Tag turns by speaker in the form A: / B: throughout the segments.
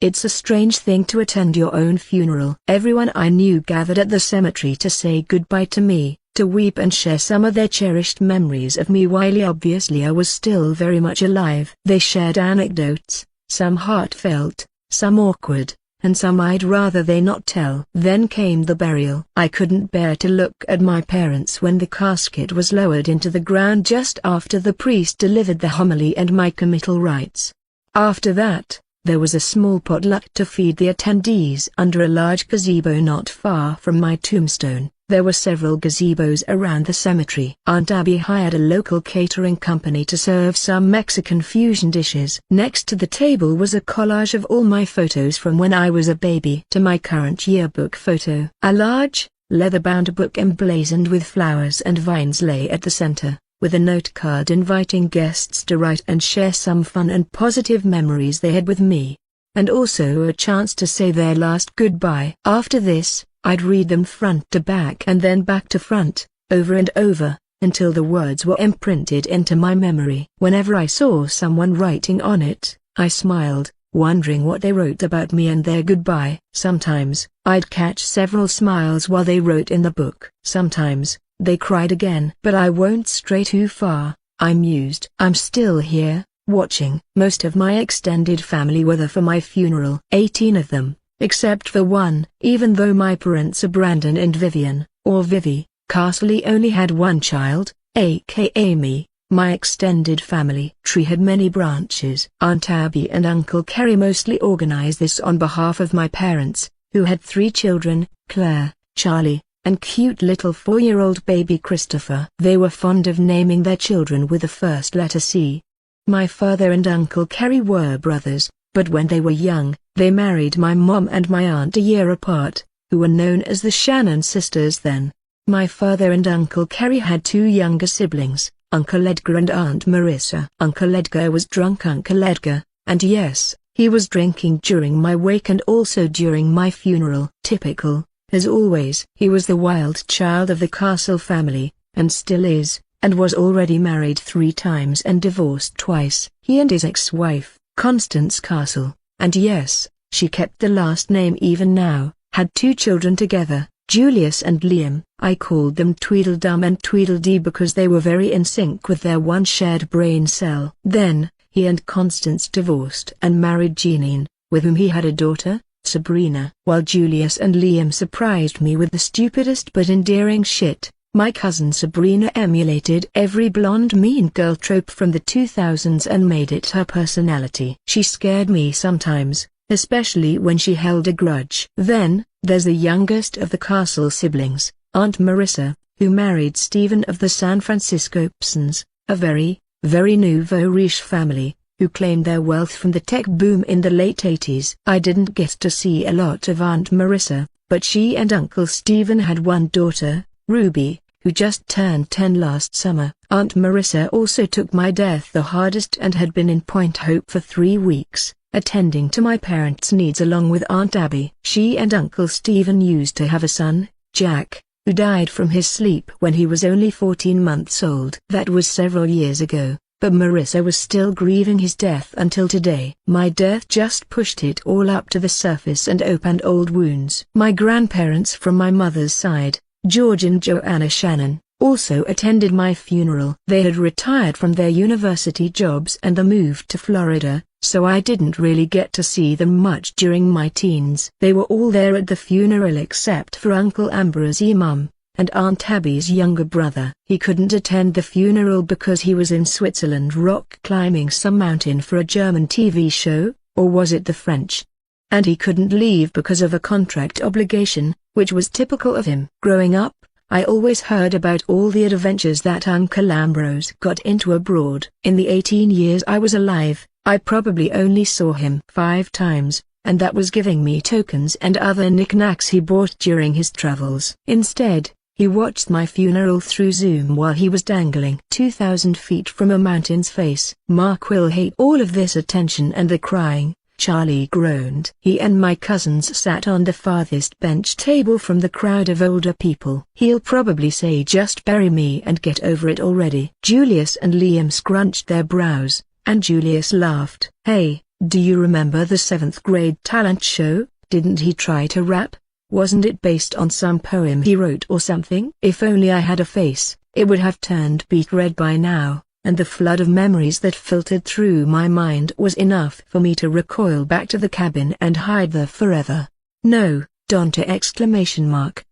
A: It's a strange thing to attend your own funeral. Everyone I knew gathered at the cemetery to say goodbye to me, to weep and share some of their cherished memories of me while obviously I was still very much alive. They shared anecdotes, some heartfelt, some awkward, and some I'd rather they not tell. Then came the burial. I couldn't bear to look at my parents when the casket was lowered into the ground just after the priest delivered the homily and my committal rites. After that, there was a small potluck to feed the attendees under a large gazebo not far from my tombstone. There were several gazebos around the cemetery. Aunt Abby hired a local catering company to serve some Mexican fusion dishes. Next to the table was a collage of all my photos from when I was a baby to my current yearbook photo. A large, leather-bound book emblazoned with flowers and vines lay at the center, with a note card inviting guests to write and share some fun and positive memories they had with me, and also a chance to say their last goodbye. After this, I'd read them front to back and then back to front, over and over, until the words were imprinted into my memory. Whenever I saw someone writing on it, I smiled, wondering what they wrote about me and their goodbye. Sometimes, I'd catch several smiles while they wrote in the book. Sometimes, they cried again. But I won't stray too far, I mused. I'm still here, watching. Most of my extended family were there for my funeral. 18 of them, except for one. Even though my parents are Brandon and Vivian, or Vivi, Castle only had one child, aka me. My extended family tree had many branches. Aunt Abby and Uncle Kerry mostly organized this on behalf of my parents, who had 3 children, Claire, Charlie, and cute little 4-year-old baby Christopher. They were fond of naming their children with the first letter C. My father and Uncle Kerry were brothers, but when they were young, they married my mom and my aunt a year apart, who were known as the Shannon sisters then. My father and Uncle Kerry had 2 younger siblings, Uncle Edgar and Aunt Marissa. Uncle Edgar was drunk Uncle Edgar, and yes, he was drinking during my wake and also during my funeral. Typical, as always. He was the wild child of the Castle family, and still is, and was already married 3 times and divorced twice. He and his ex-wife, Constance Castle, and yes, she kept the last name even now, had 2 children together, Julius and Liam. I called them Tweedledum and Tweedledee because they were very in sync with their one shared brain cell. Then, he and Constance divorced and married Jeanine, with whom he had a daughter, Sabrina. While Julius and Liam surprised me with the stupidest but endearing shit, my cousin Sabrina emulated every blonde mean girl trope from the 2000s and made it her personality. She scared me sometimes, especially when she held a grudge. Then, there's the youngest of the Castle siblings, Aunt Marissa, who married Stephen of the San Francisco Psons, a very, very nouveau riche family, who claimed their wealth from the tech boom in the late 80s. I didn't get to see a lot of Aunt Marissa, but she and Uncle Stephen had one daughter, Ruby, who just turned 10 last summer. Aunt Marissa also took my death the hardest and had been in Point Hope for 3 weeks, attending to my parents' needs along with Aunt Abby. She and Uncle Stephen used to have a son, Jack, who died from his sleep when he was only 14 months old. That was several years ago, but Marissa was still grieving his death until today. My death just pushed it all up to the surface and opened old wounds. My grandparents from my mother's side, George and Joanna Shannon, also attended my funeral. They had retired from their university jobs and moved to Florida, so I didn't really get to see them much during my teens. They were all there at the funeral except for Uncle Ambrose's mum, and Aunt Abby's younger brother. He couldn't attend the funeral because he was in Switzerland rock climbing some mountain for a German TV show, or was it the French? And he couldn't leave because of a contract obligation, which was typical of him. Growing up, I always heard about all the adventures that Uncle Ambrose got into abroad. In the 18 years I was alive, I probably only saw him 5 times, and that was giving me tokens and other knickknacks he bought during his travels. Instead, he watched my funeral through Zoom while he was dangling 2,000 feet from a mountain's face. Mark will hate all of this attention and the crying, Charlie groaned. He and my cousins sat on the farthest bench table from the crowd of older people. He'll probably say just bury me and get over it already. Julius and Liam scrunched their brows, and Julius laughed. Hey, Do you remember the 7th grade talent show? Didn't he try to rap? Wasn't it based on some poem he wrote or something? If only I had a face, it would have turned beet red by now, and the flood of memories that filtered through my mind was enough for me to recoil back to the cabin and hide there forever. No, Dante!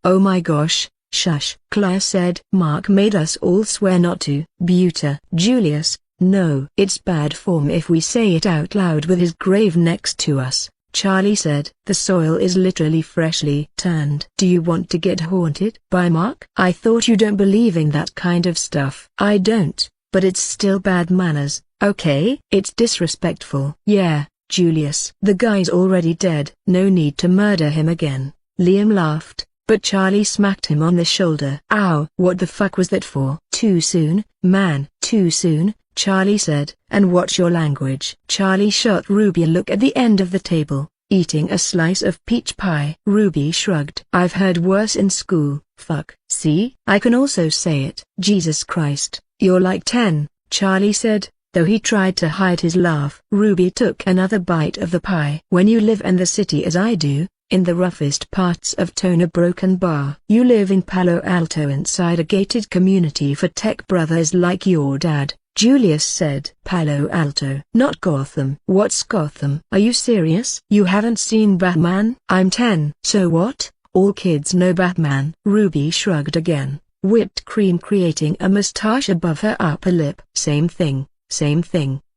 A: Oh my gosh, shush, Claire said. Mark made us all swear not to. Buta. Julius, no. It's bad form if we say it out loud with his grave next to us, Charlie said. The soil is literally freshly turned. Do you want to get haunted by Mark? I thought you don't believe in that kind of stuff. I don't, but it's still bad manners, okay? It's disrespectful. Yeah, Julius. The guy's already dead. No need to murder him again. Liam laughed, but Charlie smacked him on the shoulder. Ow! What the fuck was that for? Too soon, man. Too soon, Charlie said. And watch your language. Charlie shot Ruby a look at the end of the table, eating a slice of peach pie. Ruby shrugged. I've heard worse in school. Fuck. See? I can also say it. Jesus Christ, you're like 10, Charlie said, though he tried to hide his laugh. Ruby took another bite of the pie. When you live in the city as I do, in the roughest parts of Tona Broken Bar. You live in Palo Alto inside a gated community for tech brothers like your dad, Julius said. Palo Alto. Not Gotham. What's Gotham? Are you serious? You haven't seen Batman? I'm 10. So what? All kids know Batman. Ruby shrugged again, whipped cream creating a mustache above her upper lip. Same thing,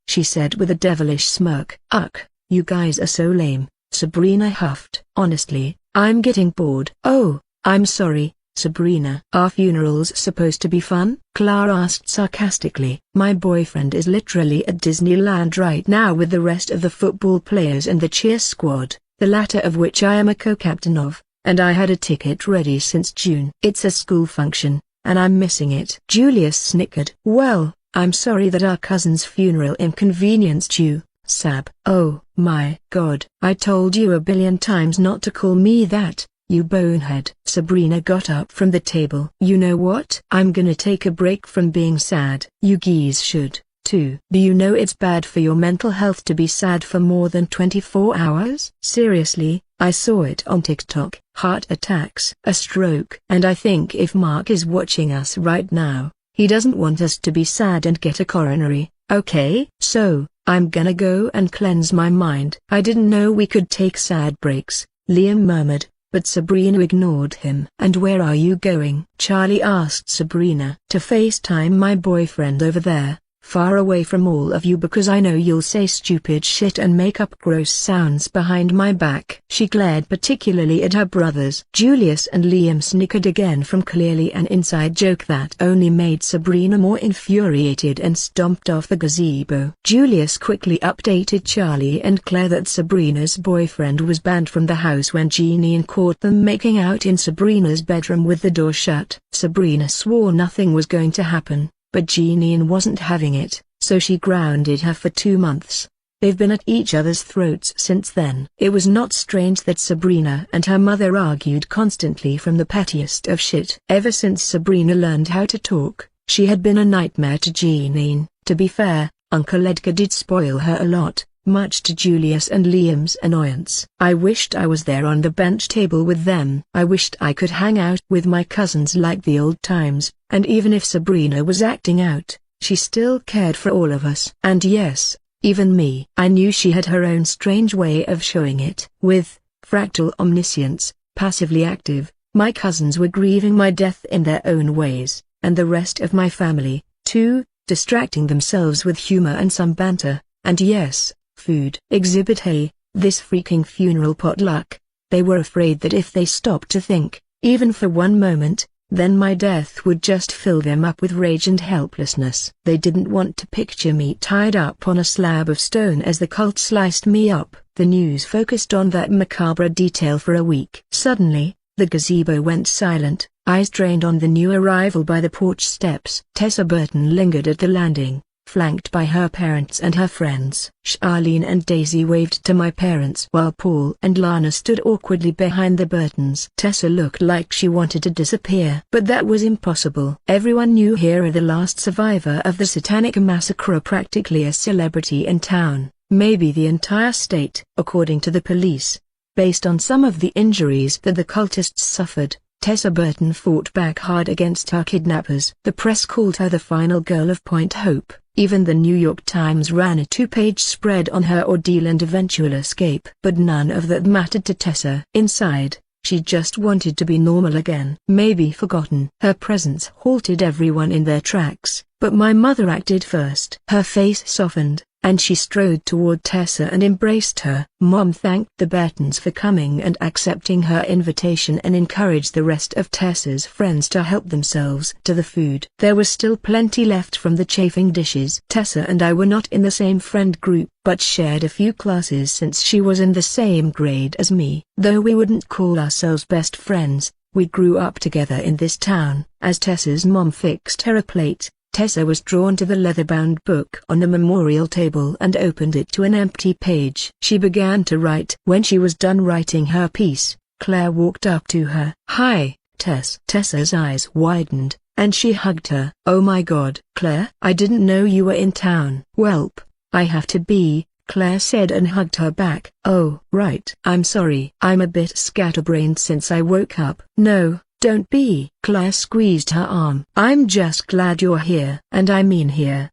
A: she said with a devilish smirk. Ugh, you guys are so lame, Sabrina huffed. Honestly, I'm getting bored. Oh, I'm sorry, Sabrina. Are funerals supposed to be fun? Clara asked sarcastically. My boyfriend is literally at Disneyland right now with the rest of the football players and the cheer squad, the latter of which I am a co-captain of, and I had a ticket ready since June. It's a school function, and I'm missing it. Julius snickered. Well, I'm sorry that our cousin's funeral inconvenienced you, Sab. Oh my God. I told you a billion times not to call me that, you bonehead. Sabrina got up from the table. You know what? I'm gonna take a break from being sad. You geese should, too. Do you know it's bad for your mental health to be sad for more than 24 hours? Seriously, I saw it on TikTok. Heart attacks, a stroke. And I think if Mark is watching us right now, he doesn't want us to be sad and get a coronary, okay? So, I'm gonna go and cleanse my mind. I didn't know we could take sad breaks, Liam murmured, but Sabrina ignored him. And where are you going? Charlie asked Sabrina. To FaceTime my boyfriend over there, far away from all of you because I know you'll say stupid shit and make up gross sounds behind my back. She glared particularly at her brothers. Julius and Liam snickered again from clearly an inside joke that only made Sabrina more infuriated and stomped off the gazebo. Julius quickly updated Charlie and Claire that Sabrina's boyfriend was banned from the house when Jeanine caught them making out in Sabrina's bedroom with the door shut. Sabrina swore nothing was going to happen, but Jeanine wasn't having it, so she grounded her for 2 months. They've been at each other's throats since then. It was not strange that Sabrina and her mother argued constantly from the pettiest of shit. Ever since Sabrina learned how to talk, she had been a nightmare to Jeanine. To be fair, Uncle Edgar did spoil her a lot, much to Julius and Liam's annoyance. I wished I was there on the bench table with them. I wished I could hang out with my cousins like the old times, and even if Sabrina was acting out, she still cared for all of us. And yes, even me. I knew she had her own strange way of showing it. With fractal omniscience, passively active, my cousins were grieving my death in their own ways, and the rest of my family, too, distracting themselves with humor and some banter, and yes, food. Exhibit A, this freaking funeral potluck. They were afraid that if they stopped to think, even for one moment, then my death would just fill them up with rage and helplessness. They didn't want to picture me tied up on a slab of stone as the cult sliced me up. The news focused on that macabre detail for a week. Suddenly, the gazebo went silent, eyes trained on the new arrival by the porch steps. Tessa Burton lingered at the landing, flanked by her parents and her friends. Charlene and Daisy waved to my parents while Paul and Lana stood awkwardly behind the Burtons. Tessa looked like she wanted to disappear. But that was impossible. Everyone knew Hera, the last survivor of the Satanic Massacre, practically a celebrity in town. maybe the entire state. According to the police, based on some of the injuries that the cultists suffered, Tessa Burton fought back hard against her kidnappers. The press called her the final girl of Point Hope. Even the New York Times ran a 2-page spread on her ordeal and eventual escape. But none of that mattered to Tessa. Inside, she just wanted to be normal again. Maybe forgotten. Her presence halted everyone in their tracks, but my mother acted first. Her face softened, and she strode toward Tessa and embraced her. Mom thanked the Burtons for coming and accepting her invitation and encouraged the rest of Tessa's friends to help themselves to the food. There was still plenty left from the chafing dishes. Tessa and I were not in the same friend group, but shared a few classes since she was in the same grade as me. Though we wouldn't call ourselves best friends, we grew up together in this town. As Tessa's mom fixed her a plate, Tessa was drawn to the leather-bound book on the memorial table and opened it to an empty page. She began to write. When she was done writing her piece, Claire walked up to her. "Hi, Tess." Tessa's eyes widened, and she hugged her. "Oh my God, Claire, I didn't know you were in town." "Welp, I have to be," Claire said and hugged her back. "Oh, right. I'm sorry. I'm a bit scatterbrained since I woke up." "No, don't be." Claire squeezed her arm. "I'm just glad you're here. And I mean here.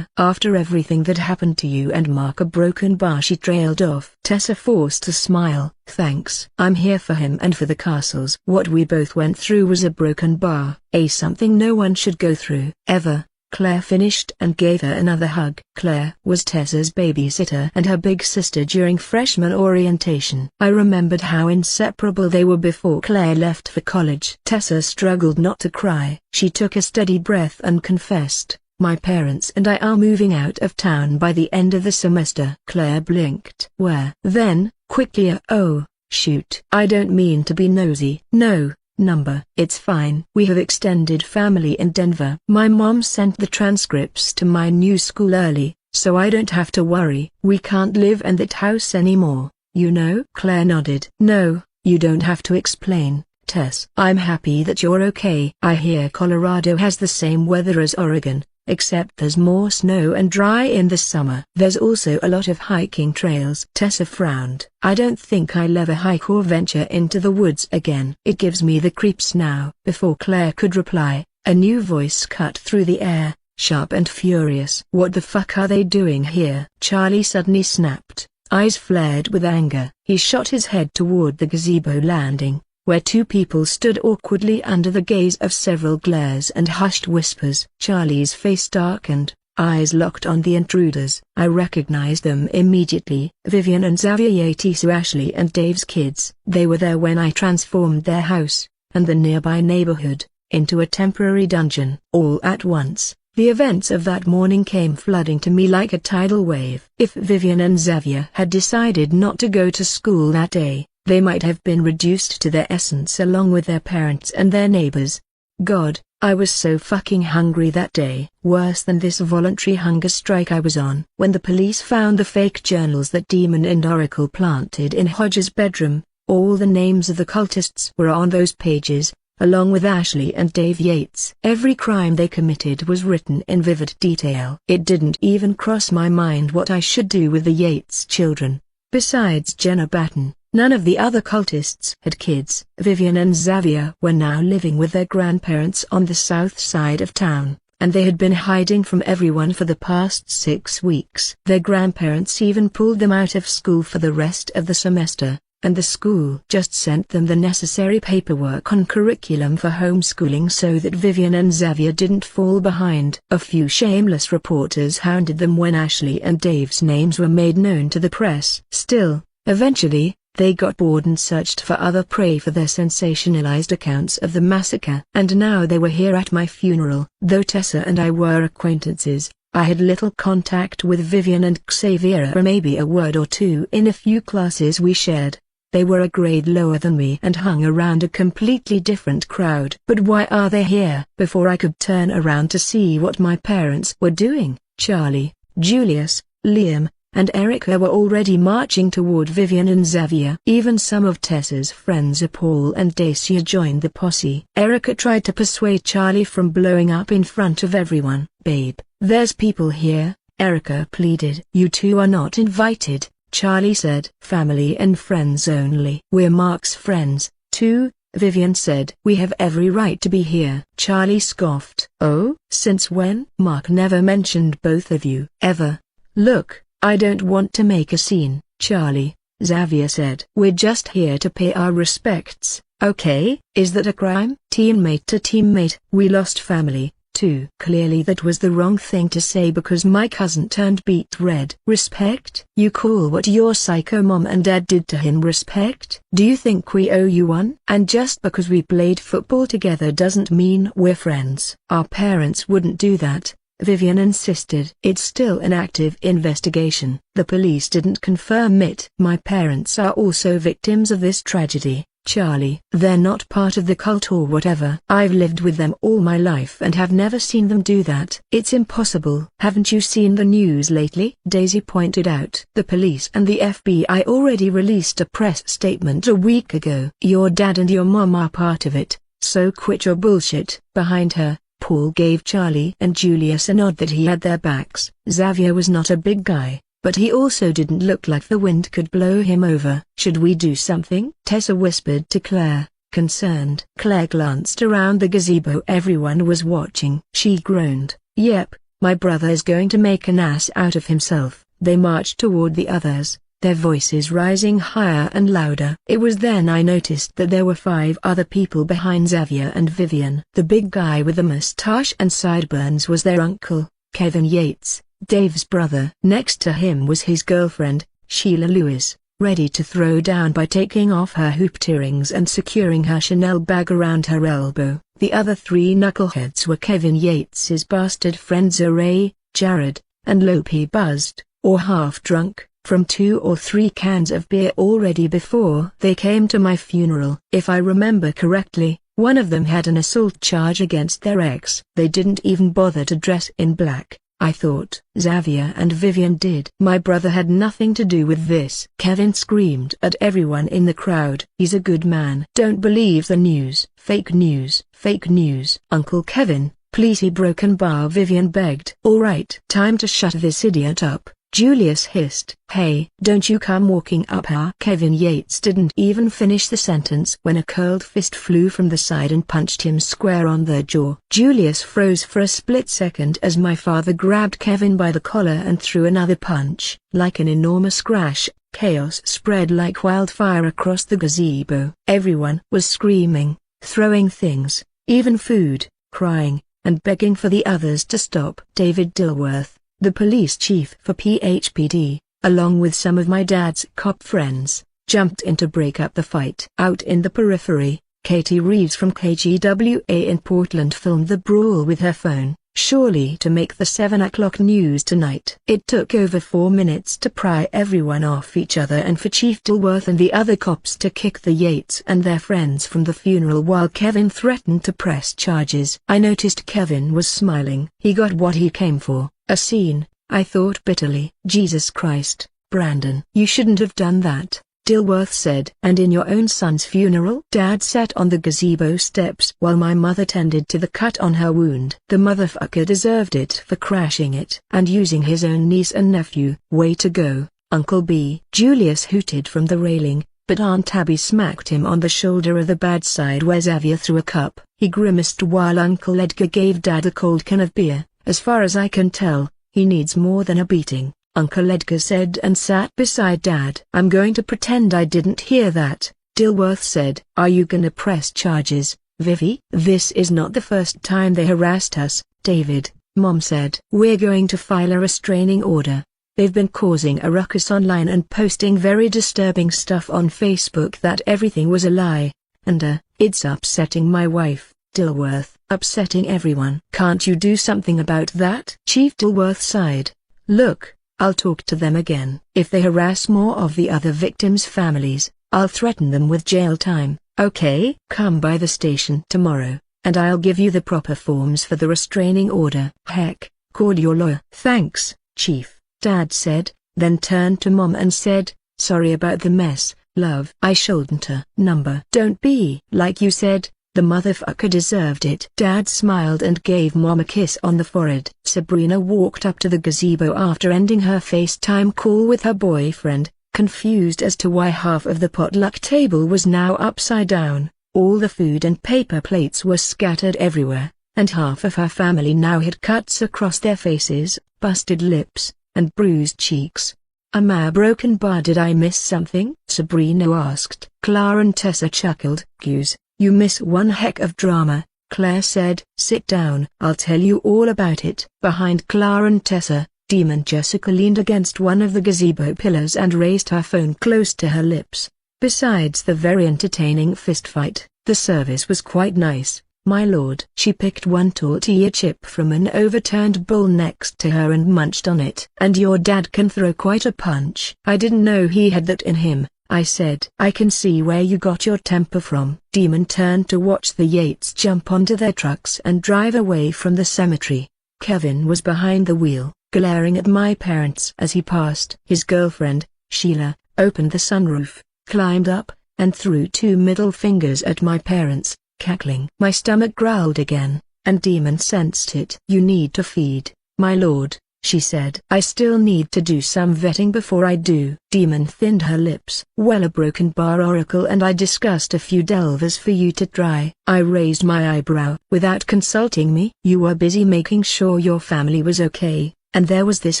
A: After everything that happened to you and Mark." A broken bar. She trailed off. Tessa forced a smile. "Thanks. I'm here for him and for the castles." What we both went through was a broken bar. Something no one should go through. Ever. Claire finished and gave her another hug. Claire was Tessa's babysitter and her big sister during freshman orientation. I remembered how inseparable they were before Claire left for college. Tessa struggled not to cry. She took a steady breath and confessed, "My parents and I are moving out of town by the end of the semester." Claire blinked. "Where?" Then, quickly, "Oh, shoot. I don't mean to be nosy." "No. Number." "It's fine. We have extended family in Denver. My mom sent the transcripts to my new school early, so I don't have to worry. We can't live in that house anymore, you know." Claire nodded. "No, you don't have to explain, Tess. I'm happy that you're okay. I hear Colorado has the same weather as Oregon, except there's more snow and dry in the summer. There's also a lot of hiking trails." Tessa frowned. "I don't think I'll ever hike or venture into the woods again. It gives me the creeps now." Before Claire could reply, a new voice cut through the air, sharp and furious. "What the fuck are they doing here?" Charlie suddenly snapped, eyes flared with anger. He shot his head toward the gazebo landing, where two people stood awkwardly under the gaze of several glares and hushed whispers. Charlie's face darkened, eyes locked on the intruders. I recognized them immediately. Vivian and Xavier Yates, Ashley and Dave's kids. They were there when I transformed their house, and the nearby neighborhood, into a temporary dungeon. All at once, the events of that morning came flooding to me like a tidal wave. If Vivian and Xavier had decided not to go to school that day, they might have been reduced to their essence along with their parents and their neighbors. God, I was so fucking hungry that day. Worse than this voluntary hunger strike I was on. When the police found the fake journals that Demon and Oracle planted in Hodge's bedroom, all the names of the cultists were on those pages, along with Ashley and Dave Yates. Every crime they committed was written in vivid detail. It didn't even cross my mind what I should do with the Yates children. Besides Jenna Batten, none of the other cultists had kids. Vivian and Xavier were now living with their grandparents on the south side of town, and they had been hiding from everyone for the past 6 weeks. Their grandparents even pulled them out of school for the rest of the semester, and the school just sent them the necessary paperwork on curriculum for homeschooling so that Vivian and Xavier didn't fall behind. A few shameless reporters hounded them when Ashley and Dave's names were made known to the press. Still, eventually, they got bored and searched for other prey for their sensationalized accounts of the massacre. And now they were here at my funeral. Though Tessa and I were acquaintances, I had little contact with Vivian and Xavier, or maybe a word or two in a few classes we shared. They were a grade lower than me and hung around a completely different crowd. But why are they here? Before I could turn around to see what my parents were doing, Charlie, Julius, Liam, and Erica were already marching toward Vivian and Xavier. Even some of Tessa's friends Paul and Dacia joined the posse. Erica tried to persuade Charlie from blowing up in front of everyone. "Babe, there's people here, Erica pleaded. "You two are not invited," Charlie said. "Family and friends only." "We're Mark's friends, too," Vivian said. "We have every right to be here." Charlie scoffed. "Oh? Since when?" "Mark never mentioned both of you. Ever." "Look, I don't want to make a scene, Charlie," Xavier said. "We're just here to pay our respects, okay?" "Is that a crime?" "Teammate to teammate." "We lost family, too." Clearly that was the wrong thing to say because my cousin turned beet red. "Respect? You call what your psycho mom and dad did to him respect? Do you think we owe you one?" "And just because we played football together doesn't mean we're friends." "Our parents wouldn't do that," Vivian insisted. "It's still an active investigation. The police didn't confirm it." "My parents are also victims of this tragedy, Charlie." "They're not part of the cult or whatever." "I've lived with them all my life and have never seen them do that." "It's impossible." "Haven't you seen the news lately?" Daisy pointed out. "The police and the FBI already released a press statement a week ago." "Your dad and your mom are part of it, so quit your bullshit." Behind her, Paul gave Charlie and Julius a nod that he had their backs. Xavier was not a big guy, but he also didn't look like the wind could blow him over. "Should we do something?" Tessa whispered to Claire, concerned. Claire glanced around the gazebo. Everyone was watching. She groaned. "Yep, my brother is going to make an ass out of himself." They marched toward the others, their voices rising higher and louder. It was then I noticed that there were 5 other people behind Xavier and Vivian. The big guy with the mustache and sideburns was their uncle, Kevin Yates, Dave's brother. Next to him was his girlfriend, Sheila Lewis, ready to throw down by taking off her hooped earrings and securing her Chanel bag around her elbow. The other 3 knuckleheads were Kevin Yates's bastard friends Ray, Jared, and Lopi, buzzed, or half-drunk, from 2 or 3 cans of beer already before they came to my funeral. If I remember correctly, one of them had an assault charge against their ex. They didn't even bother to dress in black, I thought. Xavier and Vivian did. "My brother had nothing to do with this." Kevin screamed at everyone in the crowd. "He's a good man." "Don't believe the news." "Fake news." "Fake news." "Uncle Kevin, please," he broken bar Vivian begged. "All right. Time to shut this idiot up," Julius hissed. "Hey, don't you come walking up her." Kevin Yates didn't even finish the sentence when a curled fist flew from the side and punched him square on the jaw. Julius froze for a split second as my father grabbed Kevin by the collar and threw another punch. Like an enormous crash, chaos spread like wildfire across the gazebo. Everyone was screaming, throwing things, even food, crying, and begging for the others to stop. David Dilworth, the police chief for PHPD, along with some of my dad's cop friends, jumped in to break up the fight. Out in the periphery, Katie Reeves from KGWA in Portland filmed the brawl with her phone, surely to make the 7 o'clock news tonight. It took over 4 minutes to pry everyone off each other and for Chief Dilworth and the other cops to kick the Yates and their friends from the funeral while Kevin threatened to press charges. I noticed Kevin was smiling. He got what he came for. A scene, I thought bitterly. "Jesus Christ, Brandon. You shouldn't have done that," Dilworth said. "And in your own son's funeral?" Dad sat on the gazebo steps while my mother tended to the cut on her wound. "The motherfucker deserved it for crashing it and using his own niece and nephew." "Way to go, Uncle B." Julius hooted from the railing, but Aunt Tabby smacked him on the shoulder of the bad side where Xavier threw a cup. He grimaced while Uncle Edgar gave Dad a cold can of beer. "As far as I can tell, he needs more than a beating," Uncle Edgar said and sat beside Dad. "I'm going to pretend I didn't hear that," Dilworth said. "Are you gonna press charges, Vivi?" "This is not the first time they harassed us, David," Mom said. "We're going to file a restraining order. They've been causing a ruckus online and posting very disturbing stuff on Facebook that everything was a lie, and it's upsetting my wife, Dilworth." "Upsetting everyone. Can't you do something about that?" Chief Dilworth sighed. "Look, I'll talk to them again. If they harass more of the other victims' families, I'll threaten them with jail time. Okay? Come by the station tomorrow, and I'll give you the proper forms for the restraining order." "Heck, call your lawyer." "Thanks, Chief," Dad said, then turned to Mom and said, "Sorry about the mess, love. I shouldn't number." "Don't be." "Like you said, The motherfucker deserved it. Dad smiled and gave Mom a kiss on the forehead. Sabrina walked up to the gazebo after ending her FaceTime call with her boyfriend, confused as to why half of the potluck table was now upside down. All the food and paper plates were scattered everywhere, and half of her family now had cuts across their faces, busted lips, and bruised cheeks. Am I a broken bar? Did I miss something? Sabrina asked. Clara and Tessa chuckled. "Goose, you miss one heck of drama," Claire said. "Sit down. I'll tell you all about it." Behind Clara and Tessa, Demon Jessica leaned against one of the gazebo pillars and raised her phone close to her lips. Besides the very entertaining fistfight, the service was quite nice, my lord. She picked one tortilla chip from an overturned bowl next to her and munched on it. "And your dad can throw quite a punch." "I didn't know he had that in him," I said. "I can see where you got your temper from." Demon turned to watch the Yates jump onto their trucks and drive away from the cemetery. Kevin was behind the wheel, glaring at my parents as he passed. His girlfriend, Sheila, opened the sunroof, climbed up, and threw 2 middle fingers at my parents, cackling. My stomach growled again, and Demon sensed it. "You need to feed, my lord," she said. "I still need to do some vetting before I do." Demon thinned her lips. "Well, a broken bar oracle and I discussed a few delvers for you to try." I raised my eyebrow. "Without consulting me?" "You were busy making sure your family was okay, and there was this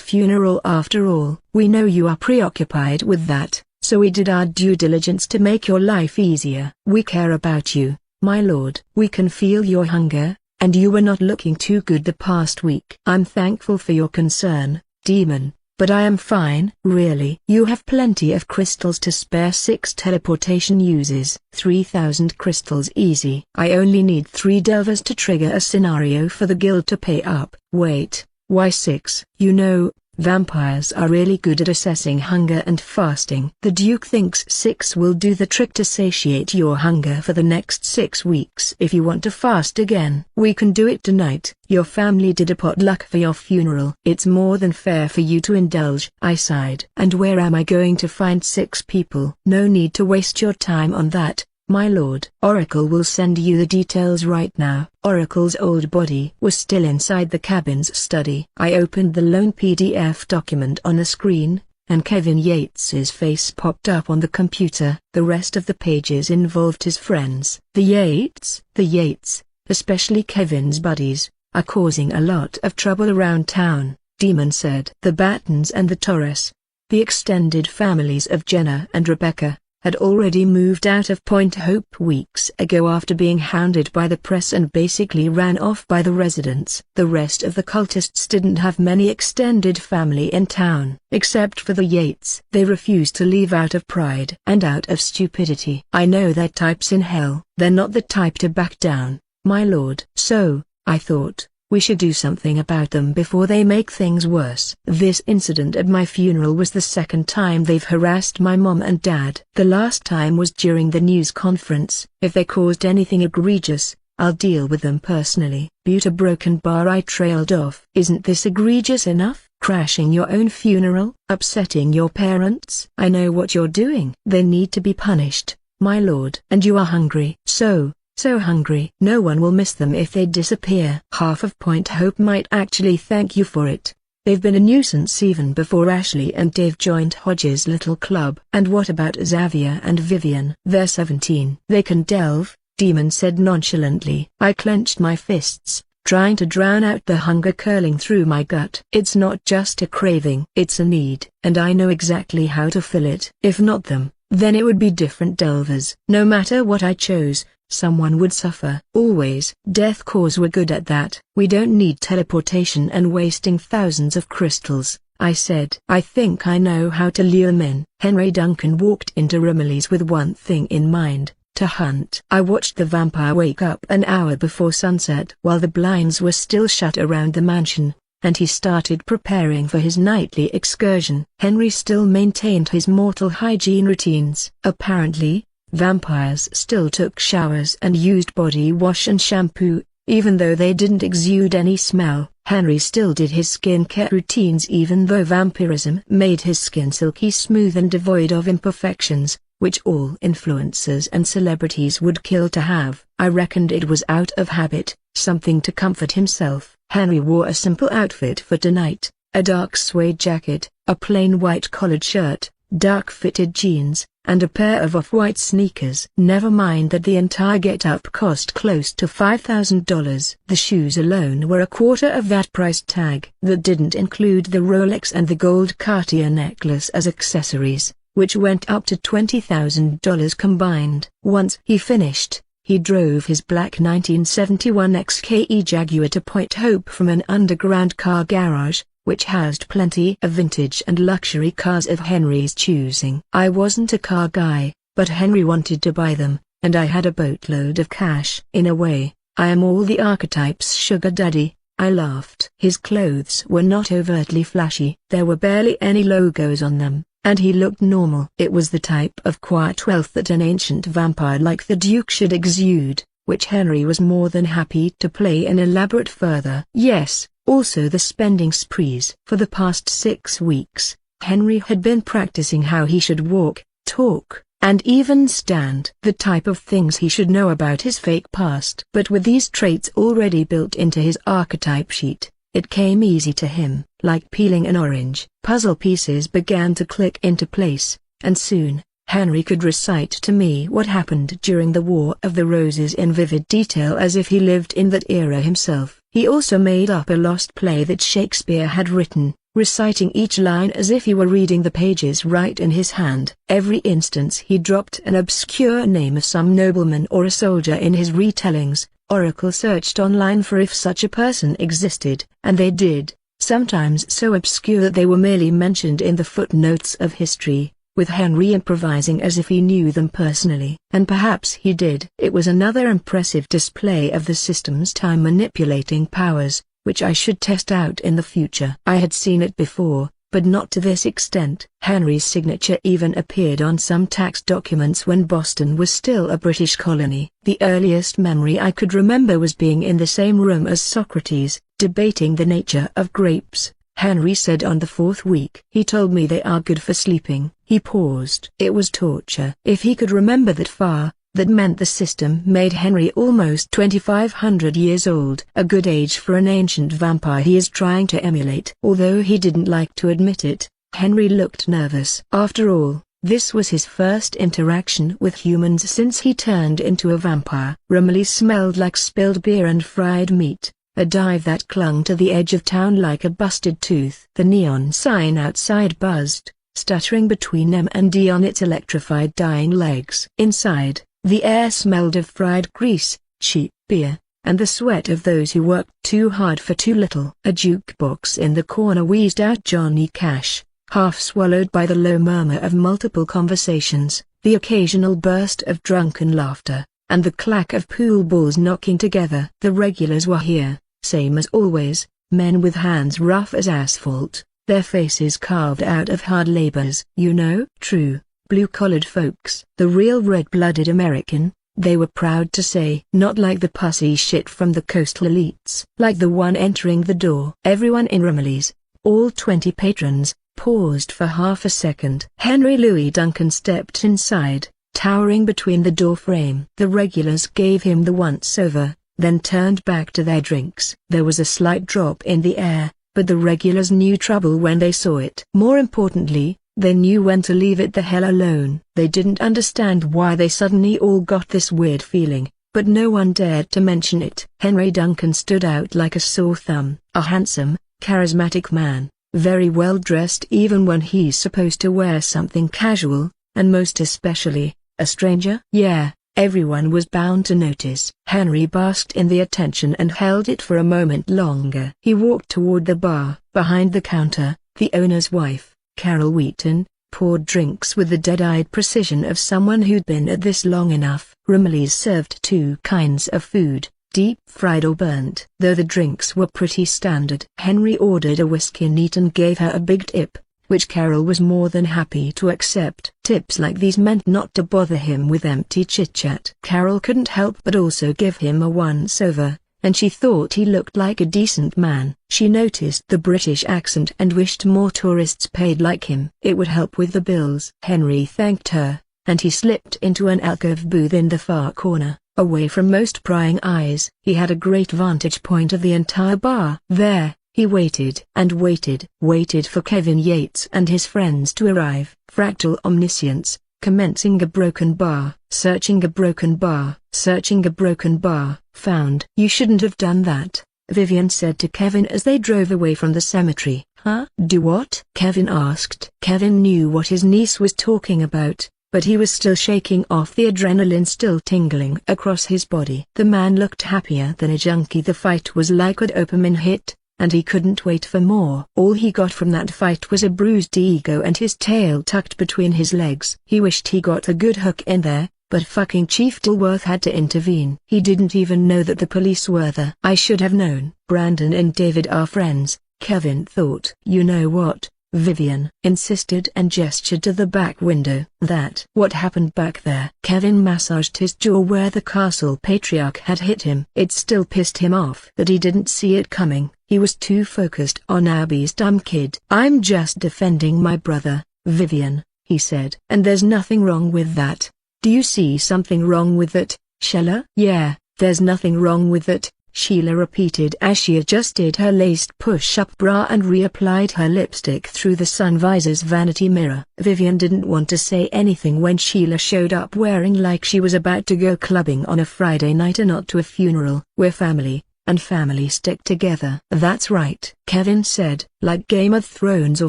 A: funeral after all." "We know you are preoccupied with that, so we did our due diligence to make your life easier." "We care about you, my lord." "We can feel your hunger, and you were not looking too good the past week." "I'm thankful for your concern, Demon, but I am fine." "Really?" "You have plenty of crystals to spare. 6 teleportation uses. 3,000 crystals easy. I only need 3 delvers to trigger a scenario for the guild to pay up." "Wait, why 6? You know, vampires are really good at assessing hunger and fasting." "The Duke thinks 6 will do the trick to satiate your hunger for the next 6 weeks. If you want to fast again, we can do it tonight." "Your family did a potluck for your funeral. It's more than fair for you to indulge." I sighed. "And where am I going to find 6 people?" "No need to waste your time on that, my lord. Oracle will send you the details right now." Oracle's old body was still inside the cabin's study. I opened the lone PDF document on the screen, and Kevin Yates's face popped up on the computer. The rest of the pages involved his friends. The Yates, especially Kevin's buddies, are causing a lot of trouble around town," Demon said. "The Battens and the Torres, the extended families of Jenna and Rebecca, had already moved out of Point Hope weeks ago after being hounded by the press and basically ran off by the residents. The rest of the cultists didn't have many extended family in town, except for the Yates. They refused to leave out of pride and out of stupidity. I know they're types in hell. They're not the type to back down, my lord. So, I thought, we should do something about them before they make things worse. This incident at my funeral was the 2nd time they've harassed my mom and dad. The last time was during the news conference. If they caused anything egregious, I'll deal with them personally." "But a broken bar," I trailed off. "Isn't this egregious enough? Crashing your own funeral? Upsetting your parents?" "I know what you're doing." "They need to be punished, my lord." "And you are hungry." So hungry. "No one will miss them if they disappear." "Half of Point Hope might actually thank you for it. They've been a nuisance even before Ashley and Dave joined Hodge's little club." "And what about Xavier and Vivian?" "They're 17. They can delve," Demon said nonchalantly. I clenched my fists, trying to drown out the hunger curling through my gut. "It's not just a craving. It's a need, and I know exactly how to fill it. If not them, then it would be different delvers. No matter what I chose, someone would suffer. Always. Death Cause were good at that." "We don't need teleportation and wasting thousands of crystals," I said. "I think I know how to lure them in." Henry Duncan walked into Rumley's with one thing in mind: to hunt. I watched the vampire wake up an hour before sunset while the blinds were still shut around the mansion, and he started preparing for his nightly excursion. Henry still maintained his mortal hygiene routines. Apparently, vampires still took showers and used body wash and shampoo, even though they didn't exude any smell. Henry still did his skincare routines even though vampirism made his skin silky smooth and devoid of imperfections, which all influencers and celebrities would kill to have. I reckoned it was out of habit, something to comfort himself. Henry wore a simple outfit for tonight, a dark suede jacket, a plain white collared shirt, dark-fitted jeans, and a pair of off-white sneakers. Never mind that the entire get-up cost close to $5,000. The shoes alone were a quarter of that price tag. That didn't include the Rolex and the gold Cartier necklace as accessories, which went up to $20,000 combined. Once he finished, he drove his black 1971 XKE Jaguar to Point Hope from an underground car garage, which housed plenty of vintage and luxury cars of Henry's choosing. I wasn't a car guy, but Henry wanted to buy them, and I had a boatload of cash. In a way, I am all the archetypes' sugar daddy, I laughed. His clothes were not overtly flashy. There were barely any logos on them, and he looked normal. It was the type of quiet wealth that an ancient vampire like the Duke should exude, which Henry was more than happy to play and elaborate further. Yes, also the spending sprees. For the past 6 weeks, Henry had been practicing how he should walk, talk, and even stand. The type of things he should know about his fake past. But with these traits already built into his archetype sheet, it came easy to him. Like peeling an orange, puzzle pieces began to click into place, and soon, Henry could recite to me what happened during the War of the Roses in vivid detail as if he lived in that era himself. He also made up a lost play that Shakespeare had written, reciting each line as if he were reading the pages right in his hand. Every instance he dropped an obscure name of some nobleman or a soldier in his retellings. Oracle searched online for if such a person existed, and they did, sometimes so obscure that they were merely mentioned in the footnotes of history, with Henry improvising as if he knew them personally. And perhaps he did. It was another impressive display of the system's time-manipulating powers, which I should test out in the future. I had seen it before, but not to this extent. Henry's signature even appeared on some tax documents when Boston was still a British colony. The earliest memory I could remember was being in the same room as Socrates, debating the nature of grapes. Henry said on the 4th week. He told me they are good for sleeping. He paused. It was torture. If he could remember that far, that meant the system made Henry almost 2,500 years old. A good age for an ancient vampire he is trying to emulate. Although he didn't like to admit it, Henry looked nervous. After all, this was his first interaction with humans since he turned into a vampire. Rumley smelled like spilled beer and fried meat, a dive that clung to the edge of town like a busted tooth. The neon sign outside buzzed, stuttering between M and D on its electrified dying legs. Inside, the air smelled of fried grease, cheap beer, and the sweat of those who worked too hard for too little. A jukebox in the corner wheezed out Johnny Cash, half swallowed by the low murmur of multiple conversations, the occasional burst of drunken laughter, and the clack of pool balls knocking together. The regulars were here, same as always, men with hands rough as asphalt, their faces carved out of hard labors. You know, true, blue-collared folks. The real red-blooded American, they were proud to say. Not like the pussy shit from the coastal elites. Like the one entering the door. Everyone in Rumley's, all 20 patrons, paused for half a second. Henry Louis Duncan stepped inside, towering between the door frame. The regulars gave him the once-over, then turned back to their drinks. There was a slight drop in the air, but the regulars knew trouble when they saw it. More importantly, they knew when to leave it the hell alone. They didn't understand why they suddenly all got this weird feeling, but no one dared to mention it. Henry Duncan stood out like a sore thumb. A handsome, charismatic man, very well dressed even when he's supposed to wear something casual, and most especially, a stranger? Yeah, everyone was bound to notice. Henry basked in the attention and held it for a moment longer. He walked toward the bar. Behind the counter, the owner's wife, Carol Wheaton, poured drinks with the dead-eyed precision of someone who'd been at this long enough. Rumley's served 2 kinds of food, deep-fried or burnt. Though the drinks were pretty standard. Henry ordered a whiskey neat and gave her a big tip, which Carol was more than happy to accept. Tips like these meant not to bother him with empty chit-chat. Carol couldn't help but also give him a once-over, and she thought he looked like a decent man. She noticed the British accent and wished more tourists paid like him. It would help with the bills. Henry thanked her, and he slipped into an alcove booth in the far corner, away from most prying eyes. He had a great vantage point of the entire bar. There, he waited and waited for Kevin Yates and his friends to arrive. Fractal omniscience, commencing a broken bar, searching a broken bar, searching a broken bar, found. You shouldn't have done that, Vivian said to Kevin as they drove away from the cemetery. Huh? Do what? Kevin asked. Kevin knew what his niece was talking about, but he was still shaking off the adrenaline still tingling across his body. The man looked happier than a junkie. The fight was like a dopamine hit, and he couldn't wait for more. All he got from that fight was a bruised ego and his tail tucked between his legs. He wished he got a good hook in there, but fucking Chief Dilworth had to intervene. He didn't even know that the police were there. I should have known. Brandon and David are friends, Kevin thought. You know what? Vivian insisted and gestured to the back window. That. What happened back there? Kevin massaged his jaw where the castle patriarch had hit him. It still pissed him off that he didn't see it coming. He was too focused on Abby's dumb kid. I'm just defending my brother, Vivian, he said. And there's nothing wrong with that. Do you see something wrong with it, Sheila? Yeah, there's nothing wrong with it, Sheila repeated as she adjusted her laced push-up bra and reapplied her lipstick through the sun visor's vanity mirror. Vivian didn't want to say anything when Sheila showed up wearing like she was about to go clubbing on a Friday night and not to a funeral. We're family, and family stick together. That's right, Kevin said, like Game of Thrones or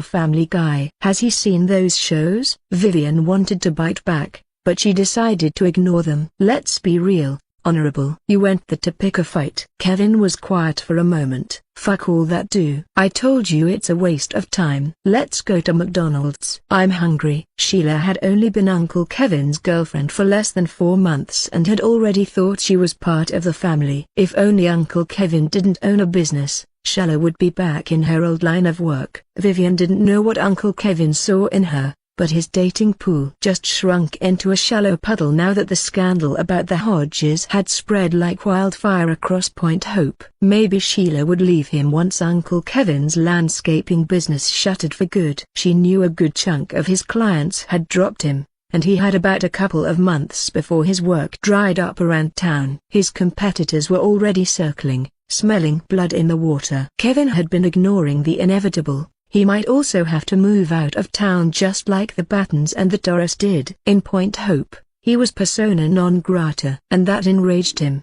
A: Family Guy. Has he seen those shows? Vivian wanted to bite back, but she decided to ignore them. Let's be real, Honorable. You went there to pick a fight. Kevin was quiet for a moment. Fuck all that do. I told you it's a waste of time. Let's go to McDonald's. I'm hungry. Sheila had only been Uncle Kevin's girlfriend for less than 4 months and had already thought she was part of the family. If only Uncle Kevin didn't own a business, Sheila would be back in her old line of work. Vivian didn't know what Uncle Kevin saw in her, but his dating pool just shrunk into a shallow puddle now that the scandal about the Hodges had spread like wildfire across Point Hope. Maybe Sheila would leave him once Uncle Kevin's landscaping business shuttered for good. She knew a good chunk of his clients had dropped him, and he had about a couple of months before his work dried up around town. His competitors were already circling, smelling blood in the water. Kevin had been ignoring the inevitable. He might also have to move out of town just like the Battens and the Torres did. In Point Hope, he was persona non grata, and that enraged him.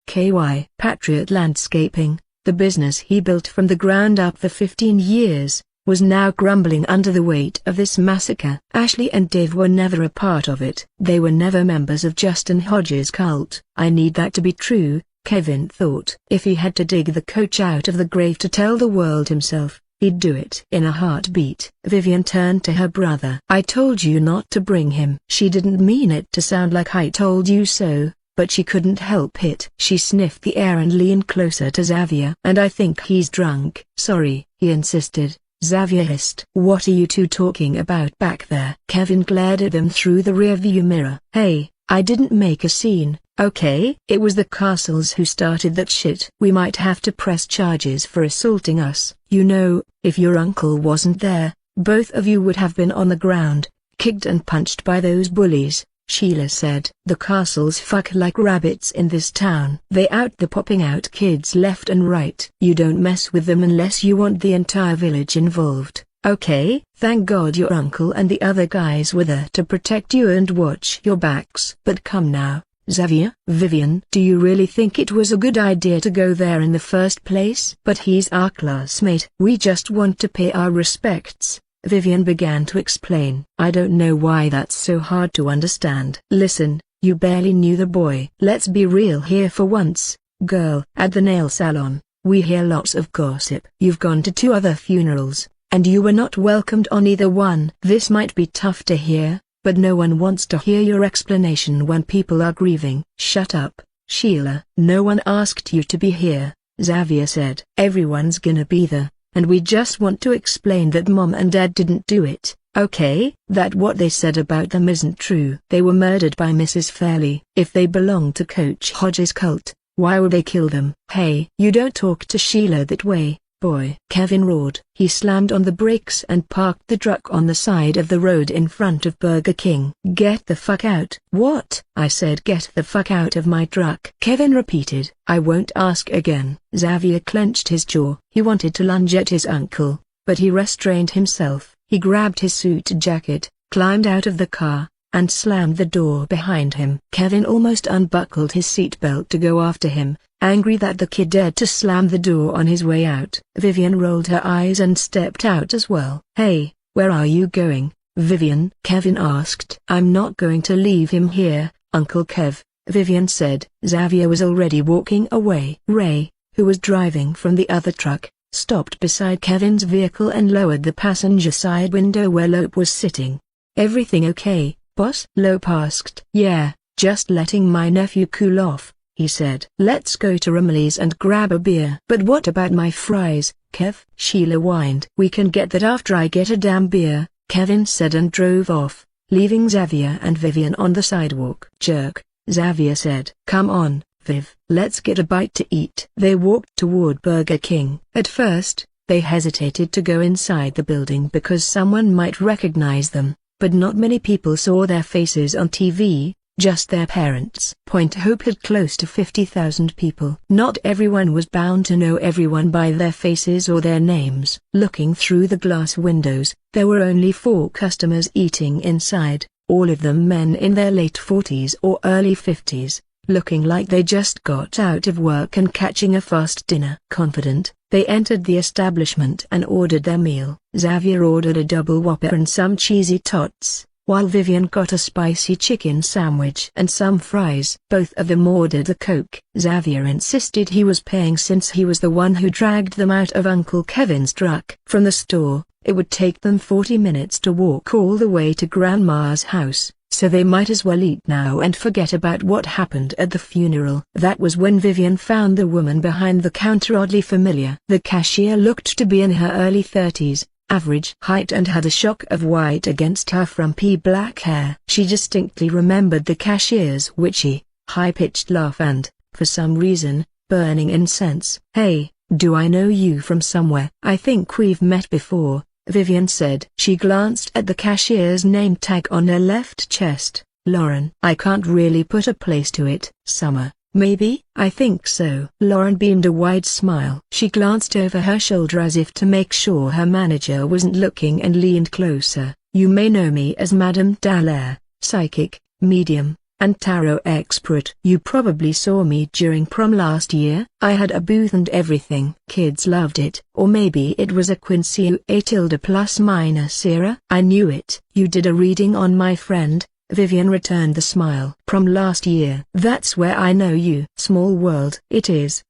A: Patriot Landscaping, the business he built from the ground up for 15 years, was now grumbling under the weight of this massacre. Ashley and Dave were never a part of it. They were never members of Justin Hodges' cult. I need that to be true, Kevin thought. If he had to dig the coach out of the grave to tell the world himself, he'd do it in a heartbeat. Vivian turned to her brother. I told you not to bring him. She didn't mean it to sound like I told you so, but she couldn't help it. She sniffed the air and leaned closer to Xavier. And I think he's drunk. Sorry, he insisted. Xavier hissed. What are you two talking about back there? Kevin glared at them through the rearview mirror. Hey, I didn't make a scene, okay? It was the Castles who started that shit. We might have to press charges for assaulting us. You know, if your uncle wasn't there, both of you would have been on the ground, kicked and punched by those bullies, Sheila said. The Castles fuck like rabbits in this town. They out the popping out kids left and right. You don't mess with them unless you want the entire village involved, okay? Thank God your uncle and the other guys were there to protect you and watch your backs. But come now, Xavier. Vivian, do you really think it was a good idea to go there in the first place? But he's our classmate. We just want to pay our respects, Vivian began to explain. I don't know why that's so hard to understand. Listen, you barely knew the boy. Let's be real here for once, girl. At the nail salon, we hear lots of gossip. You've gone to 2 other funerals, and you were not welcomed on either one. This might be tough to hear, but no one wants to hear your explanation when people are grieving. Shut up, Sheila. No one asked you to be here, Xavier said. Everyone's gonna be there, and we just want to explain that Mom and Dad didn't do it, okay? That what they said about them isn't true. They were murdered by Mrs. Fairley. If they belonged to Coach Hodges' cult, why would they kill them? Hey, you don't talk to Sheila that way, boy," Kevin roared. He slammed on the brakes and parked the truck on the side of the road in front of Burger King. "Get the fuck out." "What?" I said. "Get the fuck out of my truck," Kevin repeated. "I won't ask again." Xavier clenched his jaw. He wanted to lunge at his uncle, but he restrained himself. He grabbed his suit jacket, climbed out of the car, and slammed the door behind him. Kevin almost unbuckled his seatbelt to go after him, angry that the kid dared to slam the door on his way out. Vivian rolled her eyes and stepped out as well. "Hey, where are you going, Vivian?" Kevin asked. "I'm not going to leave him here, Uncle Kev," Vivian said. Xavier was already walking away. Ray, who was driving from the other truck, stopped beside Kevin's vehicle and lowered the passenger side window where Lope was sitting. "Everything okay, boss?" Lope asked. "Yeah, just letting my nephew cool off," he said. "Let's go to Rumley's and grab a beer." "But what about my fries, Kev?" Sheila whined. "We can get that after I get a damn beer," Kevin said and drove off, leaving Xavier and Vivian on the sidewalk. "Jerk," Xavier said. "Come on, Viv, let's get a bite to eat." They walked toward Burger King. At first, they hesitated to go inside the building because someone might recognize them, but not many people saw their faces on TV, just their parents. Point Hope had close to 50,000 people. Not everyone was bound to know everyone by their faces or their names. Looking through the glass windows, there were only 4 customers eating inside, all of them men in their late 40s or early 50s, looking like they just got out of work and catching a fast dinner. Confident, they entered the establishment and ordered their meal. Xavier ordered a double Whopper and some cheesy tots, while Vivian got a spicy chicken sandwich and some fries. Both of them ordered a Coke. Xavier insisted he was paying since he was the one who dragged them out of Uncle Kevin's truck. From the store, it would take them 40 minutes to walk all the way to Grandma's house, so they might as well eat now and forget about what happened at the funeral. That was when Vivian found the woman behind the counter oddly familiar. The cashier looked to be in her early 30s, average height, and had a shock of white against her frumpy black hair. She distinctly remembered the cashier's witchy, high-pitched laugh and, for some reason, burning incense. "Hey, do I know you from somewhere?" "I think we've met before," Vivian said. She glanced at the cashier's name tag on her left chest. "Lauren." "I can't really put a place to it." "Summer, maybe?" "I think so." Lauren beamed a wide smile. She glanced over her shoulder as if to make sure her manager wasn't looking and leaned closer. "You may know me as Madame Dallaire, psychic, medium, and tarot expert. You probably saw me during prom last year. I had a booth and everything. Kids loved it. Or maybe it was a Quincy A tilde plus minus era." "I knew it." "You did a reading on my friend," Vivian returned the smile. "Prom last year." "That's where I know you." "Small world." It is.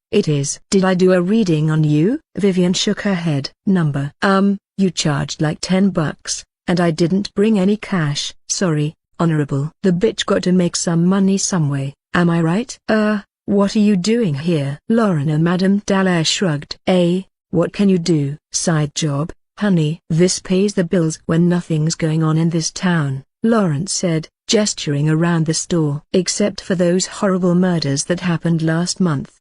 A: "Did I do a reading on you?" Vivian shook her head. "Number. You charged like $10, and I didn't bring any cash." "Sorry, Honorable." "The bitch got to make some money some way, am I right?" What are you doing here?" Lauren and Madame Dallaire shrugged. What can you do?" "Side job, honey." "This pays the bills when nothing's going on in this town," Lawrence said, gesturing around the store. "Except for those horrible murders that happened last month.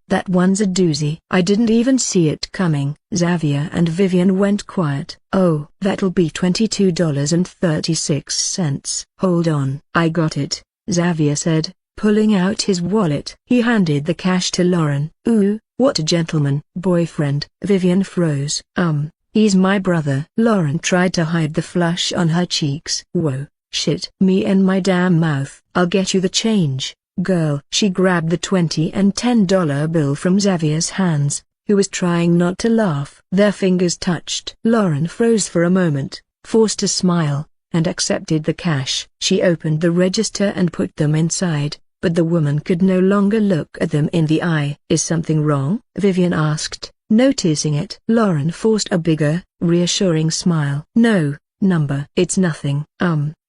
A: That one's a doozy." "I didn't even see it coming." Xavier and Vivian went quiet. "Oh, that'll be $22.36. "Hold on." "I got it," Xavier said, pulling out his wallet. He handed the cash to Lauren. "Ooh, what a gentleman." "Boyfriend." Vivian froze. He's my brother." Lauren tried to hide the flush on her cheeks. "Whoa, shit. Me and my damn mouth." "I'll get you the change, girl." She grabbed the $20 and $10 bill from Xavier's hands, who was trying not to laugh. Their fingers touched. Lauren froze for a moment, forced a smile, and accepted the cash. She opened the register and put them inside, but the woman could no longer look at them in the eye. "Is something wrong?" Vivian asked, noticing it. Lauren forced a bigger, reassuring smile. "No, number. It's nothing."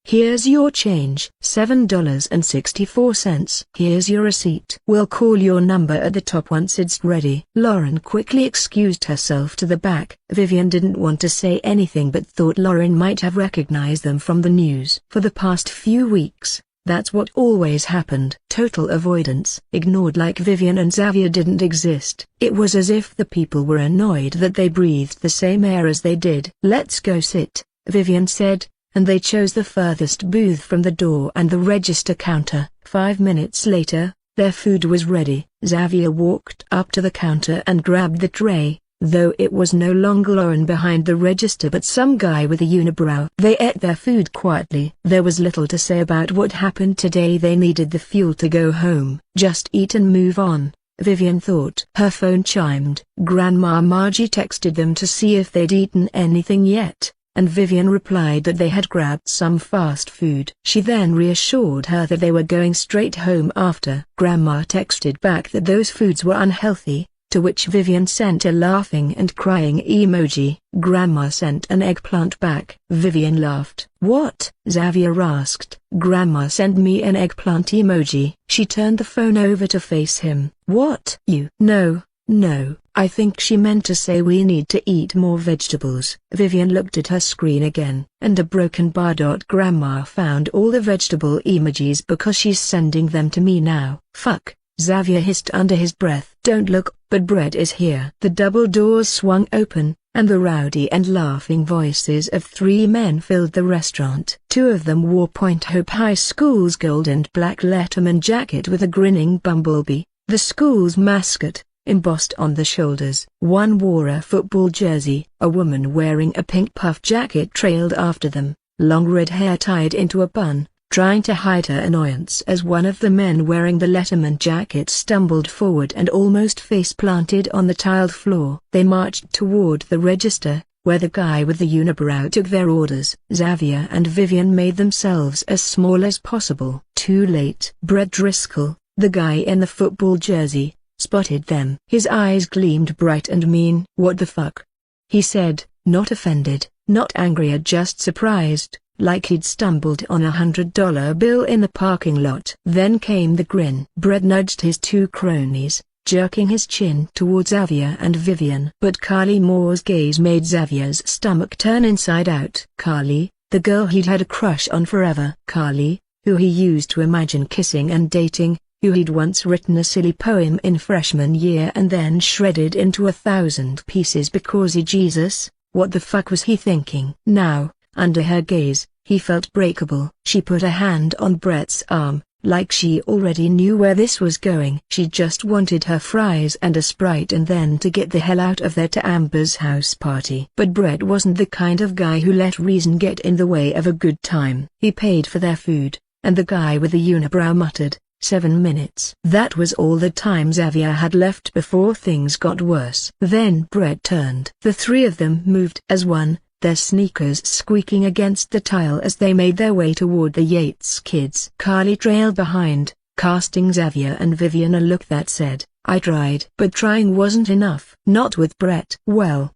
A: Here's your change." $7.64. "Here's your receipt." "We'll call your number at the top once it's ready." Lauren quickly excused herself to the back. Vivian didn't want to say anything but thought Lauren might have recognized them from the news. For the past few weeks, That's what always happened. Total avoidance. Ignored like Vivian and Xavier didn't exist. It was as if the people were annoyed that they breathed the same air as they did. "Let's go sit," Vivian said, and they chose the furthest booth from the door and the register counter. 5 minutes later, their food was ready. Xavier walked up to the counter and grabbed the tray, though it was no longer Lauren behind the register but some guy with a unibrow. They ate their food quietly. There was little to say about what happened today. They needed the fuel to go home. Just eat and move on, Vivian thought. Her phone chimed. Grandma Margie texted them to see if they'd eaten anything yet, and Vivian replied that they had grabbed some fast food. She then reassured her that they were going straight home after. Grandma texted back that those foods were unhealthy, to which Vivian sent a laughing and crying emoji. Grandma sent an eggplant back. Vivian laughed. "What?" Xavier asked. Grandma sent me an eggplant emoji. She turned the phone over to face him. "What? You?" No, I think she meant to say we need to eat more vegetables." Vivian looked at her screen again. "And a broken bar. Grandma found all the vegetable emojis because she's sending them to me now." "Fuck," Xavier hissed under his breath. "Don't look, but Brett is here." The double doors swung open, and the rowdy and laughing voices of 3 men filled the restaurant. 2 of them wore Point Hope High School's gold and black Letterman jacket with a grinning bumblebee, the school's mascot, embossed on the shoulders. 1 wore a football jersey. A woman wearing a pink puff jacket trailed after them, long red hair tied into a bun, trying to hide her annoyance as one of the men wearing the Letterman jacket stumbled forward and almost face-planted on the tiled floor. They marched toward the register, where the guy with the unibrow took their orders. Xavier and Vivian made themselves as small as possible. Too late. Brett Driscoll, the guy in the football jersey, spotted them. His eyes gleamed bright and mean. "What the fuck?" he said, not offended, not angry, just surprised, like he'd stumbled on $100 bill in the parking lot. Then came the grin. Brett nudged his 2 cronies, jerking his chin towards Xavier and Vivian. But Carly Moore's gaze made Xavier's stomach turn inside out. Carly, the girl he'd had a crush on forever. Carly, who he used to imagine kissing and dating, who he'd once written a silly poem in freshman year and then shredded into 1,000 pieces because Jesus, what the fuck was he thinking? Now, under her gaze, he felt breakable. She put a hand on Brett's arm, like she already knew where this was going. She just wanted her fries and a Sprite and then to get the hell out of there to Amber's house party. But Brett wasn't the kind of guy who let reason get in the way of a good time. He paid for their food, and the guy with the unibrow muttered, 7 minutes. That was all the time Xavier had left before things got worse. Then Brett turned. The 3 of them moved as one, their sneakers squeaking against the tile as they made their way toward the Yates kids. Carly trailed behind, casting Xavier and Vivian a look that said, "I tried." But trying wasn't enough. Not with Brett. Well,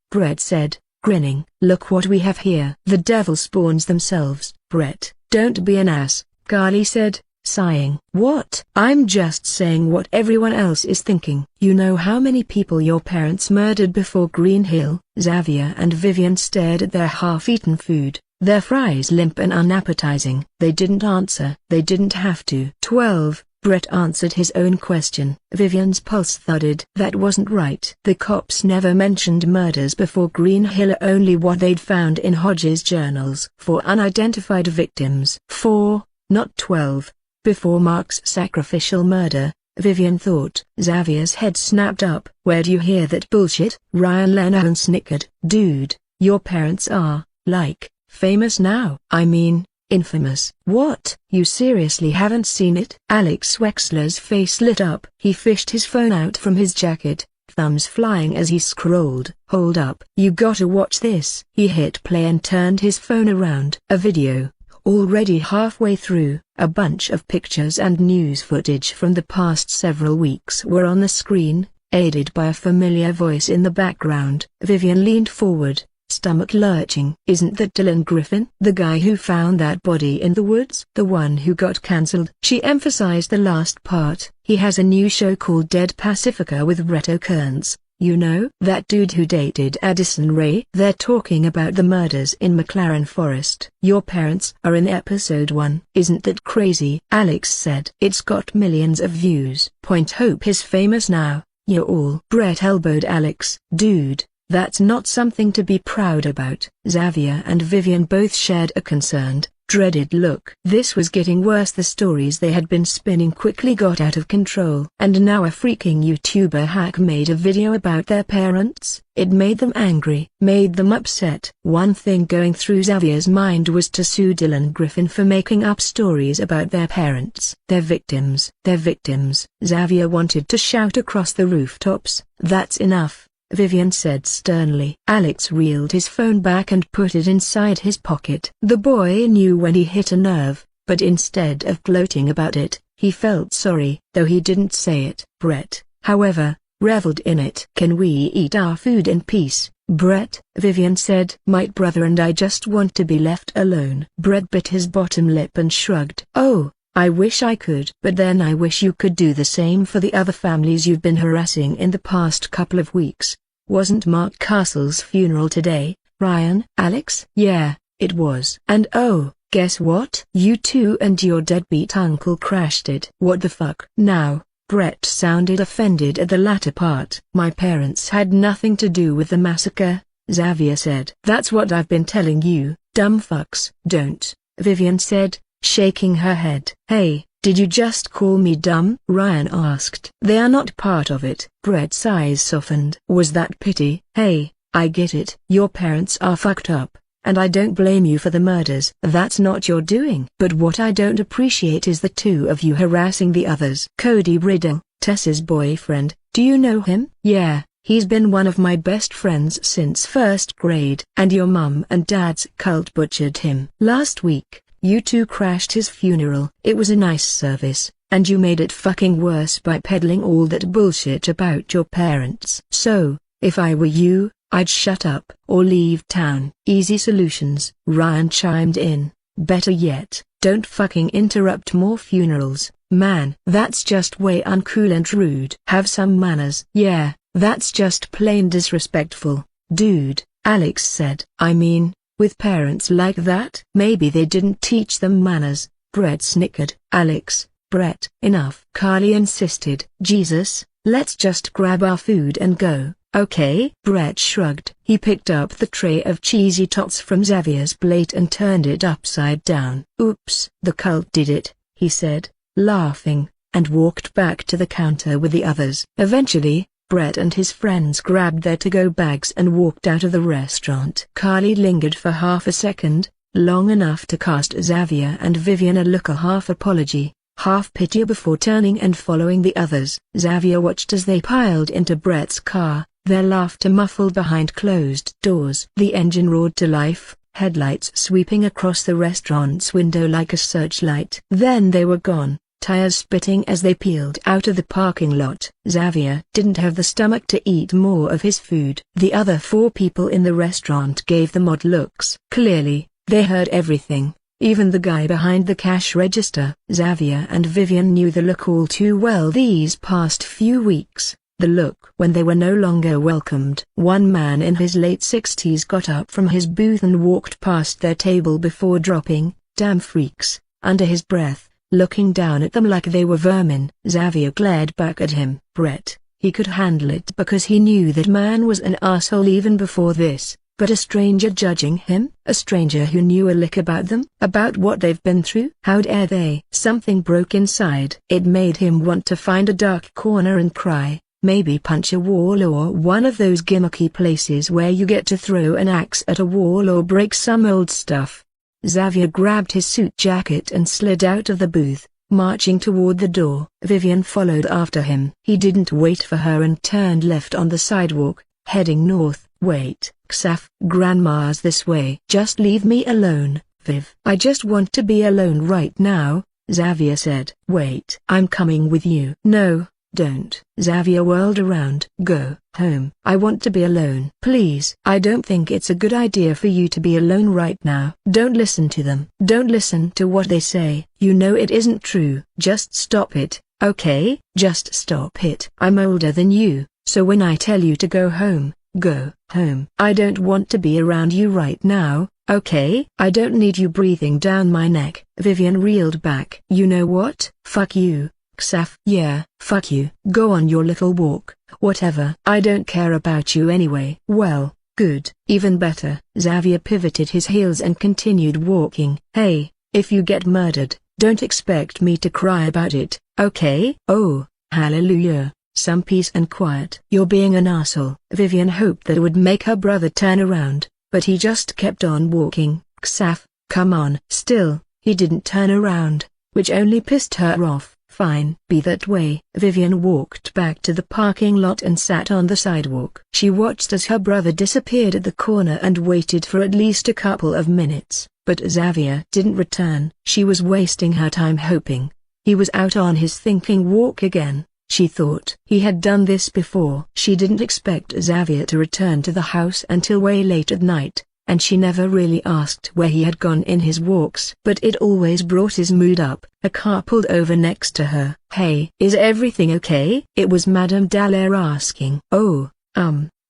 A: Brett said, grinning. "Look what we have here." "The devil spawns themselves." "Brett, don't be an ass," Carly said, sighing. "What?" "I'm just saying what everyone else is thinking." "You know how many people your parents murdered before Green Hill?" Xavier and Vivian stared at their half-eaten food, their fries limp and unappetizing. They didn't answer. They didn't have to. 12, Brett answered his own question. Vivian's pulse thudded. That wasn't right. The cops never mentioned murders before Green Hill, only what they'd found in Hodges' journals. 4 unidentified victims. 4, not 12. Before Mark's sacrificial murder, Vivian thought. Xavier's head snapped up. "Where'd you hear that bullshit?" Ryan Lennon snickered. "Dude, your parents are, like, famous now." "I mean, infamous." "What? You seriously haven't seen it?" Alex Wexler's face lit up. He fished his phone out from his jacket, thumbs flying as he scrolled. "Hold up. You gotta watch this." He hit play and turned his phone around. A video. Already halfway through, a bunch of pictures and news footage from the past several weeks were on the screen, aided by a familiar voice in the background. Vivian leaned forward, stomach lurching. "Isn't that Dylan Griffin? The guy who found that body in the woods? The one who got cancelled?" She emphasized the last part. "He has a new show called Dead Pacifica with Reto Kearns. You know, that dude who dated Addison Rae? They're talking about the murders in McLaren Forest. Your parents are in episode 1. Isn't that crazy? Alex said. It's got millions of views. Hope is famous now. You're all. Brett elbowed Alex. Dude, that's not something to be proud about. Xavier and Vivian both shared a concerned, dreaded look. This was getting worse. The stories they had been spinning quickly got out of control. And now a freaking YouTuber hack made a video about their parents. It made them angry, made them upset. One thing going through Xavier's mind was to sue Dylan Griffin for making up stories about their parents. They're victims. They're victims. Xavier wanted to shout across the rooftops. That's enough, Vivian said sternly. Alex reeled his phone back and put it inside his pocket. The boy knew when he hit a nerve, but instead of gloating about it, he felt sorry. Though he didn't say it. Brett, however, reveled in it. Can we eat our food in peace, Brett? Vivian said. My brother and I just want to be left alone. Brett bit his bottom lip and shrugged. Oh, I wish I could. But then I wish you could do the same for the other families you've been harassing in the past couple of weeks. Wasn't Mark Castle's funeral today, Ryan? Alex? Yeah, it was. And oh, guess what? You two and your deadbeat uncle crashed it. What the fuck? Now, Brett sounded offended at the latter part. My parents had nothing to do with the massacre, Xavier said. That's what I've been telling you, dumb fucks. Don't, Vivian said, shaking her head. Hey, did you just call me dumb? Ryan asked. They are not part of it. Brett's eyes softened. Was that pity? Hey, I get it. Your parents are fucked up, and I don't blame you for the murders. That's not your doing. But what I don't appreciate is the two of you harassing the others. Cody Riddle, Tess's boyfriend, do you know him? Yeah, he's been one of my best friends since first grade. And your mum and dad's cult butchered him. Last week, you two crashed his funeral. It was a nice service, and you made it fucking worse by peddling all that bullshit about your parents. So, if I were you, I'd shut up or leave town. Easy solutions. Ryan chimed in. Better yet, don't fucking interrupt more funerals, man. That's just way uncool and rude. Have some manners. Yeah, that's just plain disrespectful, dude, Alex said. I mean, with parents like that? Maybe they didn't teach them manners, Brett snickered. Alex, Brett, enough. Carly insisted. Jesus, let's just grab our food and go, okay? Brett shrugged. He picked up the tray of cheesy tots from Xavier's plate and turned it upside down. Oops. The cult did it, he said, laughing, and walked back to the counter with the others. Eventually, Brett and his friends grabbed their to-go bags and walked out of the restaurant. Carly lingered for half a second, long enough to cast Xavier and Vivian a look of half apology, half pity before turning and following the others. Xavier watched as they piled into Brett's car, their laughter muffled behind closed doors. The engine roared to life, headlights sweeping across the restaurant's window like a searchlight. Then they were gone, tires spitting as they peeled out of the parking lot. Xavier didn't have the stomach to eat more of his food. The other 4 people in the restaurant gave them odd looks. Clearly, they heard everything, even the guy behind the cash register. Xavier and Vivian knew the look all too well these past few weeks, the look when they were no longer welcomed. One man in his late 60s got up from his booth and walked past their table before dropping, "Damn freaks," under his breath, looking down at them like they were vermin. Xavier glared back at him. Brett, he could handle it because he knew that man was an asshole even before this, but a stranger judging him? A stranger who knew a lick about them? About what they've been through? How dare they? Something broke inside. It made him want to find a dark corner and cry, maybe punch a wall or one of those gimmicky places where you get to throw an axe at a wall or break some old stuff. Xavier grabbed his suit jacket and slid out of the booth, marching toward the door. Vivian followed after him. He didn't wait for her and turned left on the sidewalk, heading north. Wait, Xaf, Grandma's this way. Just leave me alone, Viv. I just want to be alone right now, Xavier said. Wait. I'm coming with you. No, don't. Xavier whirled around. Go home. I want to be alone. Please. I don't think it's a good idea for you to be alone right now. Don't listen to them. Don't listen to what they say. You know it isn't true. Just stop it, okay? Just stop it. I'm older than you, So when I tell you to go home, go home. I don't want to be around you right now, okay? I don't need you breathing down my neck. Vivian reeled back. You know what? Fuck you, Xaf. Yeah, fuck you. Go on your little walk, whatever. I don't care about you anyway. Well, good. Even better. Xavier pivoted his heels and continued walking. Hey, if you get murdered, don't expect me to cry about it, okay? Oh, hallelujah. Some peace and quiet. You're being an asshole. Vivian hoped that it would make her brother turn around, but he just kept on walking. Xaf, come on. Still, he didn't turn around, which only pissed her off. Fine, be that way. Vivian walked back to the parking lot and sat on the sidewalk. She watched as her brother disappeared at the corner and waited for at least a couple of minutes, but Xavier didn't return. She was wasting her time hoping. He was out on his thinking walk again, she thought. He had done this before. She didn't expect Xavier to return to the house until way late at night, and she never really asked where he had gone in his walks. But it always brought his mood up. A car pulled over next to her. Hey, is everything okay? It was Madame Dallaire asking. Oh,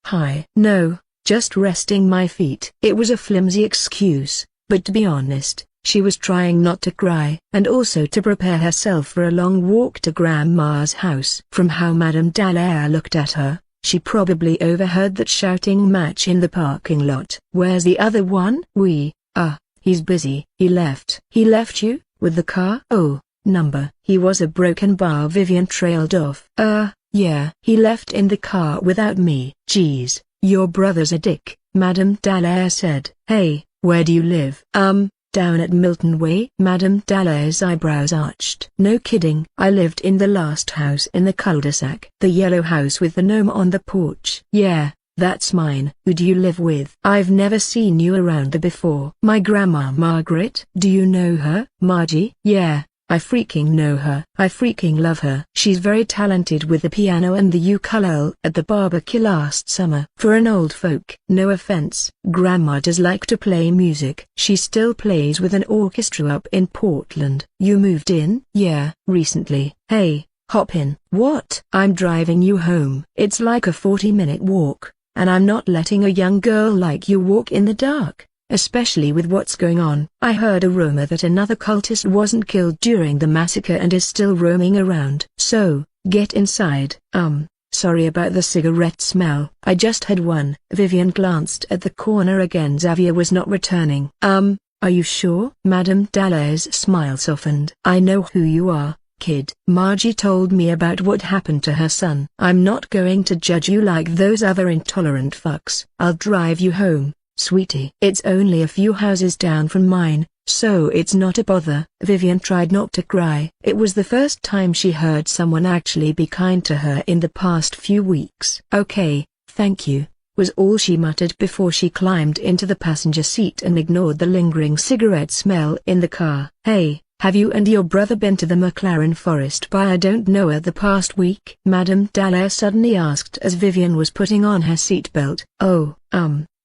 A: hi. No, just resting my feet. It was a flimsy excuse, but to be honest, she was trying not to cry, and also to prepare herself for a long walk to Grandma's house. From how Madame Dallaire looked at her, she probably overheard that shouting match in the parking lot. Where's the other one? He's busy. He left. He left you? With the car? Oh, number. He was a broken bar. Vivian trailed off. Yeah. He left in the car without me. Geez, your brother's a dick, Madame Dallaire said. Hey, where do you live? Down at Milton Way. Madame Dallaire's eyebrows arched. No kidding. I lived in the last house in the cul-de-sac. The yellow house with the gnome on the porch. Yeah, that's mine. Who do you live with? I've never seen you around there before. My grandma Margaret. Do you know her? Margie? Yeah, I freaking know her. I freaking love her. She's very talented with the piano and the ukulele at the barbecue last summer. For an old folk. No offense, Grandma does like to play music. She still plays with an orchestra up in Portland. You moved in? Yeah, recently. Hey, hop in. What? I'm driving you home. It's like a 40-minute walk, and I'm not letting a young girl like you walk in the dark. Especially with what's going on. I heard a rumor that another cultist wasn't killed during the massacre and is still roaming around. So, get inside. Sorry about the cigarette smell. I just had one. Vivian glanced at the corner again. Xavier was not returning. Are you sure? Madame Dallaire's smile softened. I know who you are, kid. Margie told me about what happened to her son. I'm not going to judge you like those other intolerant fucks. I'll drive you home, sweetie. It's only a few houses down from mine, so it's not a bother. Vivian tried not to cry. It was the first time she heard someone actually be kind to her in the past few weeks. Okay, thank you, was all she muttered before she climbed into the passenger seat and ignored the lingering cigarette smell in the car. Hey, have you and your brother been to the McLaren Forest by I don't know the past week? Madame Dallaire suddenly asked as Vivian was putting on her seatbelt. Oh,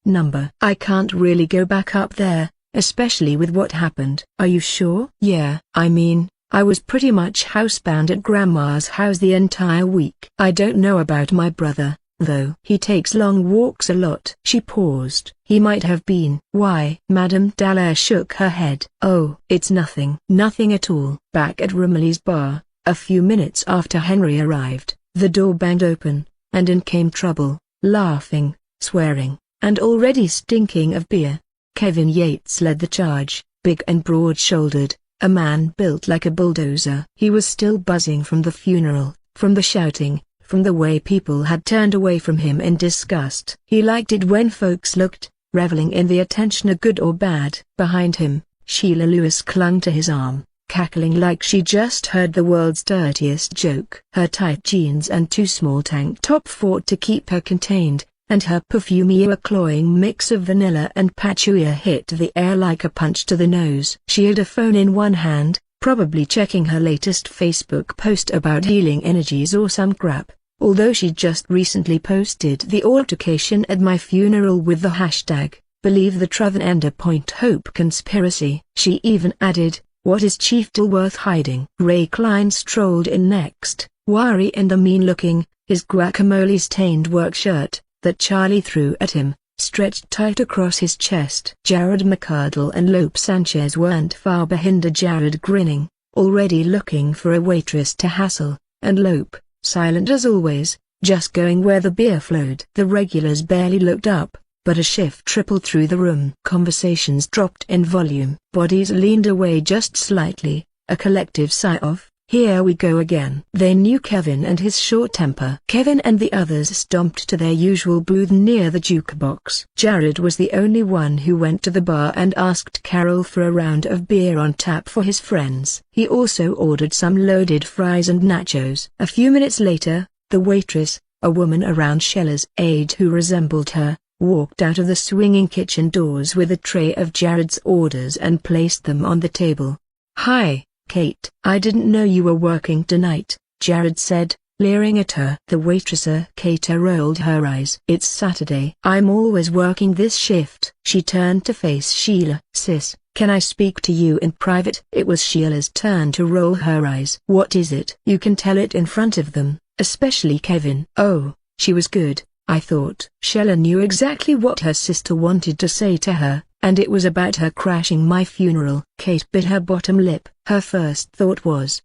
A: number. I can't really go back up there, especially with what happened. Are you sure? Yeah, I mean, I was pretty much housebound at Grandma's house the entire week. I don't know about my brother, though. He takes long walks a lot. She paused. He might have been. Why? Madame Dallaire shook her head. Oh, it's nothing. Nothing at all. Back at Romilly's bar, a few minutes after Henry arrived, the door banged open, and in came Trouble, laughing, swearing, and already stinking of beer. Kevin Yates led the charge, big and broad-shouldered, a man built like a bulldozer. He was still buzzing from the funeral, from the shouting, from the way people had turned away from him in disgust. He liked it when folks looked, reveling in the attention, good or bad. Behind him, Sheila Lewis clung to his arm, cackling like she just heard the world's dirtiest joke. Her tight jeans and too small tank top fought to keep her contained, and her perfumey cloying mix of vanilla and patchouli hit the air like a punch to the nose. She had a phone in one hand, probably checking her latest Facebook post about healing energies or some crap, although she just recently posted the altercation at my funeral with the hashtag, believe the Travender Point Hope conspiracy. She even added, what is Chief Dill worth hiding? Ray Klein strolled in next, wiry and mean looking, His guacamole-stained work shirt, that Charlie threw at him, stretched tight across his chest. Jared McArdle and Lope Sanchez weren't far behind. Jared grinning, already looking for a waitress to hassle, and Lope, silent as always, just going where the beer flowed. The regulars barely looked up, but a shift rippled through the room. Conversations dropped in volume. Bodies leaned away just slightly, a collective sigh of, "Here we go again." They knew Kevin and his short temper. Kevin and the others stomped to their usual booth near the jukebox. Jared was the only one who went to the bar and asked Carol for a round of beer on tap for his friends. He also ordered some loaded fries and nachos. A few minutes later, the waitress, a woman around Shella's age who resembled her, walked out of the swinging kitchen doors with a tray of Jared's orders and placed them on the table. "Hi, Kate. I didn't know you were working tonight," Jared said, leering at her. The waitress Kate rolled her eyes. "It's Saturday. I'm always working this shift." She turned to face Sheila. "Sis, can I speak to you in private?" It was Sheila's turn to roll her eyes. "What is it?" You can tell it in front of them, especially Kevin. "Oh, she was good, I thought." Sheila knew exactly what her sister wanted to say to her, and it was about her crashing my funeral. Kate bit her bottom lip. Her first thought was,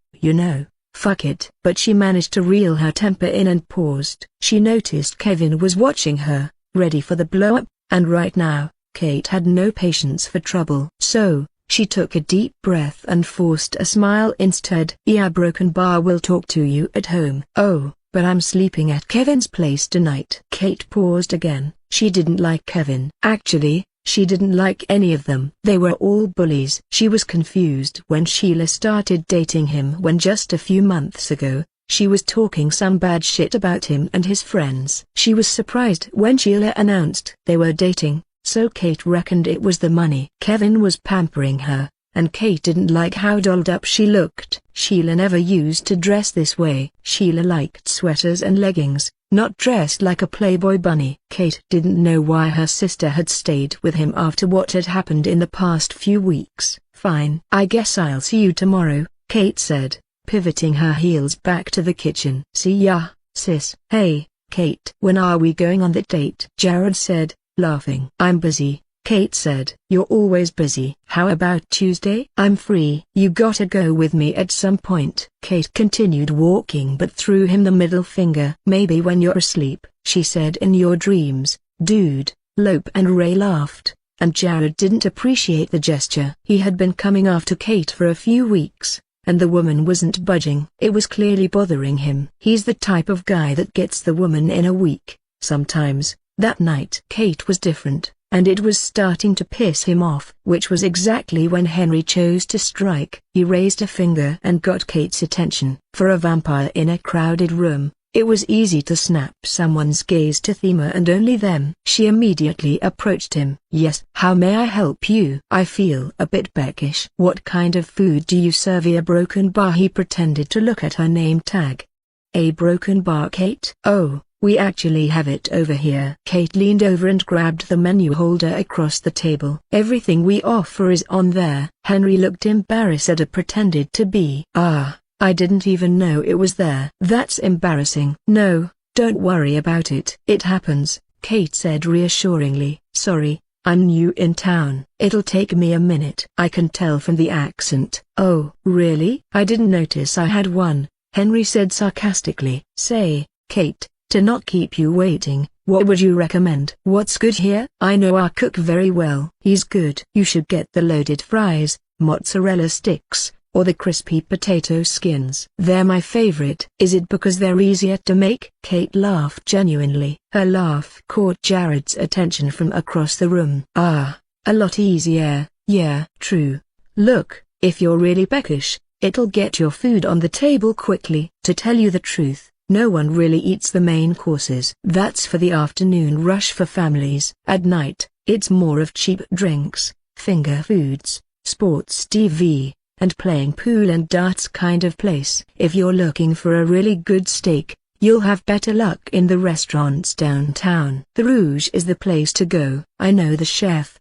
A: fuck it. But she managed to reel her temper in and paused. She noticed Kevin was watching her, ready for the blow-up, and right now, Kate had no patience for trouble. So, she took a deep breath and forced a smile instead. "Yeah, Broken Bar will talk to you at home." "Oh, but I'm sleeping at Kevin's place tonight." Kate paused again. She didn't like Kevin. Actually, she didn't like any of them. They were all bullies. She was confused when Sheila started dating him when just a few months ago, she was talking some bad shit about him and his friends. She was surprised when Sheila announced they were dating, so Kate reckoned it was the money. Kevin was pampering her, and Kate didn't like how dolled up she looked. Sheila never used to dress this way. Sheila liked sweaters and leggings, not dressed like a Playboy bunny. Kate didn't know why her sister had stayed with him after what had happened in the past few weeks. "Fine. I guess I'll see you tomorrow," Kate said, pivoting her heels back to the kitchen. "See ya, sis." "Hey, Kate. When are we going on that date?" Jared said, laughing. "I'm busy," Kate said. "You're always busy." "How about Tuesday?" "I'm free." "You gotta go with me at some point." Kate continued walking but threw him the middle finger. "Maybe when you're asleep," she said. "In your dreams, dude." Lope and Ray laughed, and Jared didn't appreciate the gesture. He had been coming after Kate for a few weeks, and the woman wasn't budging. It was clearly bothering him. He's the type of guy that gets the woman in a week, sometimes. That night Kate was different, and it was starting to piss him off. Which was exactly when Henry chose to strike. He raised a finger and got Kate's attention. For a vampire in a crowded room, it was easy to snap someone's gaze to Thema and only them. She immediately approached him. "Yes, how may I help you?" "I feel a bit peckish." "What kind of food do you serve?" "A Broken Bar." He pretended to look at her name tag. "A Broken Bar, Kate?" "Oh, we actually have it over here." Kate leaned over and grabbed the menu holder across the table. "Everything we offer is on there." Henry looked embarrassed and pretended to be. "Ah, I didn't even know it was there." "That's embarrassing." "No, don't worry about it." "It happens," Kate said reassuringly. "Sorry, I'm new in town. It'll take me a minute." "I can tell from the accent." "Oh, really? I didn't notice I had one," Henry said sarcastically. "Say, Kate, to not keep you waiting, what would you recommend?" "What's good here?" "I know our cook very well." "He's good." "You should get the loaded fries, mozzarella sticks, or the crispy potato skins." "They're my favorite." "Is it because they're easier to make?" Kate laughed genuinely. Her laugh caught Jared's attention from across the room. "Ah, a lot easier." "Yeah, true. Look, if you're really peckish, it'll get your food on the table quickly." To tell you the truth, no one really eats the main courses. That's for the afternoon rush for families. At night, it's more of cheap drinks, finger foods, sports TV, and playing pool and darts kind of place. If you're looking for a really good steak, you'll have better luck in the restaurants downtown. The Rouge is the place to go. I know the chef.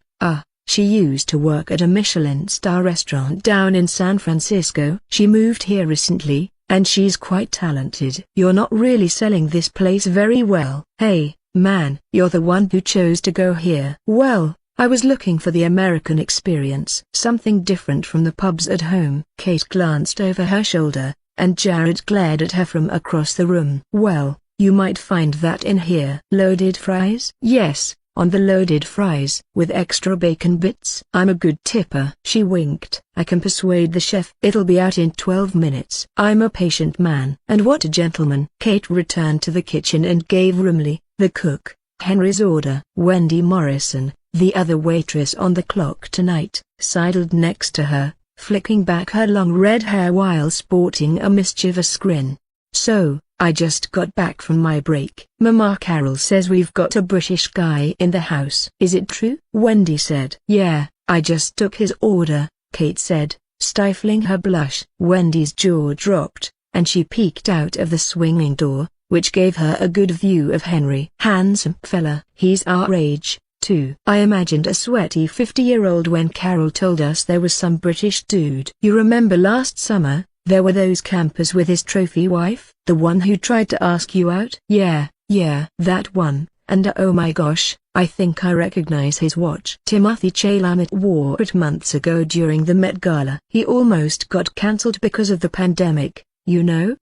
A: She used to work at a Michelin star restaurant down in San Francisco. She moved here recently, and she's quite talented. You're not really selling this place very well. Hey, man, you're the one who chose to go here. Well, I was looking for the American experience. Something different from the pubs at home. Kate glanced over her shoulder, and Jared glared at her from across the room. Well, you might find that in here. Loaded fries? Yes, on the loaded fries. With extra bacon bits. I'm a good tipper. She winked. I can persuade the chef. It'll be out in 12 minutes. I'm a patient man. And what a gentleman. Kate returned to the kitchen and gave Rumley, the cook, Henry's order. Wendy Morrison, the other waitress on the clock tonight, sidled next to her, flicking back her long red hair while sporting a mischievous grin. So, I just got back from my break. Mama Carol says we've got a British guy in the house. Is it true? Wendy said. Yeah, I just took his order, Kate said, stifling her blush. Wendy's jaw dropped, and she peeked out of the swinging door, which gave her a good view of Henry. Handsome fella. He's our age, too. I imagined a sweaty 50-year-old when Carol told us there was some British dude. You remember last summer, there were those campers with his trophy wife? The one who tried to ask you out? Yeah, that one. And oh my gosh, I think I recognize his watch. Timothy Chalamet wore it months ago during the Met Gala. He almost got cancelled because of the pandemic, you know?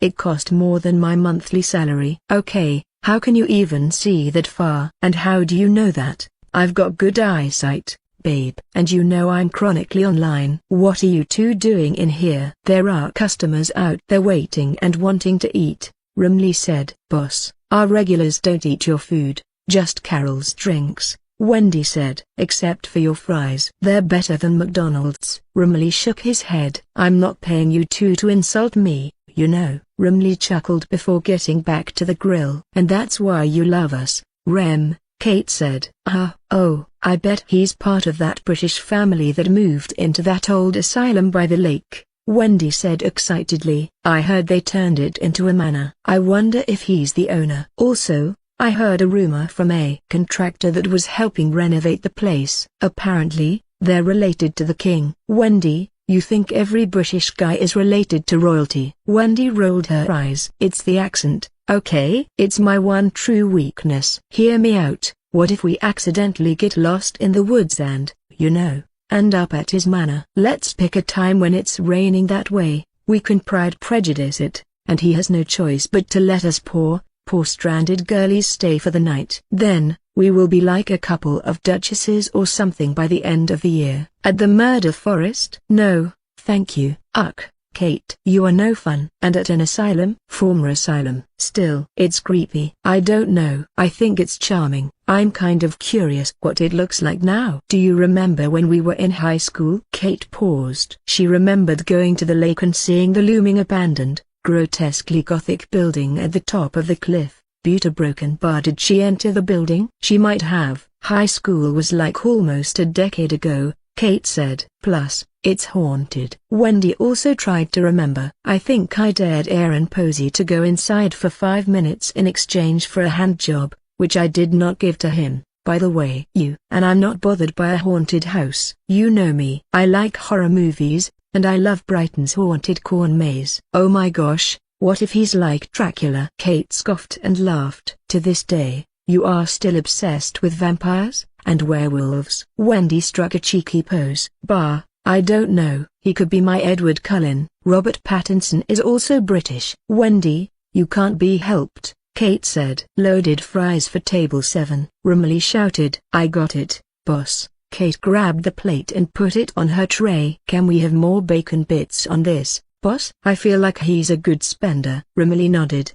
A: It cost more than my monthly salary. Okay, how can you even see that far? And how do you know that? I've got good eyesight, babe. And you know I'm chronically online. What are you two doing in here? There are customers out there waiting and wanting to eat, Rumley said. Boss, our regulars don't eat your food, just Carol's drinks, Wendy said. Except for your fries. They're better than McDonald's. Rumley shook his head. I'm not paying you two to insult me, you know. Rumley chuckled before getting back to the grill. And that's why you love us, Rem, Kate said. Oh, I bet he's part of that British family that moved into that old asylum by the lake, Wendy said excitedly. I heard they turned it into a manor. I wonder if he's the owner. Also, I heard a rumor from a contractor that was helping renovate the place. Apparently, they're related to the king. Wendy, you think every British guy is related to royalty? Wendy rolled her eyes. It's the accent, okay? It's my one true weakness. Hear me out. What if we accidentally get lost in the woods and, you know, end up at his manor? Let's pick a time when it's raining that way. We can Pride Prejudice it, and he has no choice but to let us poor stranded girlies stay for the night. Then, we will be like a couple of duchesses or something by the end of the year. At the murder forest? No, thank you. Kate. You are no fun. And at an asylum? Former asylum. Still, it's creepy. I don't know. I think it's charming. I'm kind of curious what it looks like now. Do you remember when we were in high school? Kate paused. She remembered going to the lake and seeing the looming abandoned, grotesquely gothic building at the top of the cliff. Broken bar. Did she enter the building? She might have. High school was like almost a decade ago, Kate said. Plus, it's haunted. Wendy also tried to remember. I think I dared Aaron Posey to go inside for 5 minutes in exchange for a hand job, which I did not give to him, by the way. And I'm not bothered by a haunted house. You know me. I like horror movies, and I love Brighton's haunted corn maze. Oh my gosh, what if he's like Dracula? Kate scoffed and laughed. To this day, you are still obsessed with vampires and werewolves. Wendy struck a cheeky pose. I don't know. He could be my Edward Cullen. Robert Pattinson is also British. Wendy, you can't be helped, Kate said. Loaded fries for table 7, Rumley shouted. I got it, boss. Kate grabbed the plate and put it on her tray. Can we have more bacon bits on this, boss? I feel like he's a good spender. Rumley nodded.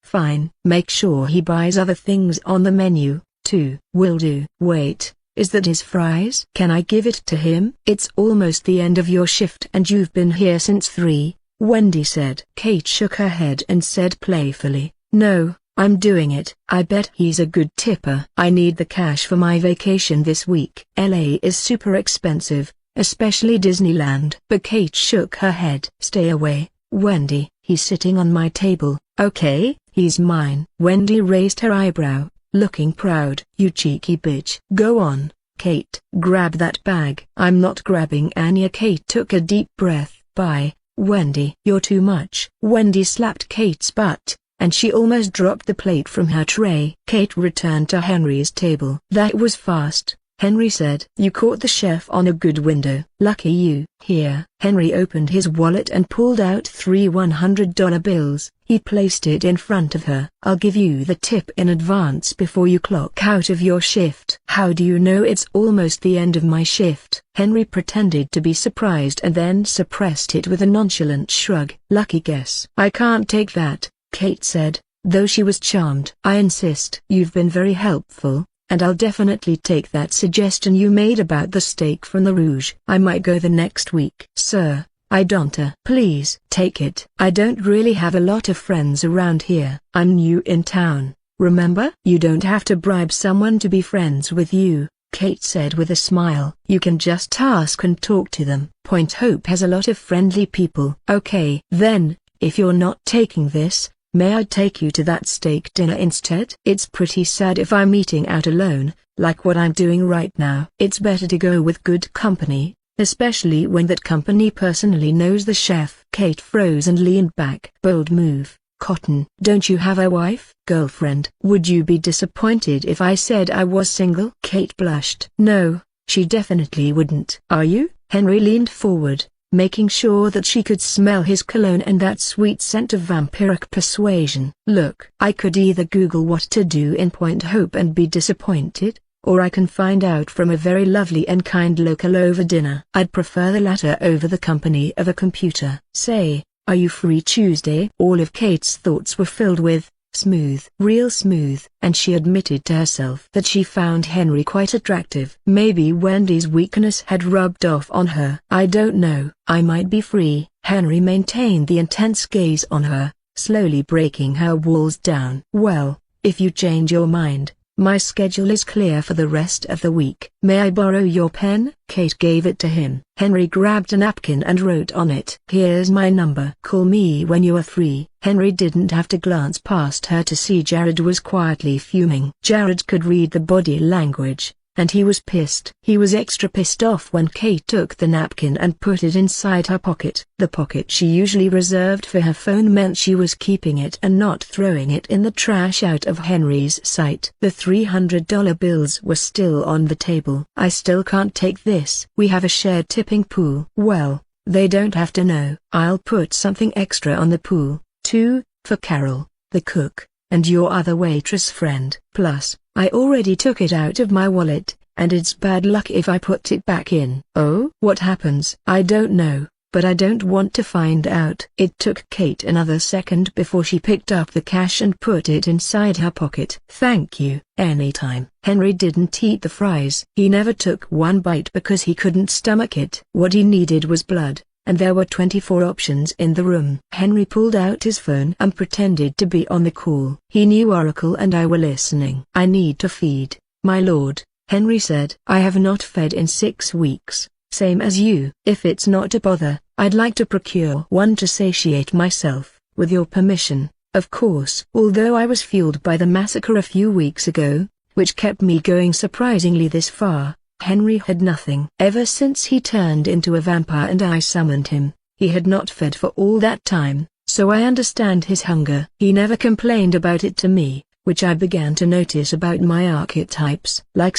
A: Fine. Make sure he buys other things on the menu, too. Will do. Wait. Is that his fries? Can I give it to him? It's almost the end of your shift and you've been here since 3, Wendy said. Kate shook her head and said playfully, no, I'm doing it. I bet he's a good tipper. I need the cash for my vacation this week. LA is super expensive, especially Disneyland. But Kate shook her head. Stay away, Wendy. He's sitting on my table. Okay, he's mine. Wendy raised her eyebrow, looking proud. You cheeky bitch. Go on, Kate. Grab that bag. I'm not grabbing Anya. Kate took a deep breath. Bye, Wendy. You're too much. Wendy slapped Kate's butt, and she almost dropped the plate from her tray. Kate returned to Henry's table. That was fast, Henry said. You caught the chef on a good window. Lucky you. Here. Henry opened his wallet and pulled out 3 $100 bills. He placed it in front of her. I'll give you the tip in advance before you clock out of your shift. How do you know it's almost the end of my shift? Henry pretended to be surprised and then suppressed it with a nonchalant shrug. Lucky guess. I can't take that, Kate said, though she was charmed. I insist. You've been very helpful, and I'll definitely take that suggestion you made about the steak from the Rouge. I might go the next week. Sir, I don't. Please take it. I don't really have a lot of friends around here. I'm new in town, remember? You don't have to bribe someone to be friends with you, Kate said with a smile. You can just ask and talk to them. Point Hope has a lot of friendly people. Okay. Then, if you're not taking this, may I take you to that steak dinner instead? It's pretty sad if I'm eating out alone, like what I'm doing right now. It's better to go with good company, especially when that company personally knows the chef. Kate froze and leaned back. Bold move, Cotton. Don't you have a wife? Girlfriend? Would you be disappointed if I said I was single? Kate blushed. No, she definitely wouldn't. Are you? Henry leaned forward, making sure that she could smell his cologne and that sweet scent of vampiric persuasion. Look, I could either Google what to do in Point Hope and be disappointed, or I can find out from a very lovely and kind local over dinner. I'd prefer the latter over the company of a computer. Say, are you free Tuesday? All of Kate's thoughts were filled with, smooth, real smooth, and she admitted to herself that she found Henry quite attractive. Maybe Wendy's weakness had rubbed off on her. I don't know. I might be free. Henry maintained the intense gaze on her, slowly breaking her walls down. Well, if you change your mind, my schedule is clear for the rest of the week. May I borrow your pen? Kate gave it to him. Henry grabbed a napkin and wrote on it. Here's my number. Call me when you are free. Henry didn't have to glance past her to see Jared was quietly fuming. Jared could read the body language, and he was pissed. He was extra pissed off when Kate took the napkin and put it inside her pocket. The pocket she usually reserved for her phone meant she was keeping it and not throwing it in the trash out of Henry's sight. The $300 bills were still on the table. I still can't take this. We have a shared tipping pool. Well, they don't have to know. I'll put something extra on the pool, too, for Carol, the cook, and your other waitress friend. Plus, I already took it out of my wallet, and it's bad luck if I put it back in. Oh? What happens? I don't know, but I don't want to find out. It took Kate another second before she picked up the cash and put it inside her pocket. Thank you. Anytime. Henry didn't eat the fries. He never took one bite because he couldn't stomach it. What he needed was blood, and there were 24 options in the room. Henry pulled out his phone and pretended to be on the call. He knew Oracle and I were listening. I need to feed, my lord, Henry said. I have not fed in 6 weeks, same as you. If it's not a bother, I'd like to procure one to satiate myself, with your permission, of course. Although I was fueled by the massacre a few weeks ago, which kept me going surprisingly this far, Henry had nothing. Ever since he turned into a vampire and I summoned him, he had not fed for all that time, so I understand his hunger. He never complained about it to me, which I began to notice about my archetypes. Like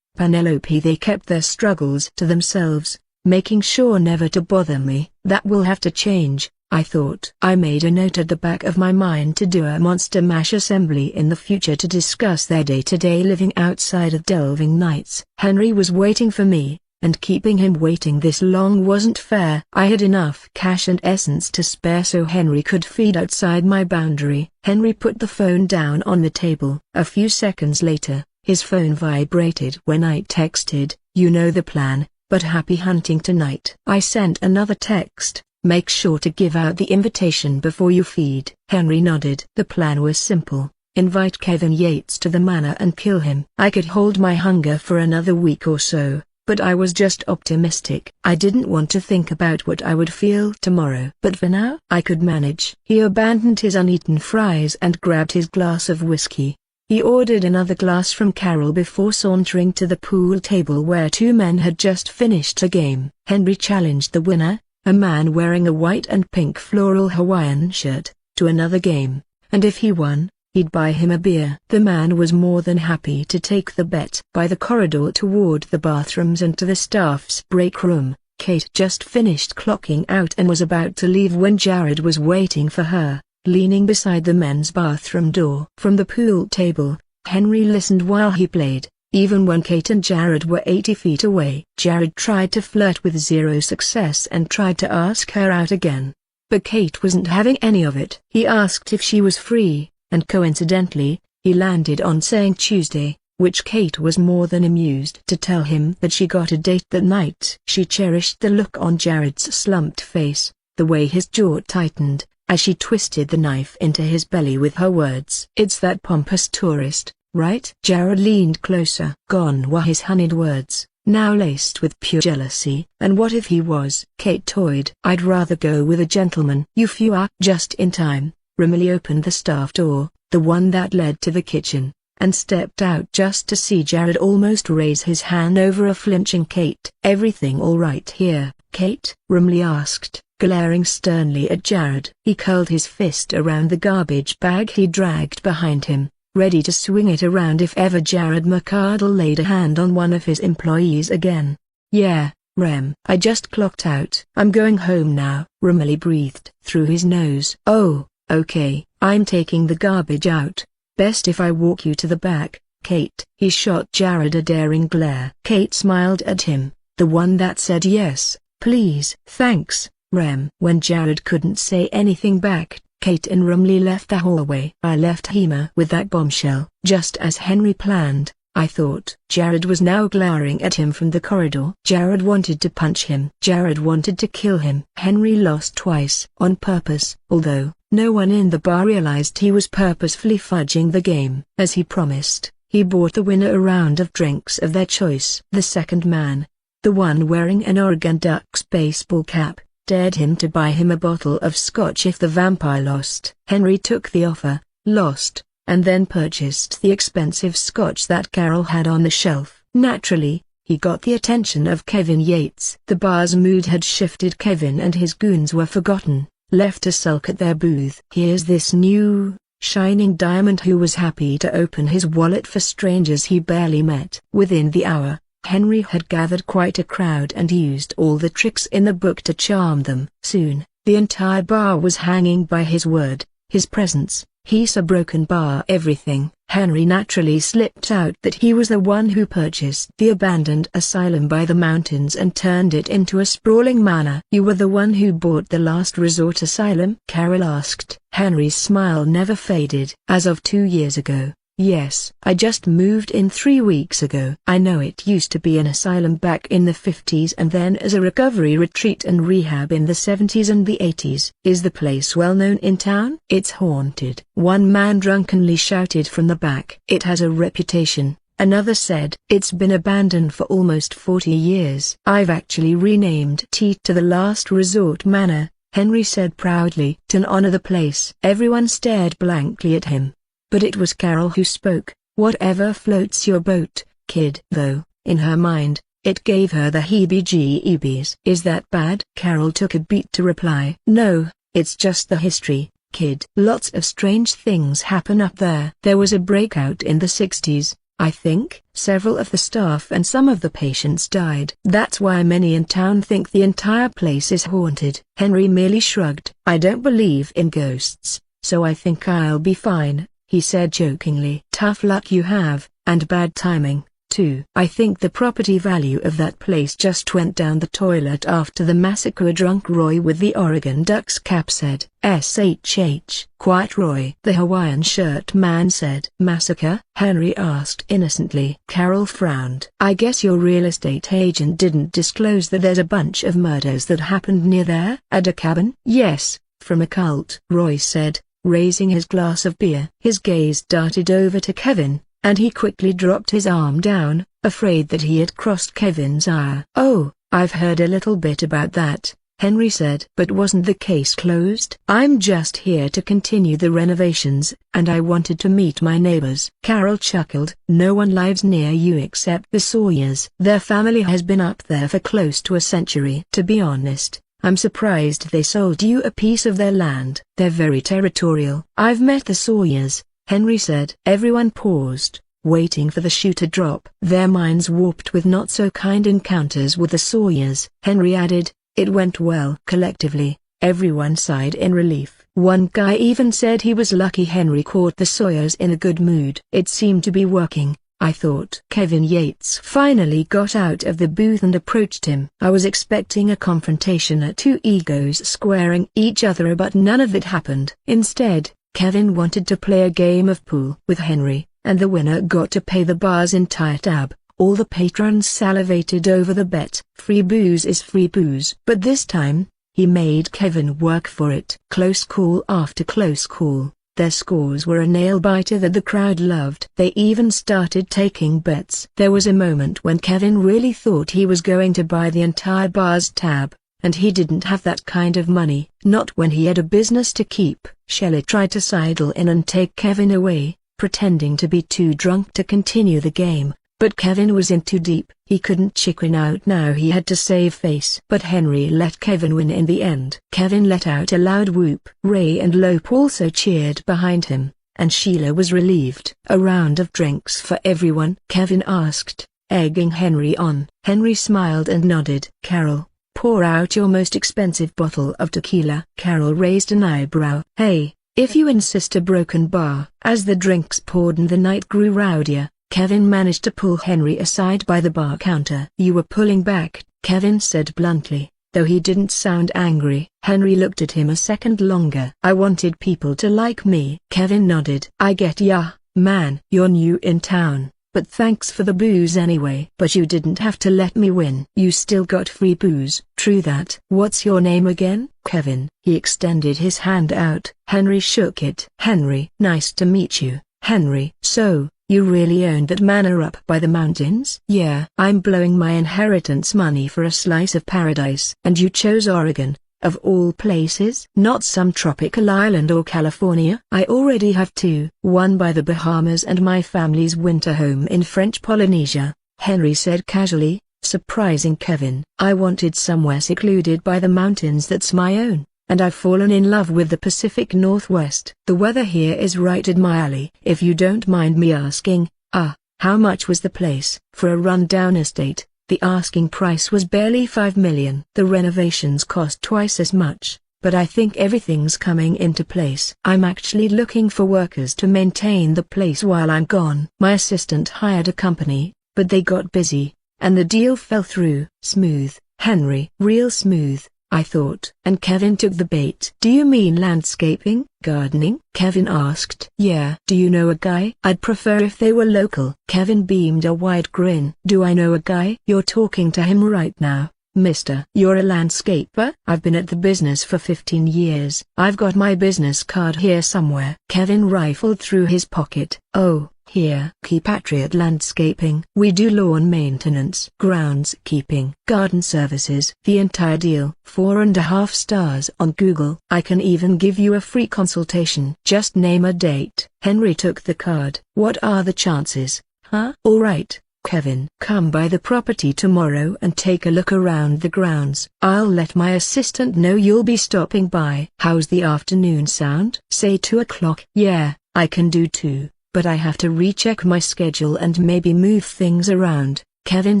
A: Penelope, they kept their struggles to themselves, making sure never to bother me. That will have to change, I thought. I made a note at the back of my mind to do a Monster Mash assembly in the future to discuss their day-to-day living outside of Delving Nights. Henry was waiting for me, and keeping him waiting this long wasn't fair. I had enough cash and essence to spare so Henry could feed outside my boundary. Henry put the phone down on the table. A few seconds later, his phone vibrated when I texted, "You know the plan, but happy hunting tonight." I sent another text. Make sure to give out the invitation before you feed. Henry nodded. The plan was simple. Invite Kevin Yates to the manor and kill him. I could hold my hunger for another week or so, but I was just optimistic. I didn't want to think about what I would feel tomorrow. But for now, I could manage. He abandoned his uneaten fries and grabbed his glass of whiskey. He ordered another glass from Carol before sauntering to the pool table where 2 men had just finished a game. Henry challenged the winner, a man wearing a white and pink floral Hawaiian shirt, to another game, and if he won, he'd buy him a beer. The man was more than happy to take the bet. By the corridor toward the bathrooms and to the staff's break room, Kate just finished clocking out and was about to leave when Jared was waiting for her, leaning beside the men's bathroom door. From the pool table, Henry listened while he played, even when Kate and Jared were 80 feet away. Jared tried to flirt with zero success and tried to ask her out again. But Kate wasn't having any of it. He asked if she was free, and coincidentally, he landed on saying Tuesday, which Kate was more than amused to tell him that she got a date that night. She cherished the look on Jared's slumped face, the way his jaw tightened, as she twisted the knife into his belly with her words. "It's that pompous tourist, right?" Jared leaned closer. Gone were his honeyed words, now laced with pure jealousy. "And what if he was?" Kate toyed. "I'd rather go with a gentleman." "You are." Just in time, Rimley opened the staff door, the one that led to the kitchen, and stepped out just to see Jared almost raise his hand over a flinching Kate. "Everything all right here, Kate?" Rimley asked, glaring sternly at Jared. He curled his fist around the garbage bag he dragged behind him, ready to swing it around if ever Jared McArdle laid a hand on one of his employees again. "Yeah, Rem. I just clocked out. I'm going home now." Rimley breathed through his nose. "Oh, okay, I'm taking the garbage out. Best if I walk you to the back, Kate." He shot Jared a daring glare. Kate smiled at him, the one that said yes, please. "Thanks, Rem." When Jared couldn't say anything back, Kate and Rimley left the hallway. "I left Hema with that bombshell, just as Henry planned, I thought." Jared was now glaring at him from the corridor. Jared wanted to punch him. Jared wanted to kill him. Henry lost twice on purpose, although no one in the bar realized he was purposefully fudging the game. As he promised, he bought the winner a round of drinks of their choice. The second man, the one wearing an Oregon Ducks baseball cap, dared him to buy him a bottle of scotch if the vampire lost. Henry took the offer, lost, and then purchased the expensive scotch that Carol had on the shelf. Naturally, he got the attention of Kevin Yates. The bar's mood had shifted. Kevin and his goons were forgotten, left to sulk at their booth. Here's this new, shining diamond who was happy to open his wallet for strangers he barely met. Within the hour, Henry had gathered quite a crowd and used all the tricks in the book to charm them. Soon, the entire bar was hanging by his word, his presence. He's a broken bar. Everything. Henry naturally slipped out that he was the one who purchased the abandoned asylum by the mountains and turned it into a sprawling manor. "You were the one who bought the last resort asylum?" Carol asked. Henry's smile never faded. "As of 2 years ago, yes. I just moved in 3 weeks ago." "I know it used to be an asylum back in the 50s and then as a recovery retreat and rehab in the 70s and the 80s. Is the place well known in town?" "It's haunted," one man drunkenly shouted from the back. "It has a reputation," another said. "It's been abandoned for almost 40 years. I've actually renamed it to the Last Resort Manor," Henry said proudly. "To honor the place." Everyone stared blankly at him. But it was Carol who spoke. "Whatever floats your boat, kid." Though, in her mind, it gave her the heebie-jeebies. "Is that bad?" Carol took a beat to reply. "No, it's just the history, kid. Lots of strange things happen up there. There was a breakout in the 60s, I think. Several of the staff and some of the patients died. That's why many in town think the entire place is haunted." Henry merely shrugged. "I don't believe in ghosts, so I think I'll be fine," he said jokingly. "Tough luck you have, and bad timing, too." "I think the property value of that place just went down the toilet after the massacre," drunk Roy with the Oregon Ducks cap said. "SHH." "Quiet, Roy," the Hawaiian shirt man said. "Massacre?" Henry asked innocently. Carol frowned. "I guess your real estate agent didn't disclose that there's a bunch of murders that happened near there?" "At a cabin?" "Yes, from a cult," Roy said, raising his glass of beer. His gaze darted over to Kevin, and he quickly dropped his arm down, afraid that he had crossed Kevin's ire. "Oh, I've heard a little bit about that," Henry said. "But wasn't the case closed?" "I'm just here to continue the renovations, and I wanted to meet my neighbors." Carol chuckled. "No one lives near you except the Sawyers. Their family has been up there for close to a century." "To be honest, I'm surprised they sold you a piece of their land. They're very territorial. I've met the Sawyers, Henry said. Everyone paused, waiting for the shoe to drop. Their minds warped with not-so-kind encounters with the Sawyers. Henry added, "It went well." Collectively, everyone sighed in relief. One guy even said he was lucky Henry caught the Sawyers in a good mood. "It seemed to be working, I thought." Kevin Yates finally got out of the booth and approached him. "I was expecting a confrontation at two egos squaring each other, but none of it happened." Instead, Kevin wanted to play a game of pool with Henry, and the winner got to pay the bar's entire tab. All the patrons salivated over the bet. Free booze is free booze. But this time, he made Kevin work for it. Close call after close call. Their scores were a nail-biter that the crowd loved. They even started taking bets. There was a moment when Kevin really thought he was going to buy the entire bar's tab, and he didn't have that kind of money. Not when he had a business to keep. Shelley tried to sidle in and take Kevin away, pretending to be too drunk to continue the game, but Kevin was in too deep. He couldn't chicken out now. He had to save face. But Henry let Kevin win in the end. Kevin let out a loud whoop. Ray and Lope also cheered behind him, and Sheila was relieved. "A round of drinks for everyone?" Kevin asked, egging Henry on. Henry smiled and nodded. "Carol, pour out your most expensive bottle of tequila." Carol raised an eyebrow. "Hey, if you insist." A broken bar. As the drinks poured and the night grew rowdier, Kevin managed to pull Henry aside by the bar counter. "You were pulling back," Kevin said bluntly, though he didn't sound angry. Henry looked at him a second longer. "I wanted people to like me." Kevin nodded. "I get ya, man. You're new in town, but thanks for the booze anyway." "But you didn't have to let me win." "You still got free booze." "True that." "What's your name again?" "Kevin." He extended his hand out. Henry shook it. "Henry." "Nice to meet you, Henry." "So, you really own that manor up by the mountains?" "Yeah." "I'm blowing my inheritance money for a slice of paradise." "And you chose Oregon, of all places?" "Not some tropical island or California." "I already have two. One by the Bahamas and my family's winter home in French Polynesia," Henry said casually, surprising Kevin. "I wanted somewhere secluded by the mountains that's my own, and I've fallen in love with the Pacific Northwest. The weather here is right in my alley." "If you don't mind me asking, how much was the place?" "For a run-down estate, the asking price was barely $5 million. The renovations cost twice as much, but I think everything's coming into place. I'm actually looking for workers to maintain the place while I'm gone." "My assistant hired a company, but they got busy, and the deal fell through." "Smooth, Henry." "Real smooth, I thought." And Kevin took the bait. "Do you mean landscaping, gardening?" Kevin asked. "Yeah." "Do you know a guy?" "I'd prefer if they were local." Kevin beamed a wide grin. "Do I know a guy?" "You're talking to him right now, mister." "You're a landscaper?" "I've been at the business for 15 years. I've got my business card here somewhere." Kevin rifled through his pocket. "Oh, here." "Key Patriot Landscaping. We do lawn maintenance, groundskeeping, garden services. The entire deal. 4.5 stars on Google. I can even give you a free consultation. Just name a date." Henry took the card. "What are the chances, huh?" "All right, Kevin. Come by the property tomorrow and take a look around the grounds. I'll let my assistant know you'll be stopping by." "How's the afternoon sound?" "Say 2 o'clock." "Yeah, I can do 2. But I have to recheck my schedule and maybe move things around," Kevin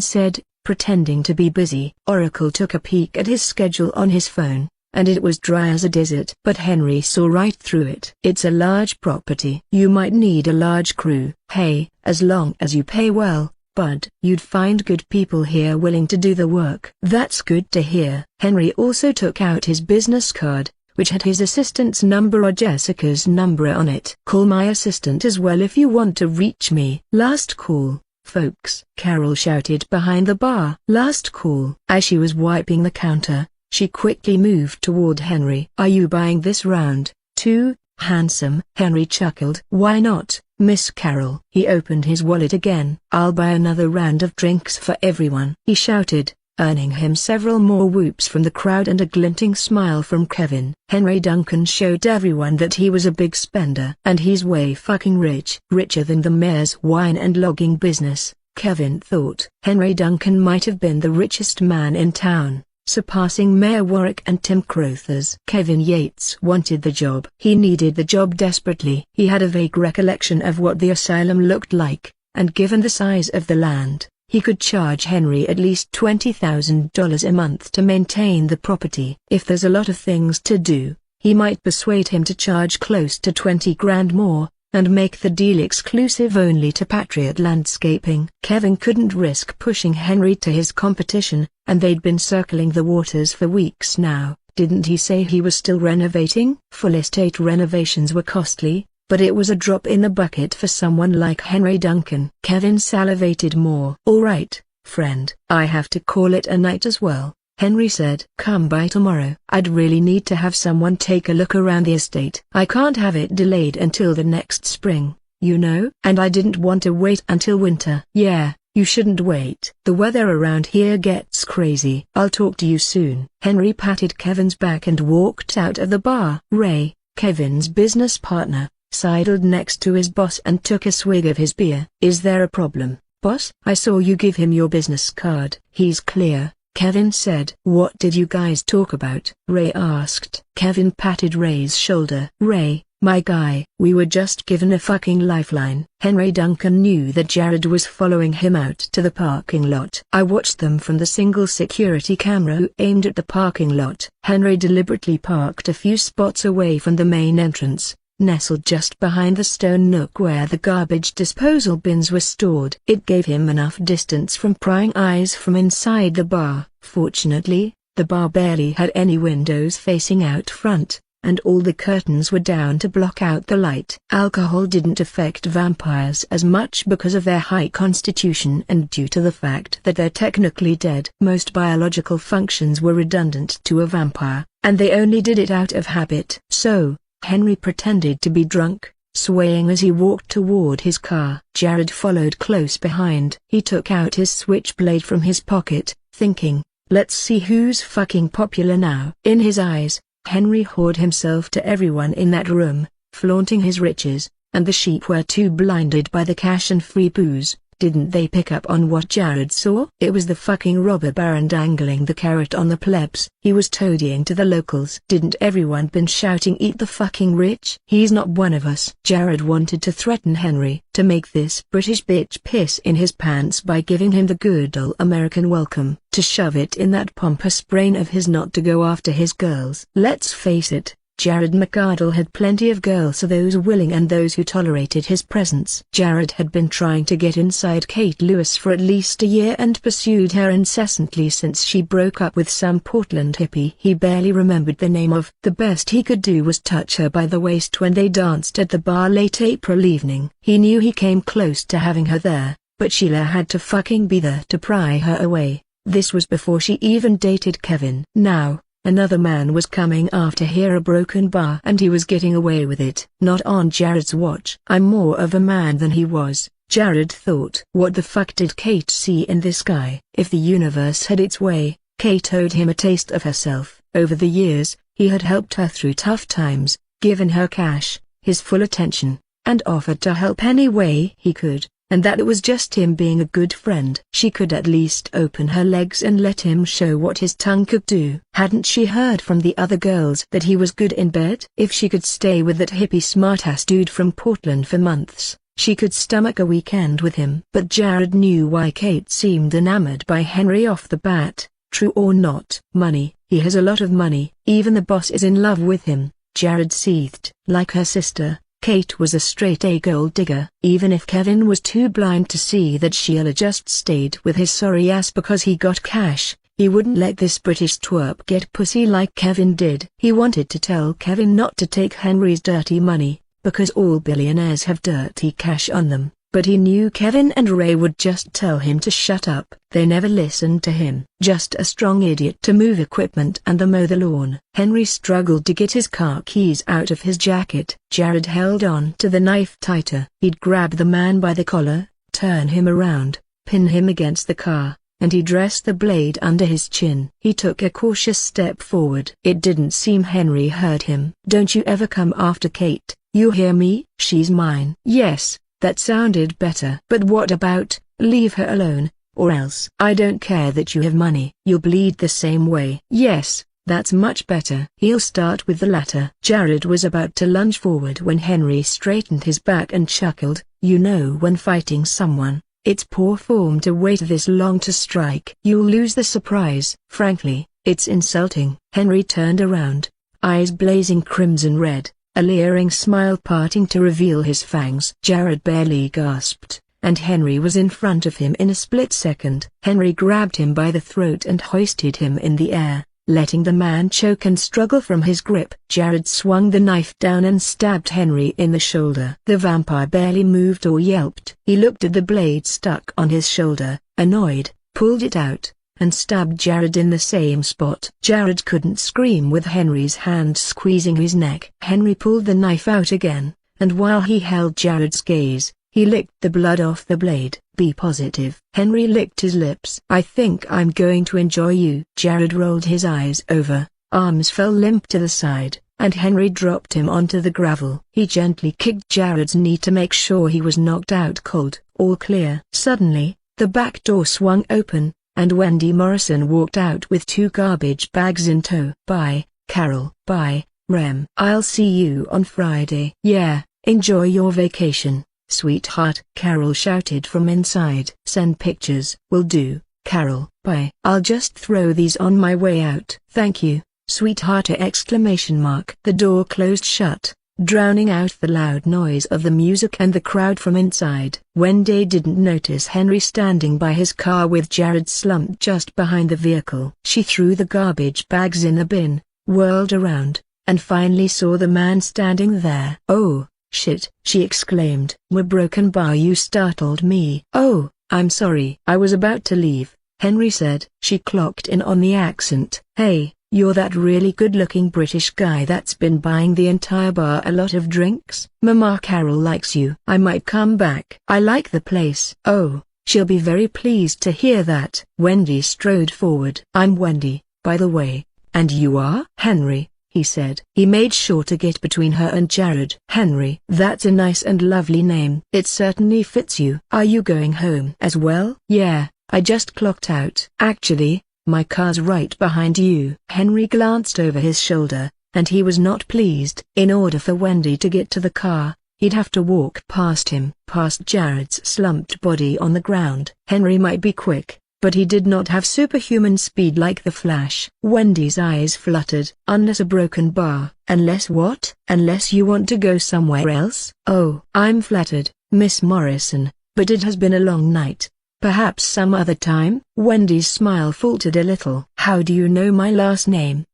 A: said, pretending to be busy. Oracle took a peek at his schedule on his phone, and it was dry as a desert. But Henry saw right through it. "It's a large property. You might need a large crew." "Hey, as long as you pay well, bud, you'd find good people here willing to do the work." "That's good to hear." Henry also took out his business card, which had his assistant's number or Jessica's number on it. "Call my assistant as well if you want to reach me." "Last call, folks," Carol shouted behind the bar. "Last call." As she was wiping the counter, she quickly moved toward Henry. "Are you buying this round, too, handsome?" Henry chuckled. "Why not, Miss Carol?" He opened his wallet again. "I'll buy another round of drinks for everyone," he shouted, earning him several more whoops from the crowd and a glinting smile from Kevin. Henry Duncan showed everyone that he was a big spender. "And he's way fucking rich." Richer than the mayor's wine and logging business, Kevin thought. Henry Duncan might have been the richest man in town, surpassing Mayor Warwick and Tim Crothers. Kevin Yates wanted the job. He needed the job desperately. He had a vague recollection of what the asylum looked like, and given the size of the land, he could charge Henry at least $20,000 a month to maintain the property. If there's a lot of things to do, he might persuade him to charge close to 20 grand more, and make the deal exclusive only to Patriot Landscaping. Kevin couldn't risk pushing Henry to his competition, and they'd been circling the waters for weeks now. Didn't he say he was still renovating? Full estate renovations were costly, but it was a drop in the bucket for someone like Henry Duncan. Kevin salivated more. "All right, friend. I have to call it a night as well," Henry said. "Come by tomorrow. I'd really need to have someone take a look around the estate. I can't have it delayed until the next spring, you know? And I didn't want to wait until winter." "Yeah, you shouldn't wait. The weather around here gets crazy." "I'll talk to you soon." Henry patted Kevin's back and walked out of the bar. Ray, Kevin's business partner, sidled next to his boss and took a swig of his beer. "Is there a problem, boss?" "I saw you give him your business card." "He's clear," Kevin said. "What did you guys talk about?" Ray asked. Kevin patted Ray's shoulder. "Ray, my guy, we were just given a fucking lifeline." Henry Duncan knew that Jared was following him out to the parking lot. "I watched them from the single security camera aimed at the parking lot." Henry deliberately parked a few spots away from the main entrance, nestled just behind the stone nook where the garbage disposal bins were stored. It gave him enough distance from prying eyes from inside the bar. Fortunately, the bar barely had any windows facing out front, and all the curtains were down to block out the light. Alcohol didn't affect vampires as much because of their high constitution and due to the fact that they're technically dead. Most biological functions were redundant to a vampire, and they only did it out of habit. So, Henry pretended to be drunk, swaying as he walked toward his car. Jared followed close behind. He took out his switchblade from his pocket, thinking, "Let's see who's fucking popular now." In his eyes, Henry whored himself to everyone in that room, flaunting his riches, and the sheep were too blinded by the cash and free booze. Didn't they pick up on what Jared saw? It was the fucking robber baron dangling the carrot on the plebs. He was toadying to the locals. Didn't everyone been shouting, "Eat the fucking rich"? "He's not one of us." Jared wanted to threaten Henry, to make this British bitch piss in his pants by giving him the good old American welcome, to shove it in that pompous brain of his not to go after his girls. Let's face it, Jared McArdle had plenty of girls, those willing and those who tolerated his presence. Jared had been trying to get inside Kate Lewis for at least a year and pursued her incessantly since she broke up with some Portland hippie he barely remembered the name of. The best he could do was touch her by the waist when they danced at the bar late April evening. He knew he came close to having her there, but Sheila had to fucking be there to pry her away. This was before she even dated Kevin. Now, another man was coming after her, a broken bar, and he was getting away with it. Not on Jared's watch. "I'm more of a man than he was," Jared thought. What the fuck did Kate see in this guy? If the universe had its way, Kate owed him a taste of herself. Over the years, he had helped her through tough times, given her cash, his full attention, and offered to help any way he could, and that it was just him being a good friend. She could at least open her legs and let him show what his tongue could do. Hadn't she heard from the other girls that he was good in bed? If she could stay with that hippie smartass dude from Portland for months, she could stomach a weekend with him. But Jared knew why Kate seemed enamored by Henry off the bat. True or not? Money. He has a lot of money. Even the boss is in love with him. Jared seethed. Like her sister, Kate was a straight-A gold digger. Even if Kevin was too blind to see that Sheila just stayed with his sorry ass because he got cash, he wouldn't let this British twerp get pussy like Kevin did. He wanted to tell Kevin not to take Henry's dirty money, because all billionaires have dirty cash on them, but he knew Kevin and Ray would just tell him to shut up. They never listened to him. Just a strong idiot to move equipment and mow the lawn. Henry struggled to get his car keys out of his jacket. Jared held on to the knife tighter. He'd grab the man by the collar, turn him around, pin him against the car, and he dressed the blade under his chin. He took a cautious step forward. It didn't seem Henry heard him. "Don't you ever come after Kate, you hear me? She's mine." Yes, that sounded better. "But what about, leave her alone, or else I don't care that you have money. You'll bleed the same way. Yes, that's much better. He'll start with the latter. Jared was about to lunge forward when Henry straightened his back and chuckled. You know, when fighting someone, it's poor form to wait this long to strike. You'll lose the surprise. Frankly, it's insulting. Henry turned around, eyes blazing crimson red, a leering smile parting to reveal his fangs. Jared barely gasped, and Henry was in front of him in a split second. Henry grabbed him by the throat and hoisted him in the air, letting the man choke and struggle from his grip. Jared swung the knife down and stabbed Henry in the shoulder. The vampire barely moved or yelped. He looked at the blade stuck on his shoulder, annoyed, pulled it out, and stabbed Jared in the same spot. Jared couldn't scream with Henry's hand squeezing his neck. Henry pulled the knife out again, and while he held Jared's gaze, he licked the blood off the blade. Be positive. Henry licked his lips. I think I'm going to enjoy you. Jared rolled his eyes over, arms fell limp to the side, and Henry dropped him onto the gravel. He gently kicked Jared's knee to make sure he was knocked out cold. All clear. Suddenly, the back door swung open, and Wendy Morrison walked out with 2 garbage bags in tow. Bye, Carol. Bye, Rem. I'll see you on Friday. Yeah, enjoy your vacation, sweetheart, Carol shouted from inside. Send pictures. Will do, Carol. Bye. I'll just throw these on my way out. Thank you, sweetheart! The door closed shut, drowning out the loud noise of the music and the crowd from inside. Wendy didn't notice Henry standing by his car with Jared slumped just behind the vehicle. She threw the garbage bags in the bin, whirled around, and finally saw the man standing there. Oh, shit, she exclaimed. We're broken bar, you startled me. Oh, I'm sorry. I was about to leave, Henry said. She clocked in on the accent. Hey, you're that really good-looking British guy that's been buying the entire bar a lot of drinks? Mama Carol likes you. I might come back. I like the place. Oh, she'll be very pleased to hear that. Wendy strode forward. I'm Wendy, by the way. And you are? Henry, he said. He made sure to get between her and Jared. Henry. That's a nice and lovely name. It certainly fits you. Are you going home as well? Yeah, I just clocked out. Actually, my car's right behind you. Henry glanced over his shoulder, and he was not pleased. In order for Wendy to get to the car, he'd have to walk past him, past Jared's slumped body on the ground. Henry might be quick, but he did not have superhuman speed like the Flash. Wendy's eyes fluttered. Unless a broken bar. Unless what? Unless you want to go somewhere else? Oh, I'm flattered, Miss Morrison, but it has been a long night. Perhaps some other time? Wendy's smile faltered a little. How do you know my last name?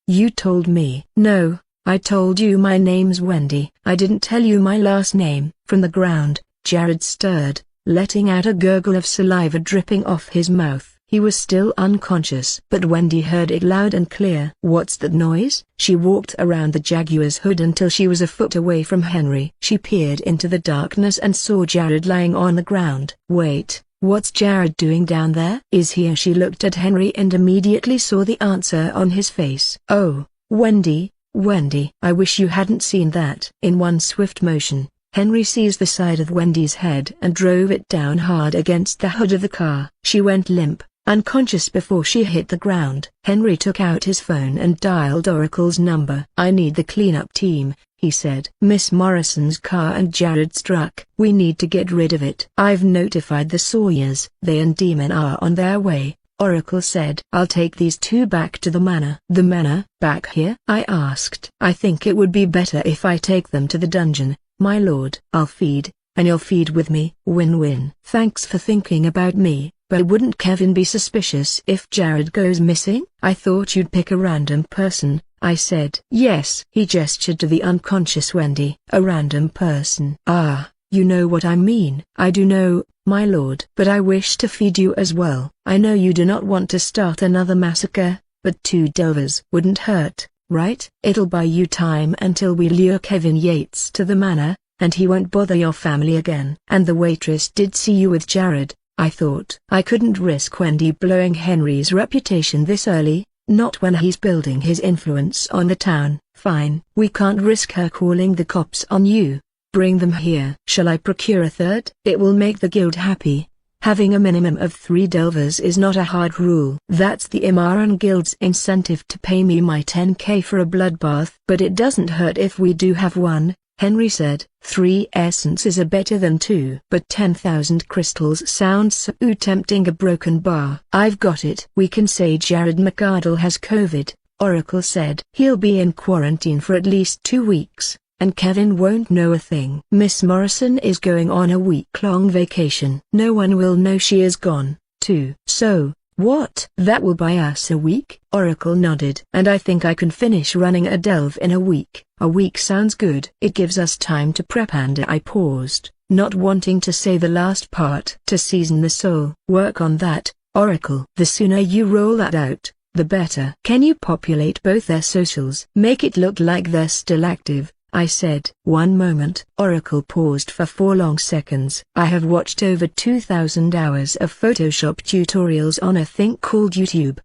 A: You told me. No, I told you my name's Wendy. I didn't tell you my last name. From the ground, Jared stirred, letting out a gurgle of saliva dripping off his mouth. He was still unconscious, but Wendy heard it loud and clear. What's that noise? She walked around the Jaguar's hood until she was a foot away from Henry. She peered into the darkness and saw Jared lying on the ground. Wait. What's Jared doing down there? Is he? She looked at Henry and immediately saw the answer on his face. Oh, Wendy, Wendy. I wish you hadn't seen that. In one swift motion, Henry seized the side of Wendy's head and drove it down hard against the hood of the car. She went limp, unconscious before she hit the ground. Henry took out his phone and dialed Oracle's number. I need the cleanup team, he said. Miss Morrison's car and Jared's truck. We need to get rid of it. I've notified the Sawyers. They and Demon are on their way, Oracle said. I'll take these 2 back to the manor. The manor? Back here? I asked. I think it would be better if I take them to the dungeon, my lord. I'll feed, and you'll feed with me. Win-win. Thanks for thinking about me, but wouldn't Kevin be suspicious if Jared goes missing? I thought you'd pick a random person, I said. Yes. He gestured to the unconscious Wendy. A random person. Ah, you know what I mean. I do know, my lord. But I wish to feed you as well. I know you do not want to start another massacre, but 2 delvers wouldn't hurt, right? It'll buy you time until we lure Kevin Yates to the manor, and he won't bother your family again. And the waitress did see you with Jared. I thought I couldn't risk Wendy blowing Henry's reputation this early. Not when he's building his influence on the town. Fine. We can't risk her calling the cops on you. Bring them here. Shall I procure a 3rd? It will make the guild happy. Having a minimum of 3 delvers is not a hard rule. That's the Imaran Guild's incentive to pay me my 10k for a bloodbath. But it doesn't hurt if we do have one, Henry said. 3 essences are better than 2. But 10,000 crystals sounds so tempting. A broken bar. I've got it. We can say Jared McArdle has COVID, Oracle said. He'll be in quarantine for at least 2 weeks, and Kevin won't know a thing. Miss Morrison is going on a week-long vacation. No one will know she is gone, too. So, what? That will buy us a week? Oracle nodded. And I think I can finish running a delve in a week. A week sounds good. It gives us time to prep. And I paused, not wanting to say the last part. To season the soul. Work on that, Oracle. The sooner you roll that out, the better. Can you populate both their socials? Make it look like they're still active, I said. One moment. Oracle paused for 4 long seconds. I have watched over 2,000 hours of Photoshop tutorials on a thing called YouTube.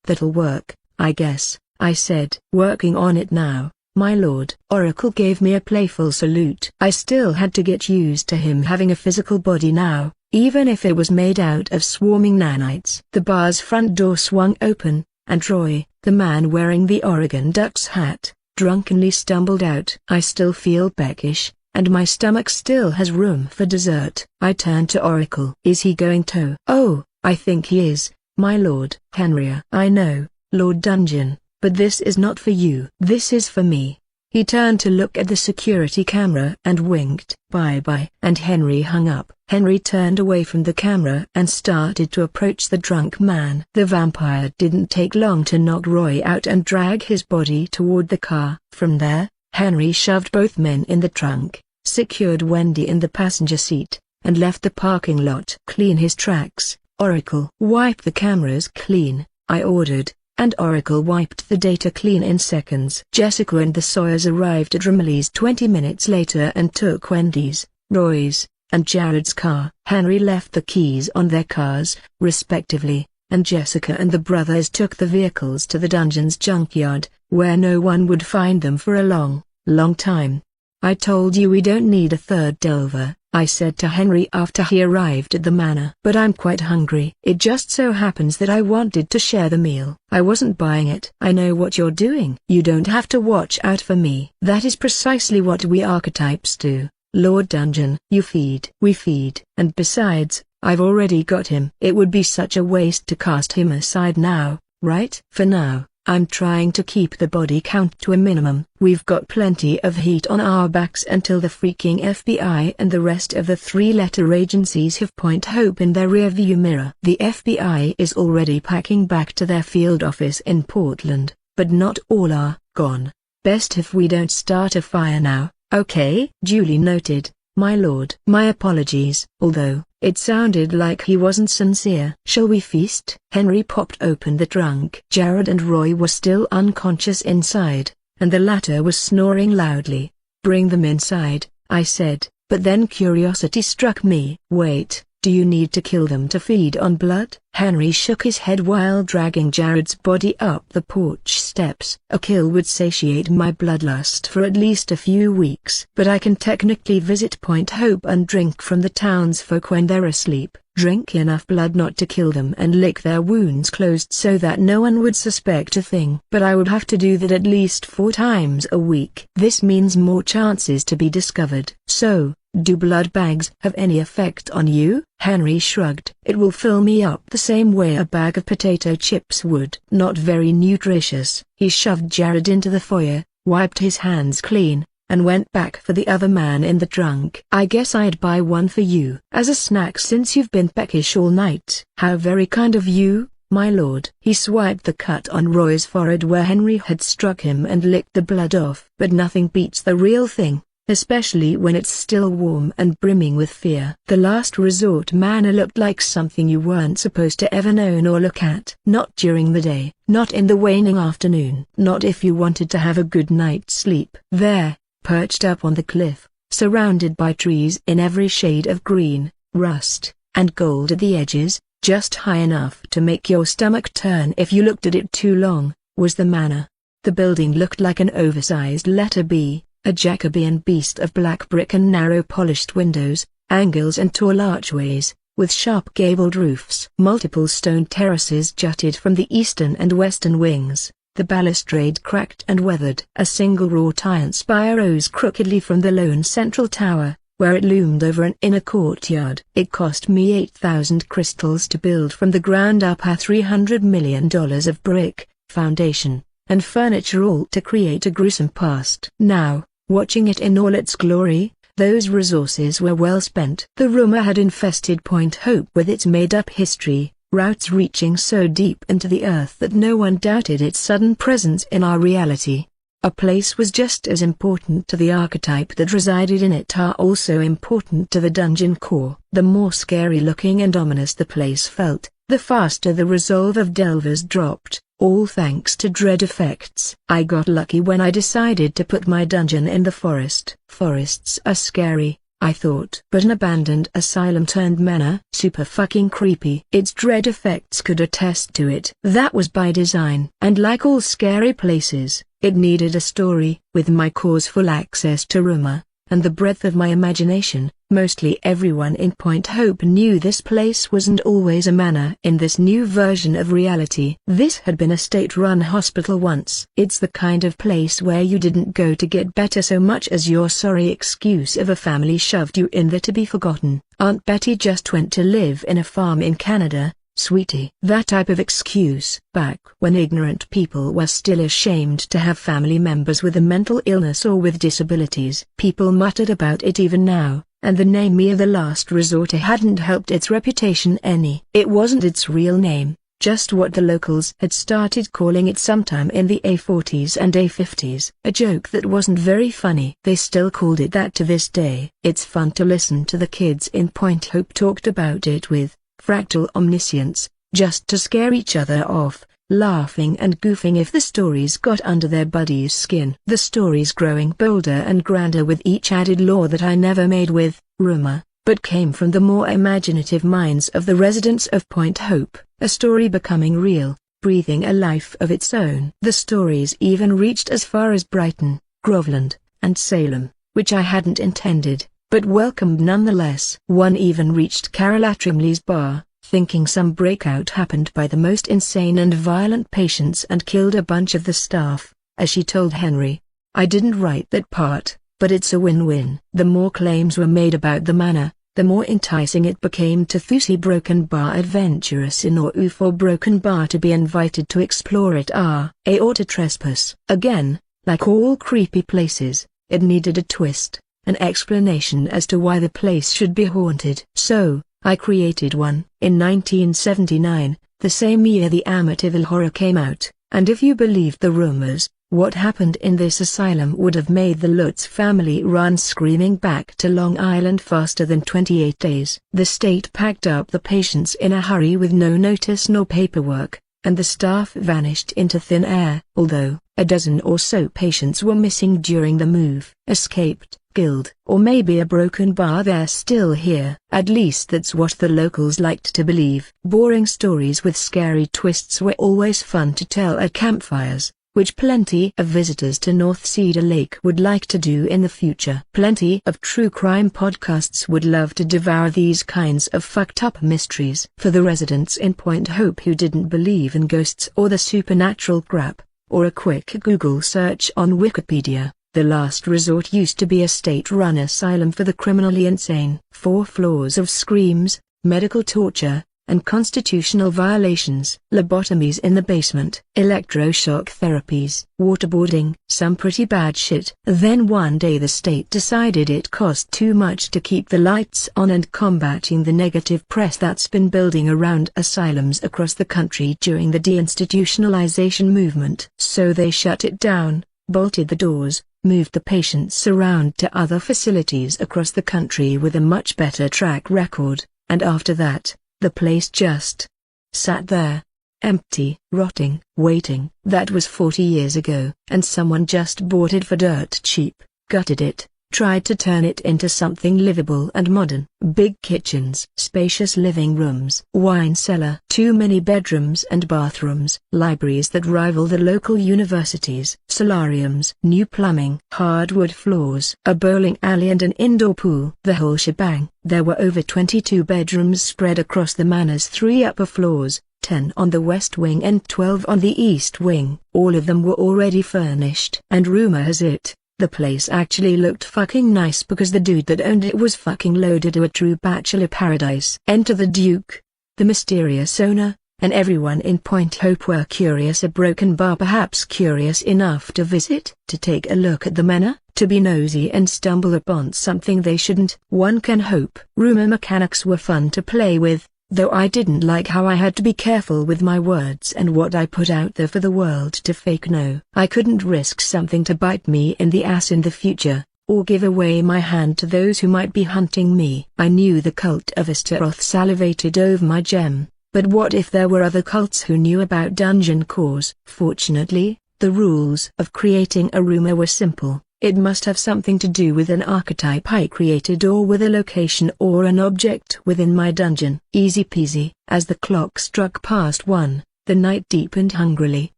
A: That'll work, I guess, I said. Working on it now, my lord. Oracle gave me a playful salute. I still had to get used to him having a physical body now, even if it was made out of swarming nanites. The bar's front door swung open, and Roy, the man wearing the Oregon Ducks hat, drunkenly stumbled out. I still feel peckish, and my stomach still has room for dessert. I turned to Oracle. Is he going to? Oh, I think he is, my lord. Henry. I know, Lord Dungeon, but this is not for you. This is for me. He turned to look at the security camera and winked. Bye-bye. And Henry hung up. Henry turned away from the camera and started to approach the drunk man. The vampire didn't take long to knock Roy out and drag his body toward the car. From there, Henry shoved both men in the trunk, secured Wendy in the passenger seat, and left the parking lot. Clean his tracks, Oracle. Wipe the cameras clean, I ordered, and Oracle wiped the data clean in seconds. Jessica and the Sawyers arrived at Romilly's 20 minutes later and took Wendy's, Roy's, and Jared's car. Henry left the keys on their cars, respectively, and Jessica and the brothers took the vehicles to the dungeon's junkyard, where no one would find them for a long, long time. I told you we don't need a third delver, I said to Henry after he arrived at the manor. But I'm quite hungry. It just so happens that I wanted to share the meal. I wasn't buying it. I know what you're doing. You don't have to watch out for me. That is precisely what we archetypes do, Lord Dungeon. You feed. We feed. And besides, I've already got him. It would be such a waste to cast him aside now, right? For now, I'm trying to keep the body count to a minimum. We've got plenty of heat on our backs until the freaking FBI and the rest of the 3-letter agencies have Point Hope in their rearview mirror. The FBI is already packing back to their field office in Portland, but not all are gone. Best if we don't start a fire now, okay? Duly noted, my lord. My apologies. Although, it sounded like he wasn't sincere. Shall we feast? Henry popped open the trunk. Jared and Roy were still unconscious inside, and the latter was snoring loudly. Bring them inside, I said, but then curiosity struck me. Wait, do you need to kill them to feed on blood? Henry shook his head while dragging Jared's body up the porch steps. A kill would satiate my bloodlust for at least a few weeks. But I can technically visit Point Hope and drink from the townsfolk when they're asleep. Drink enough blood not to kill them and lick their wounds closed so that no one would suspect a thing. But I would have to do that at least 4 times a week. This means more chances to be discovered. So, do blood bags have any effect on you? Henry shrugged. It will fill me up the same way a bag of potato chips would. Not very nutritious. He shoved Jared into the foyer, wiped his hands clean, and went back for the other man in the trunk. I guess I'd buy one for you as a snack since you've been peckish all night. How very kind of you, my lord. He swiped the cut on Roy's forehead where Henry had struck him and licked the blood off. But nothing beats the real thing, especially when it's still warm and brimming with fear. The last resort manor looked like something you weren't supposed to ever know or look at. Not during the day, not in the waning afternoon, not if you wanted to have a good night's sleep. There, perched up on the cliff, surrounded by trees in every shade of green, rust, and gold at the edges, just high enough to make your stomach turn if you looked at it too long, was the manor. The building looked like an oversized letter B, a Jacobean beast of black brick and narrow polished windows, angles and tall archways, with sharp gabled roofs. Multiple stone terraces jutted from the eastern and western wings, the balustrade cracked and weathered. A single wrought iron spire rose crookedly from the lone central tower, where it loomed over an inner courtyard. It cost me 8,000 crystals to build from the ground up a $300 million of brick, foundation, and furniture, all to create a gruesome past. Now, watching it in all its glory, those resources were well spent. The rumor had infested Point Hope with its made-up history, routes reaching so deep into the earth that no one doubted its sudden presence in our reality. A place was just as important to the archetype that resided in it are also important to the dungeon core. The more scary-looking and ominous the place felt, the faster the resolve of delvers dropped, all thanks to dread effects. I got lucky when I decided to put my dungeon in the forest. Forests are scary, I thought. But an abandoned asylum turned manor, super fucking creepy. Its dread effects could attest to it. That was by design. And like all scary places, it needed a story. With my core's full access to rumor, and the breadth of my imagination, mostly everyone in Point Hope knew this place wasn't always a manor. In this new version of reality, this had been a state-run hospital once. It's the kind of place where you didn't go to get better so much as your sorry excuse of a family shoved you in there to be forgotten. Aunt Betty just went to live in a farm in Canada, sweetie. That type of excuse. Back when ignorant people were still ashamed to have family members with a mental illness or with disabilities. People muttered about it even now, and the name of the last resort hadn't helped its reputation any. It wasn't its real name, just what the locals had started calling it sometime in the A40s and A50s. A joke that wasn't very funny. They still called it that to this day. It's fun to listen to the kids in Point Hope talked about it with fractal omniscience, just to scare each other off, laughing and goofing if the stories got under their buddies' skin. The stories growing bolder and grander with each added lore that I never made with rumor, but came from the more imaginative minds of the residents of Point Hope, a story becoming real, breathing a life of its own. The stories even reached as far as Brighton, Groveland, and Salem, which I hadn't intended, but welcomed nonetheless. One even reached Carol Atrimley's bar, thinking some breakout happened by the most insane and violent patients and killed a bunch of the staff, as she told Henry. I didn't write that part, but it's a win-win. The more claims were made about the manor, the more enticing it became to Thusi Broken Bar adventurers in or UFO Broken Bar to be invited to explore it or to trespass. Again, like all creepy places, it needed a twist, an explanation as to why the place should be haunted. So, I created one. In 1979, the same year the Amityville Horror came out, and if you believed the rumors, what happened in this asylum would have made the Lutz family run screaming back to Long Island faster than 28 days. The state packed up the patients in a hurry with no notice nor paperwork, and the staff vanished into thin air. Although, a dozen or so patients were missing during the move. Escaped, killed, or maybe a broken bar. They're still here. At least that's what the locals liked to believe. Boring stories with scary twists were always fun to tell at campfires, which plenty of visitors to North Cedar Lake would like to do in the future. Plenty of true crime podcasts would love to devour these kinds of fucked up mysteries. For the residents in Point Hope who didn't believe in ghosts or the supernatural crap, or a quick Google search on Wikipedia, the last resort used to be a state-run asylum for the criminally insane. 4 floors of screams, medical torture, and constitutional violations. Lobotomies in the basement. Electroshock therapies. Waterboarding. Some pretty bad shit. Then one day the state decided it cost too much to keep the lights on and combating the negative press that's been building around asylums across the country during the deinstitutionalization movement. So they shut it down, bolted the doors, moved the patients around to other facilities across the country with a much better track record, and after that, the place just sat there, empty, rotting, waiting. That was 40 years ago, and someone just bought it for dirt cheap, gutted it, tried to turn it into something livable and modern. Big kitchens, spacious living rooms, wine cellar, too many bedrooms and bathrooms, libraries that rival the local universities, solariums, new plumbing, hardwood floors, a bowling alley and an indoor pool. The whole shebang. There were over 22 bedrooms spread across the manor's 3 upper floors, 10 on the west wing and 12 on the east wing. All of them were already furnished. And rumor has it, the place actually looked fucking nice because the dude that owned it was fucking loaded to a true bachelor paradise. Enter the Duke, the mysterious owner, and everyone in Point Hope were curious. A broken bar, perhaps curious enough to visit, to take a look at the manor, to be nosy and stumble upon something they shouldn't. One can hope. Rumor mechanics were fun to play with, though I didn't like how I had to be careful with my words and what I put out there for the world to fake know. I couldn't risk something to bite me in the ass in the future, or give away my hand to those who might be hunting me. I knew the cult of Astaroth salivated over my gem, but what if there were other cults who knew about dungeon cores? Fortunately, the rules of creating a rumor were simple. It must have something to do with an archetype I created or with a location or an object within my dungeon. Easy peasy. As the clock struck past 1, the night deepened hungrily.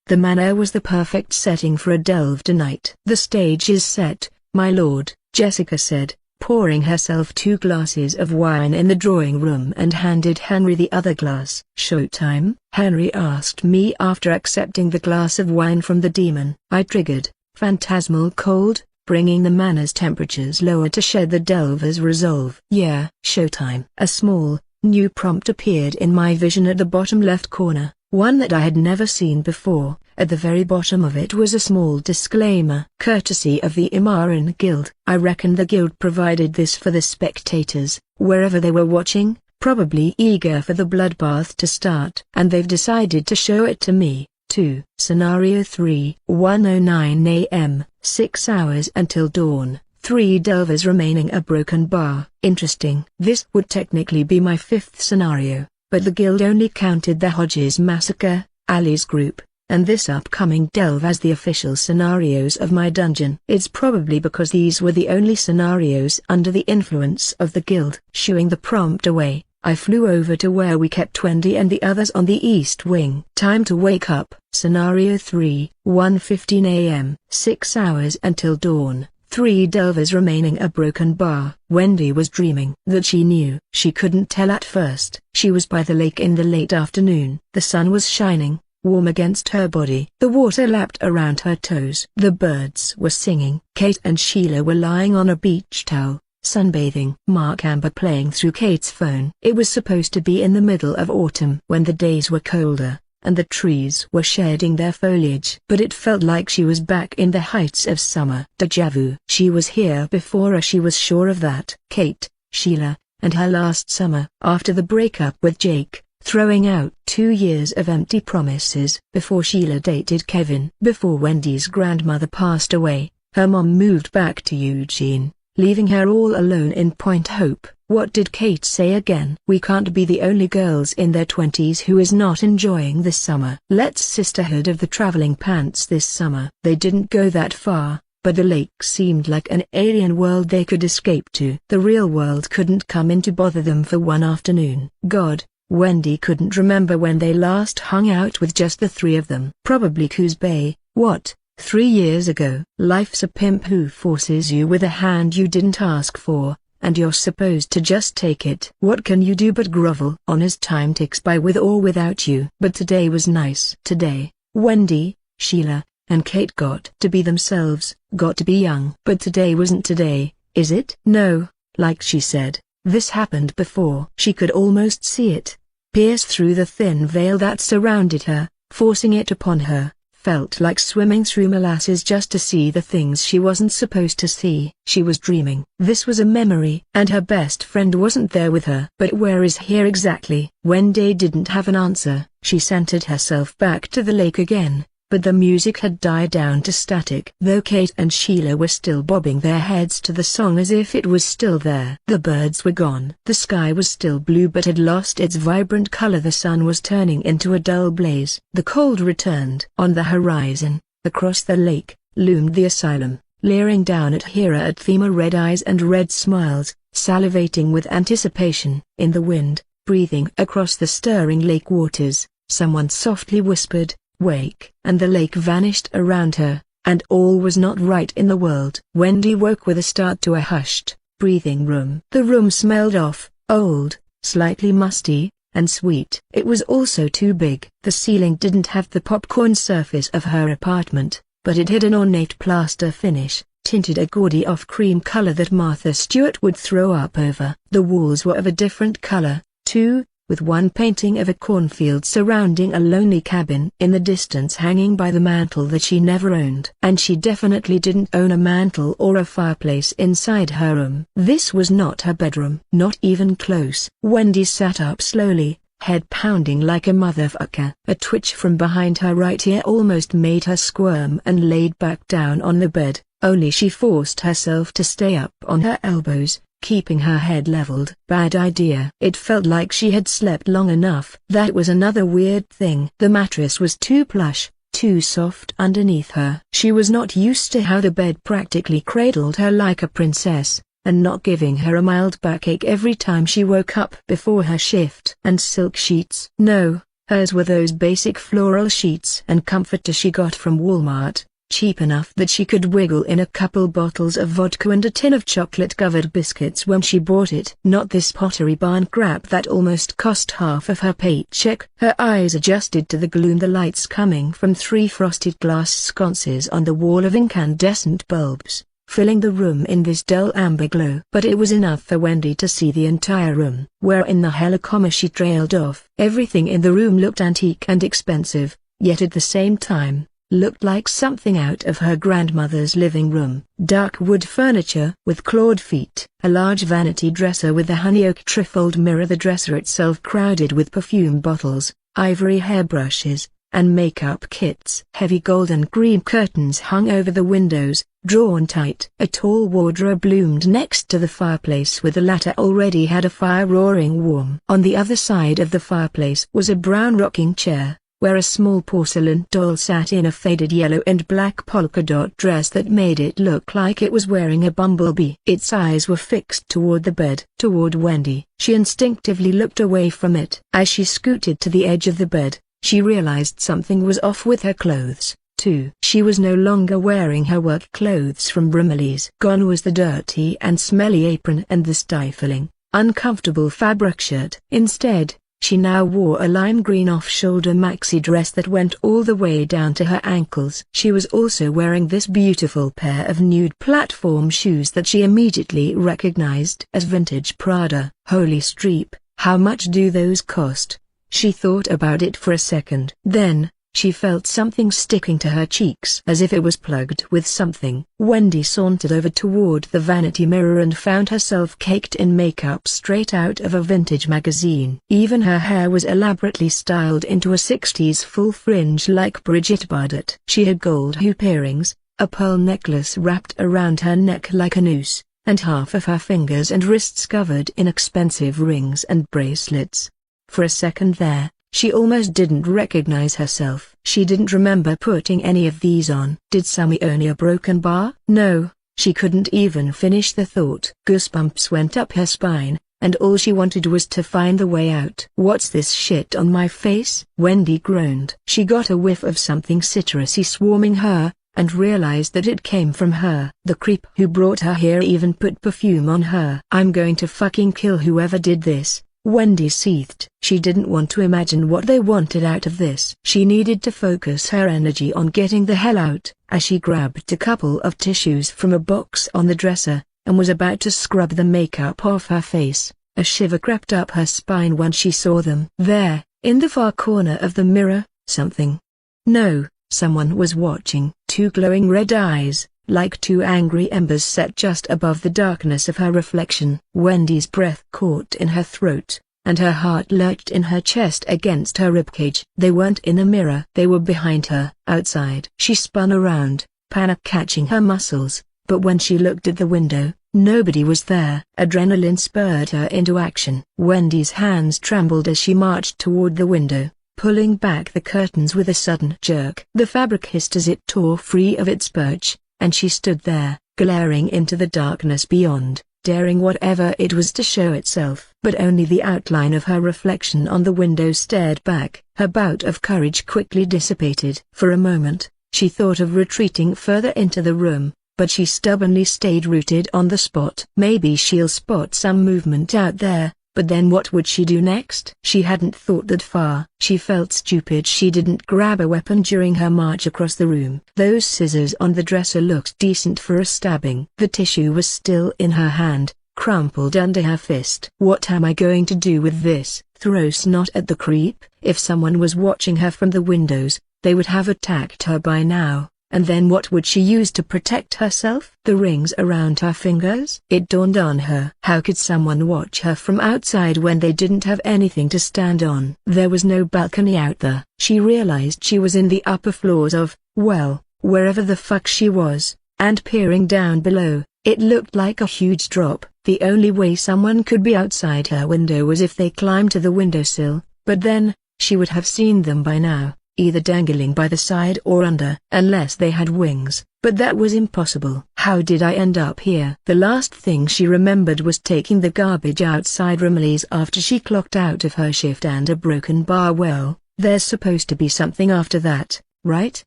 A: The manor was the perfect setting for a delve tonight. "The stage is set, my lord," Jessica said, pouring herself 2 glasses of wine in the drawing room and handed Henry the other glass. "Showtime?" Henry asked me after accepting the glass of wine from the demon. I triggered. Phantasmal cold, bringing the manor's temperatures lower to shed the delver's resolve. "Yeah, showtime." A small, new prompt appeared in my vision at the bottom left corner, one that I had never seen before. At the very bottom of it was a small disclaimer. "Courtesy of the Imaran Guild." I reckon the guild provided this for the spectators, wherever they were watching, probably eager for the bloodbath to start. And they've decided to show it to me. 2. Scenario 3. 1:09 a.m., 6 hours until dawn, 3 delvers remaining. A broken bar. Interesting. This would technically be my 5th scenario, but the guild only counted the Hodges Massacre, Ali's group, and this upcoming delve as the official scenarios of my dungeon. It's probably because these were the only scenarios under the influence of the guild. Shooing the prompt away, I flew over to where we kept Wendy and the others on the east wing. Time to wake up. Scenario 3, 1:15 a.m., 6 hours until dawn, 3 delvers remaining. A broken bar. Wendy was dreaming. That she knew. She couldn't tell at first. She was by the lake in the late afternoon. The sun was shining, warm against her body. The water lapped around her toes. The birds were singing. Kate and Sheila were lying on a beach towel, sunbathing. Mark Amber playing through Kate's phone. It was supposed to be in the middle of autumn when the days were colder, and the trees were shedding their foliage. But it felt like she was back in the heights of summer. Deja vu. She was here before, she was sure of that. Kate, Sheila, and her last summer. After the breakup with Jake, throwing out 2 years of empty promises. Before Sheila dated Kevin. Before Wendy's grandmother passed away, her mom moved back to Eugene, leaving her all alone in Point Hope. What did Kate say again? "We can't be the only girls in their 20s who is not enjoying this summer. Let's Sisterhood of the Traveling Pants this summer." They didn't go that far, but the lake seemed like an alien world they could escape to. The real world couldn't come in to bother them for one afternoon. God, Wendy couldn't remember when they last hung out with just the 3 of them. Probably Coos Bay. What? 3 years ago. Life's a pimp who forces you with a hand you didn't ask for, and you're supposed to just take it. What can you do but grovel on as time ticks by with or without you? But today was nice. Today, Wendy, Sheila, and Kate got to be themselves, got to be young. But today wasn't today, is it? No, like she said, this happened before. She could almost see it, pierce through the thin veil that surrounded her, forcing it upon her. Felt like swimming through molasses just to see the things she wasn't supposed to see. She was dreaming. This was a memory. And her best friend wasn't there with her. But where is here exactly? Wendy didn't have an answer. She centered herself back to the lake again, but the music had died down to static. Though Kate and Sheila were still bobbing their heads to the song as if it was still there. The birds were gone. The sky was still blue but had lost its vibrant color. The sun was turning into a dull blaze. The cold returned. On the horizon, across the lake, loomed the asylum, leering down at Hera at Thema, red eyes and red smiles, salivating with anticipation. In the wind, breathing across the stirring lake waters, someone softly whispered, "Wake!" and the lake vanished around her, and all was not right in the world. Wendy woke with a start to a hushed, breathing room. The room smelled of old, slightly musty, and sweet. It was also too big. The ceiling didn't have the popcorn surface of her apartment, but it had an ornate plaster finish, tinted a gaudy off-cream color that Martha Stewart would throw up over. The walls were of a different color, too, with one painting of a cornfield surrounding a lonely cabin in the distance hanging by the mantel that she never owned. And she definitely didn't own a mantel or a fireplace inside her room. This was not her bedroom. Not even close. Wendy sat up slowly, head pounding like a motherfucker. A twitch from behind her right ear almost made her squirm and laid back down on the bed, only she forced herself to stay up on her elbows, keeping her head leveled. Bad idea. It felt like she had slept long enough. That was another weird thing. The mattress was too plush, too soft underneath her. She was not used to how the bed practically cradled her like a princess, and not giving her a mild backache every time she woke up before her shift. And silk sheets. No, hers were those basic floral sheets and comforter she got from Walmart, cheap enough that she could wiggle in a couple bottles of vodka and a tin of chocolate-covered biscuits when she bought it. Not this Pottery Barn crap that almost cost half of her paycheck. Her eyes adjusted to the gloom, the lights coming from 3 frosted glass sconces on the wall of incandescent bulbs, filling the room in this dull amber glow. But it was enough for Wendy to see the entire room. Where in the hell she trailed off? Everything in the room looked antique and expensive, yet at the same time, looked like something out of her grandmother's living room. Dark wood furniture with clawed feet, a large vanity dresser with a honey-oak trifold mirror, the dresser itself crowded with perfume bottles, ivory hairbrushes, and makeup kits. Heavy gold and green curtains hung over the windows, drawn tight. A tall wardrobe loomed next to the fireplace, with the latter already had a fire roaring warm. On the other side of the fireplace was a brown rocking chair, where a small porcelain doll sat in a faded yellow and black polka dot dress that made it look like it was wearing a bumblebee. Its eyes were fixed toward the bed, toward Wendy. She instinctively looked away from it. As she scooted to the edge of the bed, she realized something was off with her clothes, too. She was no longer wearing her work clothes from Brimley's. Gone was the dirty and smelly apron and the stifling, uncomfortable fabric shirt. Instead, she now wore a lime green off-shoulder maxi dress that went all the way down to her ankles. She was also wearing this beautiful pair of nude platform shoes that she immediately recognized as vintage Prada. Holy streep, how much do those cost? She thought about it for a second. Then, she felt something sticking to her cheeks as if it was plugged with something. Wendy sauntered over toward the vanity mirror and found herself caked in makeup straight out of a vintage magazine. Even her hair was elaborately styled into a 60s full fringe like Brigitte Bardot. She had gold hoop earrings, a pearl necklace wrapped around her neck like a noose, and half of her fingers and wrists covered in expensive rings and bracelets. For a second there, she almost didn't recognize herself. She didn't remember putting any of these on. Did Sammy own a broken bar? No, she couldn't even finish the thought. Goosebumps went up her spine, and all she wanted was to find the way out. What's this shit on my face? Wendy groaned. She got a whiff of something citrusy swarming her, and realized that it came from her. The creep who brought her here even put perfume on her. I'm going to fucking kill whoever did this, Wendy seethed. She didn't want to imagine what they wanted out of this. She needed to focus her energy on getting the hell out. As she grabbed a couple of tissues from a box on the dresser, and was about to scrub the makeup off her face, a shiver crept up her spine when she saw them. There, in the far corner of the mirror, someone was watching. 2 glowing red eyes, like 2 angry embers, set just above the darkness of her reflection. Wendy's breath caught in her throat, and her heart lurched in her chest against her ribcage. They weren't in a mirror. They were behind her, outside. She spun around, panic catching her muscles, but when she looked at the window, nobody was there. Adrenaline spurred her into action. Wendy's hands trembled as she marched toward the window, pulling back the curtains with a sudden jerk. The fabric hissed as it tore free of its perch, and she stood there, glaring into the darkness beyond, daring whatever it was to show itself. But only the outline of her reflection on the window stared back. Her bout of courage quickly dissipated. For a moment, she thought of retreating further into the room, but she stubbornly stayed rooted on the spot. Maybe she'll spot some movement out there, but then what would she do next? She hadn't thought that far. She felt stupid she didn't grab a weapon during her march across the room. Those scissors on the dresser looked decent for a stabbing. The tissue was still in her hand, crumpled under her fist. What am I going to do with this? Throw snot at the creep? If someone was watching her from the windows, they would have attacked her by now. And then what would she use to protect herself? The rings around her fingers? It dawned on her. How could someone watch her from outside when they didn't have anything to stand on? There was no balcony out there. She realized she was in the upper floors of, well, wherever the fuck she was, and peering down below, it looked like a huge drop. The only way someone could be outside her window was if they climbed to the windowsill, but then, she would have seen them by now, either dangling by the side or under, unless they had wings, but that was impossible. How did I end up here? The last thing she remembered was taking the garbage outside Rumley's after she clocked out of her shift and a broken bar. Well, there's supposed to be something after that, right?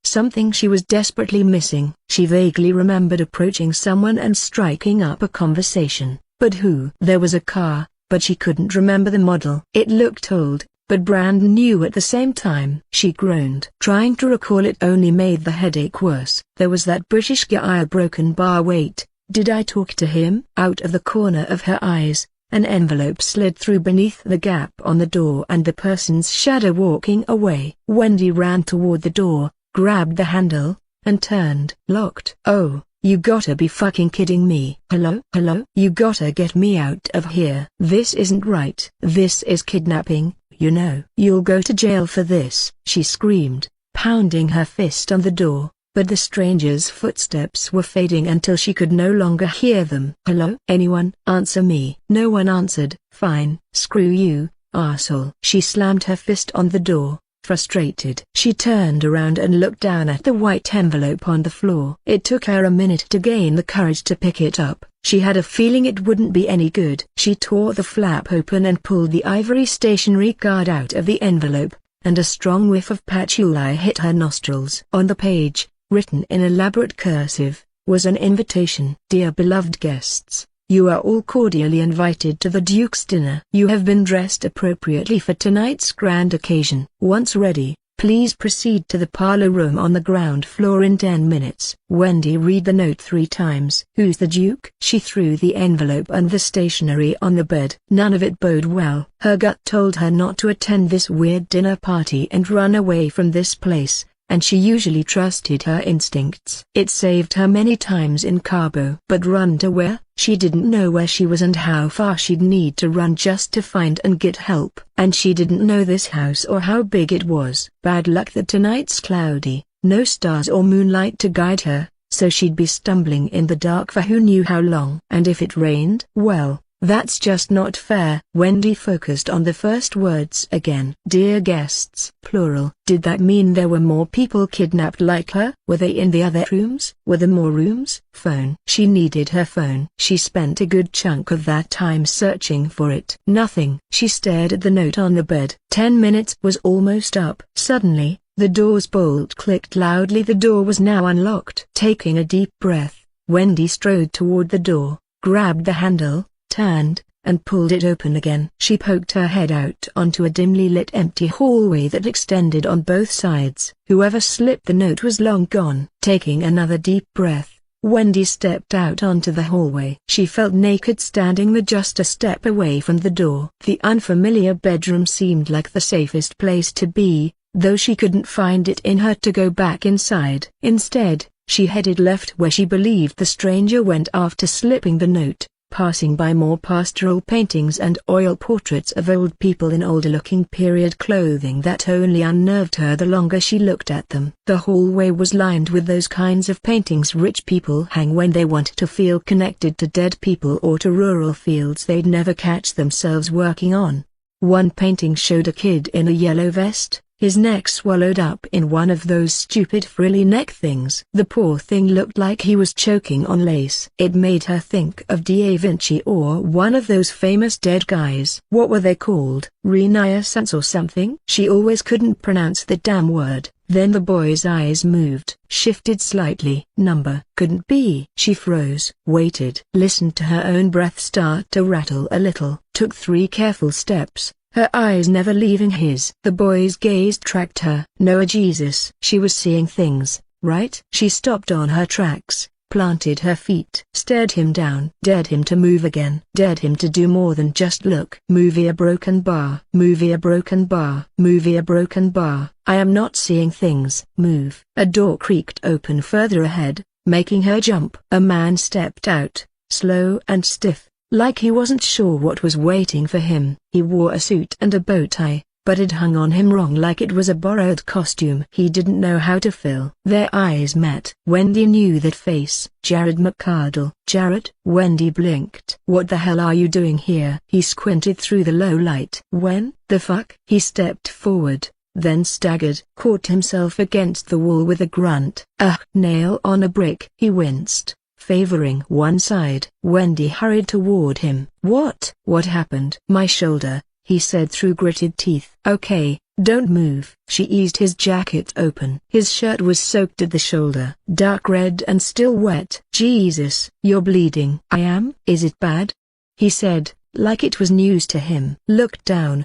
A: Something she was desperately missing. She vaguely remembered approaching someone and striking up a conversation, but who? There was a car, but she couldn't remember the model. It looked old, but brand new at the same time. She groaned. Trying to recall it only made the headache worse. There was that British guy, a broken bar. Wait, did I talk to him? Out of the corner of her eyes, an envelope slid through beneath the gap on the door and the person's shadow walking away. Wendy ran toward the door, grabbed the handle, and turned. Locked. Oh, you gotta be fucking kidding me. Hello? Hello? You gotta get me out of here. This isn't right. This is kidnapping. You know. You'll go to jail for this, she screamed, pounding her fist on the door, but the stranger's footsteps were fading until she could no longer hear them. Hello? Anyone? Answer me. No one answered. Fine, screw you, arsehole. She slammed her fist on the door, frustrated. She turned around and looked down at the white envelope on the floor. It took her a minute to gain the courage to pick it up. She had a feeling it wouldn't be any good. She tore the flap open and pulled the ivory stationery card out of the envelope, and a strong whiff of patchouli hit her nostrils. On the page, written in elaborate cursive, was an invitation. Dear beloved guests, you are all cordially invited to the Duke's dinner. You have been dressed appropriately for tonight's grand occasion. Once ready, please proceed to the parlor room on the ground floor in 10 minutes. Wendy read the note 3 times. Who's the Duke? She threw the envelope and the stationery on the bed. None of it bode well. Her gut told her not to attend this weird dinner party and run away from this place, and she usually trusted her instincts. It saved her many times in Cabo. But run to where? She didn't know where she was and how far she'd need to run just to find and get help. And she didn't know this house or how big it was. Bad luck that tonight's cloudy, no stars or moonlight to guide her, so she'd be stumbling in the dark for who knew how long. And if it rained? Well, that's just not fair. Wendy focused on the first words again. Dear guests, plural. Did that mean there were more people kidnapped like her? Were they in the other rooms? Were there more rooms? Phone. She needed her phone. She spent a good chunk of that time searching for it. Nothing. She stared at the note on the bed. 10 minutes was almost up. Suddenly, the door's bolt clicked loudly. The door was now unlocked. Taking a deep breath, Wendy strode toward the door, grabbed the handle, turned, and pulled it open again. She poked her head out onto a dimly lit empty hallway that extended on both sides. Whoever slipped the note was long gone. Taking another deep breath, Wendy stepped out onto the hallway. She felt naked standing there just a step away from the door. The unfamiliar bedroom seemed like the safest place to be, though she couldn't find it in her to go back inside. Instead, she headed left where she believed the stranger went after slipping the note, passing by more pastoral paintings and oil portraits of old people in older-looking period clothing that only unnerved her the longer she looked at them. The hallway was lined with those kinds of paintings rich people hang when they want to feel connected to dead people or to rural fields they'd never catch themselves working on. One painting showed a kid in a yellow vest, his neck swallowed up in one of those stupid frilly neck things. The poor thing looked like he was choking on lace. It made her think of Da Vinci or one of those famous dead guys. What were they called? Renaissance or something? She always couldn't pronounce the damn word. Then the boy's eyes moved, shifted slightly. Number. Couldn't be. She froze, waited, listened to her own breath start to rattle a little, took 3 careful steps, her eyes never leaving his. The boy's gaze tracked her. No, Jesus. She was seeing things, right? She stopped on her tracks, planted her feet, stared him down, dared him to move again, dared him to do more than just look. Movie a broken bar, movie a broken bar, movie a broken bar. I am not seeing things. Move. A door creaked open further ahead, making her jump. A man stepped out, slow and stiff, like he wasn't sure what was waiting for him. He wore a suit and a bow tie, but it hung on him wrong like it was a borrowed costume he didn't know how to fill. Their eyes met. Wendy knew that face. Jared McCardle. Jared? Wendy blinked. What the hell are you doing here? He squinted through the low light. When the fuck? He stepped forward, then staggered, caught himself against the wall with a grunt. Nail on a brick. He winced, favoring one side. Wendy hurried toward him. What happened? My shoulder, he said through gritted teeth. Okay, don't move. She eased his jacket open. His shirt was soaked at the shoulder, dark red and still wet. Jesus, you're bleeding. I am? Is it bad? He said, like it was news to him. Looked down.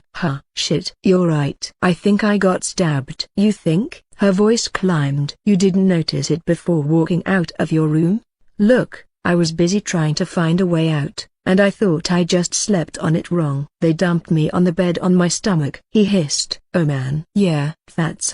A: Shit. You're right. I think I got stabbed. You think? Her voice climbed. You didn't notice it before walking out of your room? Look, I was busy trying to find a way out, and I thought I just slept on it wrong. They dumped me on the bed on my stomach. He hissed. Oh man. Yeah, that's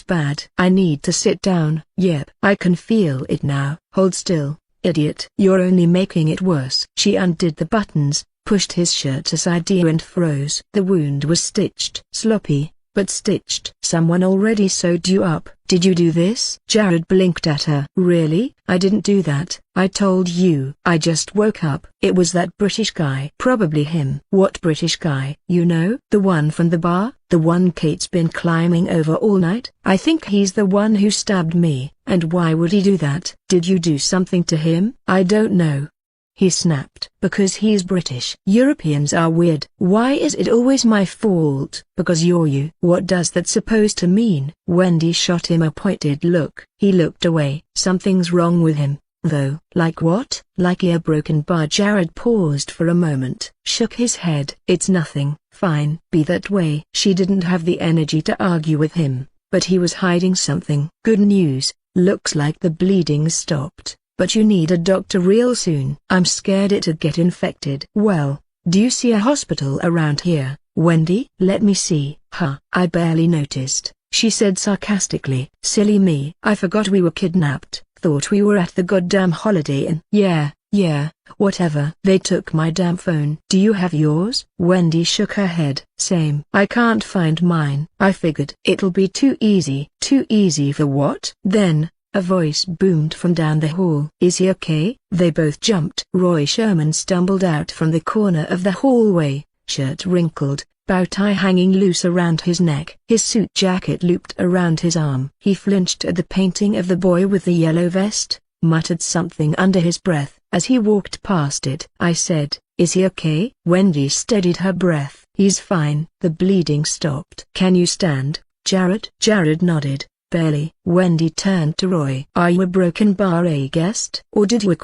A: bad. I need to sit down. Yep. I can feel it now. Hold still, idiot. You're only making it worse. She undid the buttons, pushed his shirt aside and froze. The wound was stitched. Sloppy, but stitched. Someone already sewed you up. Did you do this? Jared blinked at her. Really? I didn't do that. I told you. I just woke up. It was that British guy. Probably him. What British guy? You know? The one from the bar? The one Kate's been climbing over all night? I think he's the one who stabbed me. And why would he do that? Did you do something to him? I don't know. He snapped. Because he's British. Europeans are weird. Why is it always my fault? Because you're you. What does that supposed to mean? Wendy shot him a pointed look. He looked away. Something's wrong with him, though. Like what? Like a broken bar. Jared paused for a moment, shook his head. It's nothing. Fine. Be that way. She didn't have the energy to argue with him, but he was hiding something. Good news. Looks like the bleeding stopped. But you need a doctor real soon. I'm scared it'd get infected. Well, do you see a hospital around here, Wendy? Let me see. I barely noticed, she said sarcastically. Silly me. I forgot we were kidnapped. Thought we were at the goddamn Holiday Inn. Yeah, whatever. They took my damn phone. Do you have yours? Wendy shook her head. Same. I can't find mine. I figured it'll be too easy. Too easy for what? Then a voice boomed from down the hall. Is he okay? They both jumped. Roy Sherman stumbled out from the corner of the hallway, shirt wrinkled, bow tie hanging loose around his neck. His suit jacket looped around his arm. He flinched at the painting of the boy with the yellow vest, muttered something under his breath as he walked past it. I said, is he okay? Wendy steadied her breath. He's fine. The bleeding stopped. Can you stand, Jared? Jared nodded. Barely. Wendy turned to Roy. Are you a broken bar guest? Or did you ?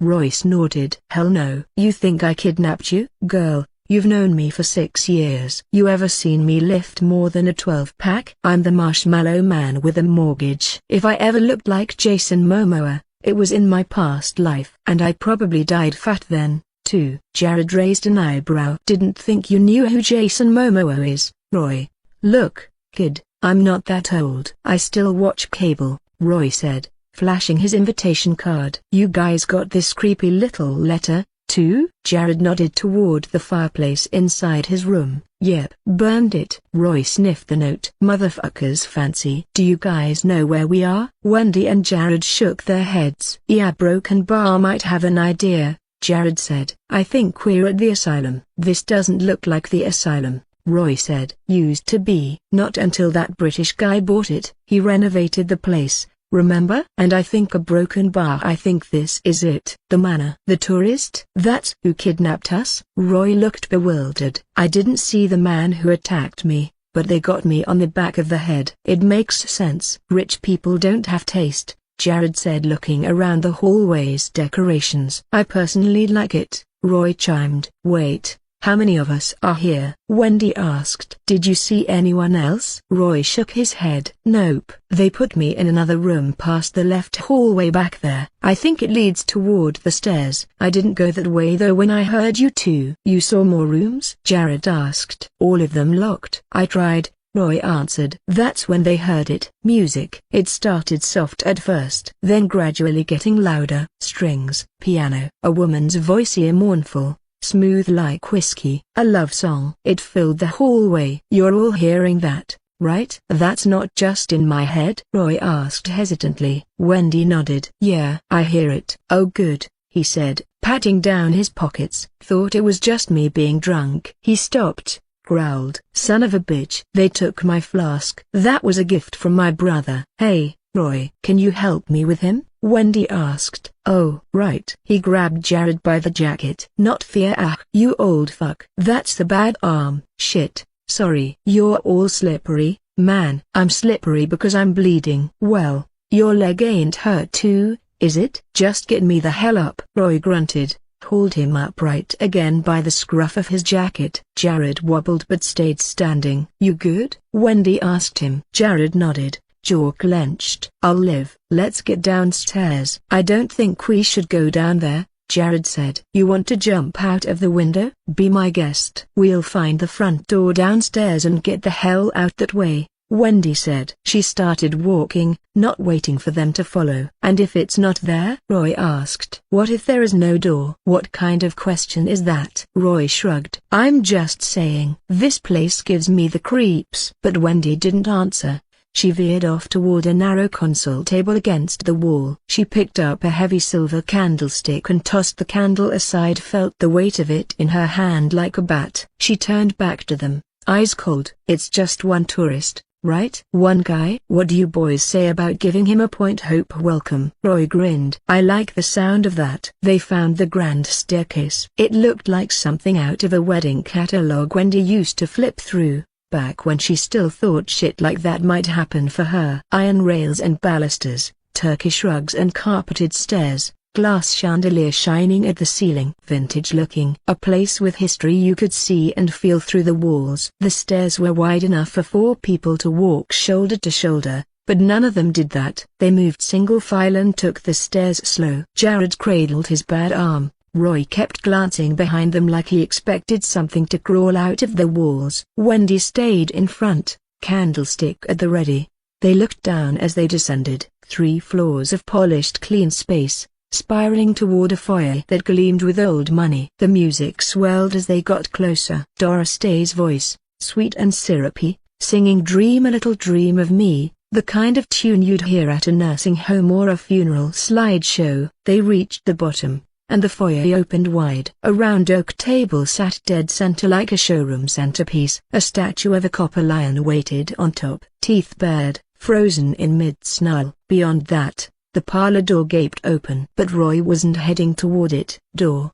A: Roy snorted. Hell no. You think I kidnapped you? Girl, you've known me for 6 years. You ever seen me lift more than a 12-pack? I'm the marshmallow man with a mortgage. If I ever looked like Jason Momoa, it was in my past life. And I probably died fat then, too. Jared raised an eyebrow. Didn't think you knew who Jason Momoa is, Roy. Look, kid. I'm not that old. I still watch cable, Roy said, flashing his invitation card. You guys got this creepy little letter, too? Jared nodded toward the fireplace inside his room. Yep. Burned it. Roy sniffed the note. Motherfuckers fancy. Do you guys know where we are? Wendy and Jared shook their heads. Yeah, Broken Bar might have an idea, Jared said. I think we're at the asylum. This doesn't look like the asylum. Roy said. Used to be. Not until that British guy bought it. He renovated the place, remember? And I think a broken bar. I think this is it. The manor. The tourist? That's who kidnapped us? Roy looked bewildered. I didn't see the man who attacked me, but they got me on the back of the head. It makes sense. Rich people don't have taste, Jared said, looking around the hallway's decorations. I personally like it, Roy chimed. Wait, how many of us are here? Wendy asked. Did you see anyone else? Roy shook his head. Nope. They put me in another room past the left hallway back there. I think it leads toward the stairs. I didn't go that way though when I heard you two. You saw more rooms? Jared asked. All of them locked. I tried, Roy answered. That's when they heard it. Music. It started soft at first, then gradually getting louder. Strings, piano, a woman's voice, mournful, smooth like whiskey. A love song. It filled the hallway. You're all hearing that, right? That's not just in my head? Roy asked hesitantly. Wendy nodded. Yeah, I hear it. Oh good, he said, patting down his pockets. Thought it was just me being drunk. He stopped, growled. Son of a bitch. They took my flask. That was a gift from my brother. Hey, Roy, can you help me with him? Wendy asked. Oh, right. He grabbed Jared by the jacket. Not fear, you old fuck. That's the bad arm. Shit, sorry. You're all slippery, man. I'm slippery because I'm bleeding. Well, your leg ain't hurt too, is it? Just get me the hell up. Roy grunted, hauled him upright again by the scruff of his jacket. Jared wobbled but stayed standing. You good? Wendy asked him. Jared nodded, jaw clenched. I'll live. Let's get downstairs. I don't think we should go down there, Jared said. You want to jump out of the window? Be my guest. We'll find the front door downstairs and get the hell out that way, Wendy said. She started walking, not waiting for them to follow. And if it's not there? Roy asked. What if there is no door? What kind of question is that? Roy shrugged. I'm just saying. This place gives me the creeps. But Wendy didn't answer. She veered off toward a narrow console table against the wall. She picked up a heavy silver candlestick and tossed the candle aside, felt the weight of it in her hand like a bat. She turned back to them, eyes cold. It's just one tourist, right? One guy. What do you boys say about giving him a point hope welcome? Roy grinned. I like the sound of that. They found the grand staircase. It looked like something out of a wedding catalog Wendy used to flip through, back when she still thought shit like that might happen for her. Iron rails and balusters, Turkish rugs and carpeted stairs, glass chandelier shining at the ceiling. Vintage looking. A place with history you could see and feel through the walls. The stairs were wide enough for 4 people to walk shoulder to shoulder, but none of them did that. They moved single file and took the stairs slow. Jared cradled his bad arm. Roy kept glancing behind them like he expected something to crawl out of the walls. Wendy stayed in front, candlestick at the ready. They looked down as they descended. 3 floors of polished clean space, spiraling toward a foyer that gleamed with old money. The music swelled as they got closer. Doris Day's voice, sweet and syrupy, singing Dream a Little Dream of Me, the kind of tune you'd hear at a nursing home or a funeral slideshow. They reached the bottom, and the foyer opened wide. A round oak table sat dead center like a showroom centerpiece. A statue of a copper lion waited on top, teeth bared, frozen in mid-snarl. Beyond that, the parlor door gaped open. But Roy wasn't heading toward it. Door,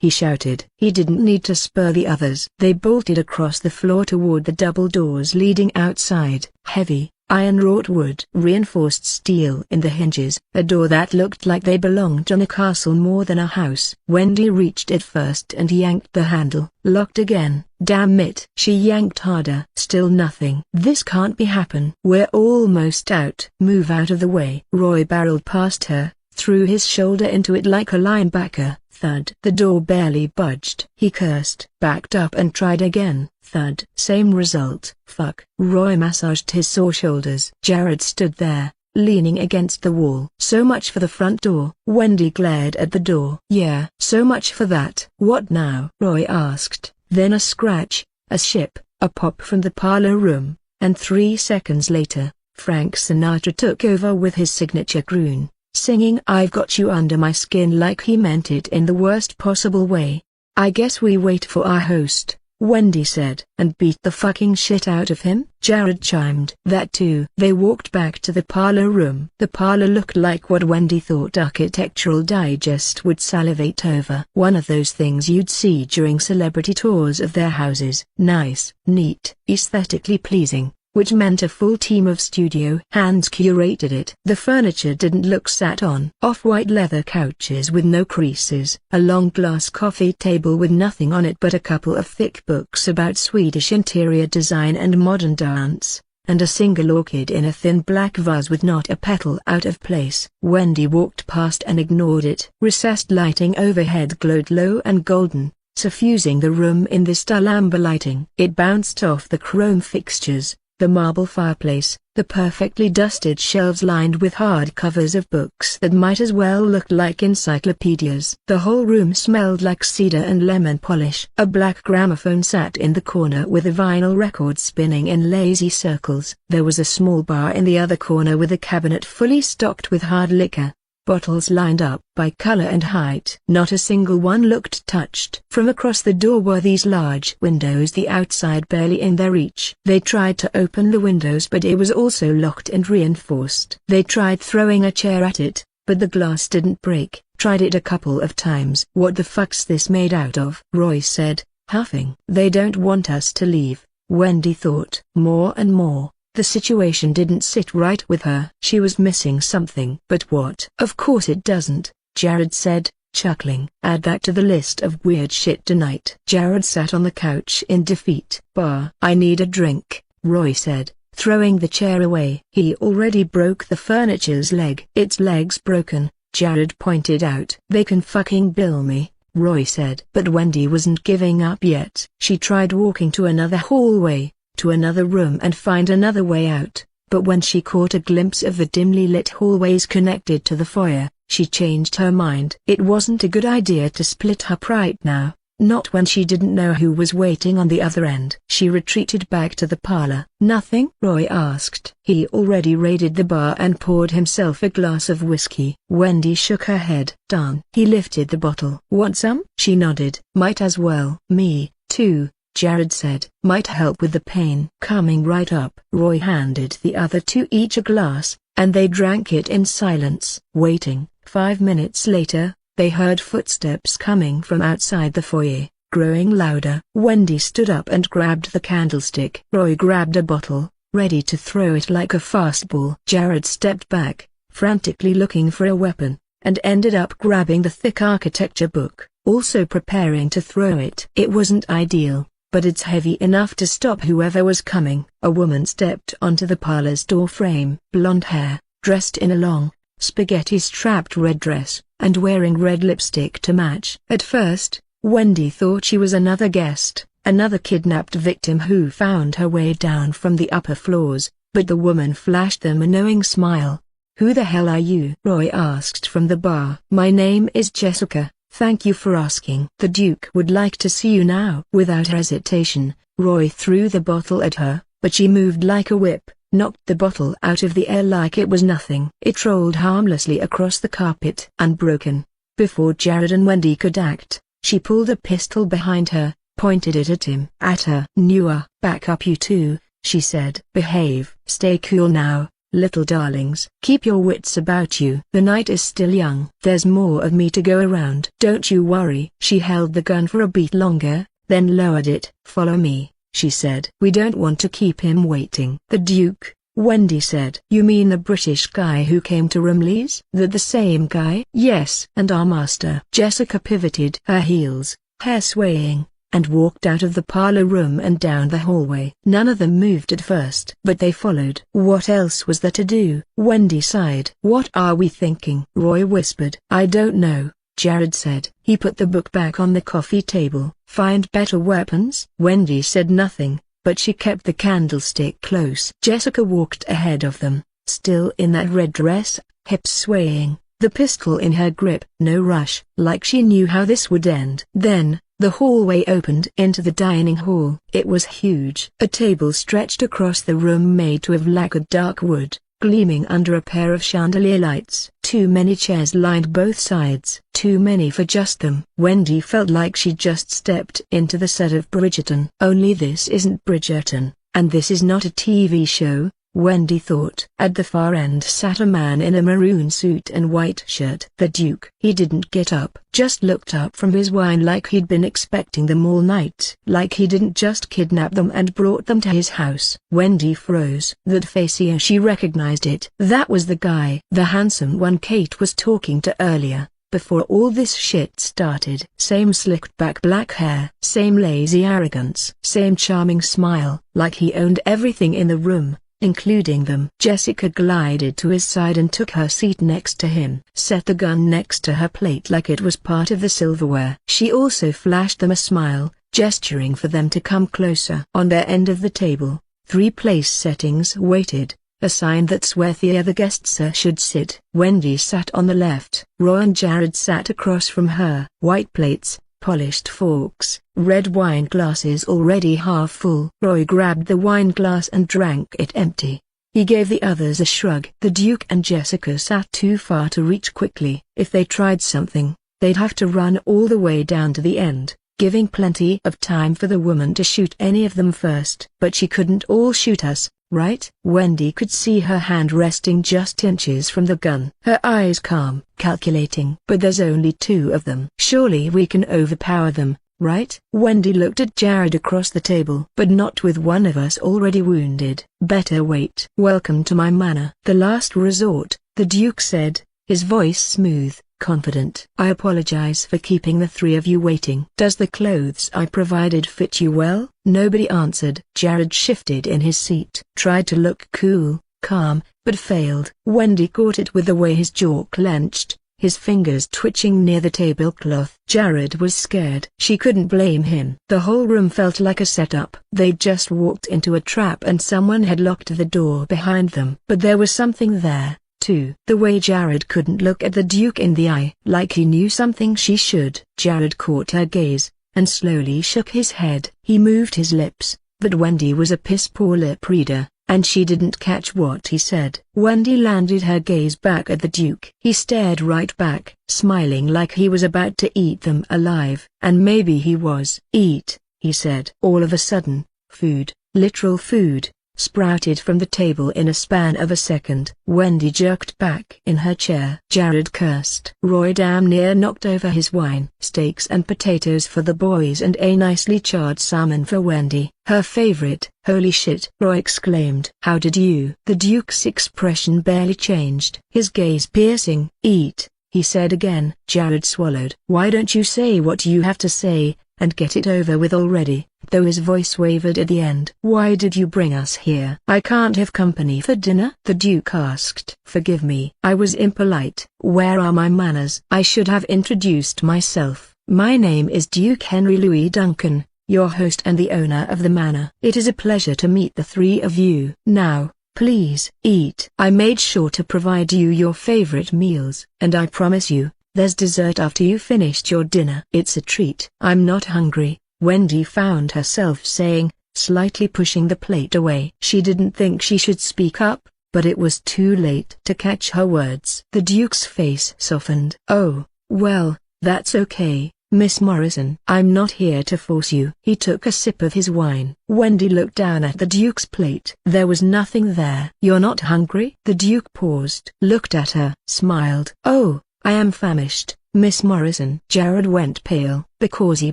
A: he shouted. He didn't need to spur the others. They bolted across the floor toward the double doors leading outside. Heavy, iron-wrought wood, reinforced steel in the hinges, a door that looked like they belonged on a castle more than a house. Wendy reached it first and yanked the handle. Locked again. Damn it. She yanked harder. Still nothing. This can't be happen. We're almost out. Move out of the way. Roy barreled past her, threw his shoulder into it like a linebacker. Thud. The door barely budged. He cursed, backed up and tried again. Thud. Same result. Fuck. Roy massaged his sore shoulders. Jared stood there, leaning against the wall. So much for the front door. Wendy glared at the door. Yeah, so much for that. What now? Roy asked. Then a scratch, a ship, a pop from the parlor room, and 3 seconds later, Frank Sinatra took over with his signature croon, singing I've Got You Under My Skin like he meant it in the worst possible way. I guess we wait for our host, Wendy said. And beat the fucking shit out of him? Jared chimed. That too. They walked back to the parlor room. The parlor looked like what Wendy thought Architectural Digest would salivate over. One of those things you'd see during celebrity tours of their houses. Nice, neat, aesthetically pleasing, which meant a full team of studio hands curated it. The furniture didn't look sat on. Off-white leather couches with no creases, a long glass coffee table with nothing on it but a couple of thick books about Swedish interior design and modern dance, and a single orchid in a thin black vase with not a petal out of place. Wendy walked past and ignored it. Recessed lighting overhead glowed low and golden, suffusing the room in this dull amber lighting. It bounced off the chrome fixtures, the marble fireplace, the perfectly dusted shelves lined with hardcovers of books that might as well look like encyclopedias. The whole room smelled like cedar and lemon polish. A black gramophone sat in the corner with a vinyl record spinning in lazy circles. There was a small bar in the other corner with a cabinet fully stocked with hard liquor, bottles lined up by color and height. Not a single one looked touched. From across the door were these large windows, the outside barely in their reach. They tried to open the windows, but it was also locked and reinforced. They tried throwing a chair at it, but the glass didn't break. Tried it a couple of times. What the fuck's this made out of? Roy said, huffing. They don't want us to leave, Wendy thought. More and more, the situation didn't sit right with her. She was missing something. But what? Of course it doesn't, Jared said, chuckling. Add that to the list of weird shit tonight. Jared sat on the couch in defeat. I need a drink, Roy said, throwing the chair away. He already broke the furniture's leg. Its leg's broken, Jared pointed out. They can fucking bill me, Roy said. But Wendy wasn't giving up yet. She tried walking to another hallway, to another room and find another way out, but when she caught a glimpse of the dimly lit hallways connected to the foyer, she changed her mind. It wasn't a good idea to split up right now, not when she didn't know who was waiting on the other end. She retreated back to the parlor. Nothing? Roy asked. He already raided the bar and poured himself a glass of whiskey. Wendy shook her head. Darn. He lifted the bottle. Want some? She nodded. Might as well. Me, too, Jared said. Might help with the pain. Coming right up. Roy handed the other two each a glass, and they drank it in silence. Waiting. 5 minutes later, they heard footsteps coming from outside the foyer, growing louder. Wendy stood up and grabbed the candlestick. Roy grabbed a bottle, ready to throw it like a fastball. Jared stepped back, frantically looking for a weapon, and ended up grabbing the thick architecture book, also preparing to throw it. It wasn't ideal, but it's heavy enough to stop whoever was coming. A woman stepped onto the parlor's door frame. Blonde hair, dressed in a long, spaghetti-strapped red dress, and wearing red lipstick to match. At first, Wendy thought she was another guest, another kidnapped victim who found her way down from the upper floors, but the woman flashed them a knowing smile. Who the hell are you? Roy asked from the bar. My name is Jessica. Thank you for asking. The Duke would like to see you now. Without hesitation, Roy threw the bottle at her, but she moved like a whip, knocked the bottle out of the air like it was nothing. It rolled harmlessly across the carpet. Unbroken. Before Jared and Wendy could act, she pulled a pistol behind her, pointed it at him. At her. Newer. Back up you two, she said. Behave. Stay cool now, little darlings. Keep your wits about you. The night is still young. There's more of me to go around. Don't you worry. She held the gun for a beat longer, then lowered it. Follow me, she said. We don't want to keep him waiting. The Duke, Wendy said. You mean the British guy who came to Rumley's? The same guy? Yes. And our master. Jessica pivoted her heels, hair swaying, and walked out of the parlor room and down the hallway. None of them moved at first, but they followed. What else was there to do? Wendy sighed. What are we thinking? Roy whispered. I don't know, Jared said. He put the book back on the coffee table. Find better weapons? Wendy said nothing, but she kept the candlestick close. Jessica walked ahead of them, still in that red dress, hips swaying, the pistol in her grip. No rush, like she knew how this would end. Then, the hallway opened into the dining hall. It was huge. A table stretched across the room made of lacquered dark wood, gleaming under a pair of chandelier lights. Too many chairs lined both sides, too many for just them. Wendy felt like she just stepped into the set of Bridgerton. Only this isn't Bridgerton, and this is not a TV show, Wendy thought. At the far end sat a man in a maroon suit and white shirt. The Duke. He didn't get up, just looked up from his wine like he'd been expecting them all night. Like he didn't just kidnap them and brought them to his house. Wendy froze. That face here, she recognized it. That was the guy. The handsome one Kate was talking to earlier, before all this shit started. Same slicked back black hair, same lazy arrogance, same charming smile, like he owned everything in the room, including them. Jessica glided to his side and took her seat next to him. Set the gun next to her plate like it was part of the silverware. She also flashed them a smile, gesturing for them to come closer. On their end of the table, 3 place settings waited, a sign that's where the other guests should sit. Wendy sat on the left. Roy and Jared sat across from her. White plates, polished forks, red wine glasses already half full. Roy grabbed the wine glass and drank it empty. He gave the others a shrug. The Duke and Jessica sat too far to reach quickly. If they tried something, they'd have to run all the way down to the end, giving plenty of time for the woman to shoot any of them first. But she couldn't all shoot us, right? Wendy could see her hand resting just inches from the gun. Her eyes calm, calculating. But there's only 2 of them. Surely we can overpower them, right? Wendy looked at Jared across the table. But not with one of us already wounded. Better wait. Welcome to my manor. The last resort, the Duke said, his voice smooth, confident. I apologize for keeping the 3 of you waiting. Does the clothes I provided fit you well? Nobody answered. Jared shifted in his seat. Tried to look cool, calm, but failed. Wendy caught it with the way his jaw clenched, his fingers twitching near the tablecloth. Jared was scared. She couldn't blame him. The whole room felt like a setup. They'd just walked into a trap and someone had locked the door behind them. But there was something there, too. The way Jared couldn't look at the Duke in the eye, like he knew something she should. Jared caught her gaze, and slowly shook his head. He moved his lips, but Wendy was a piss-poor lip reader, and she didn't catch what he said. Wendy landed her gaze back at the Duke. He stared right back, smiling like he was about to eat them alive. And maybe he was. Eat, he said. All of a sudden, food, literal food, sprouted from the table in a span of a second. Wendy jerked back in her chair. Jared cursed. Roy damn near knocked over his wine. Steaks and potatoes for the boys and a nicely charred salmon for Wendy, her favorite. Holy shit, Roy exclaimed. How did you? The Duke's expression barely changed. His gaze piercing. Eat, he said again. Jared swallowed. Why don't you say what you have to say, and get it over with already? Though his voice wavered at the end. Why did you bring us here? I can't have company for dinner? The Duke asked. Forgive me. I was impolite. Where are my manners? I should have introduced myself. My name is Duke Henry Louis Duncan, your host and the owner of the manor. It is a pleasure to meet the 3 of you. Now, please, eat. I made sure to provide you your favorite meals, and I promise you, there's dessert after you finished your dinner. It's a treat. I'm not hungry, Wendy found herself saying, slightly pushing the plate away. She didn't think she should speak up, but it was too late to catch her words. The Duke's face softened. Oh, well, that's okay, Miss Morrison. I'm not here to force you. He took a sip of his wine. Wendy looked down at the Duke's plate. There was nothing there. You're not hungry? The Duke paused, looked at her, smiled. Oh, I am famished, Miss Morrison. Jared went pale. Because he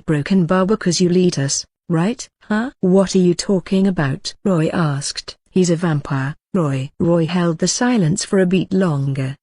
A: broke and because you lead us, right? Huh? What are you talking about? Roy asked. He's a vampire, Roy. Roy held the silence for a beat longer.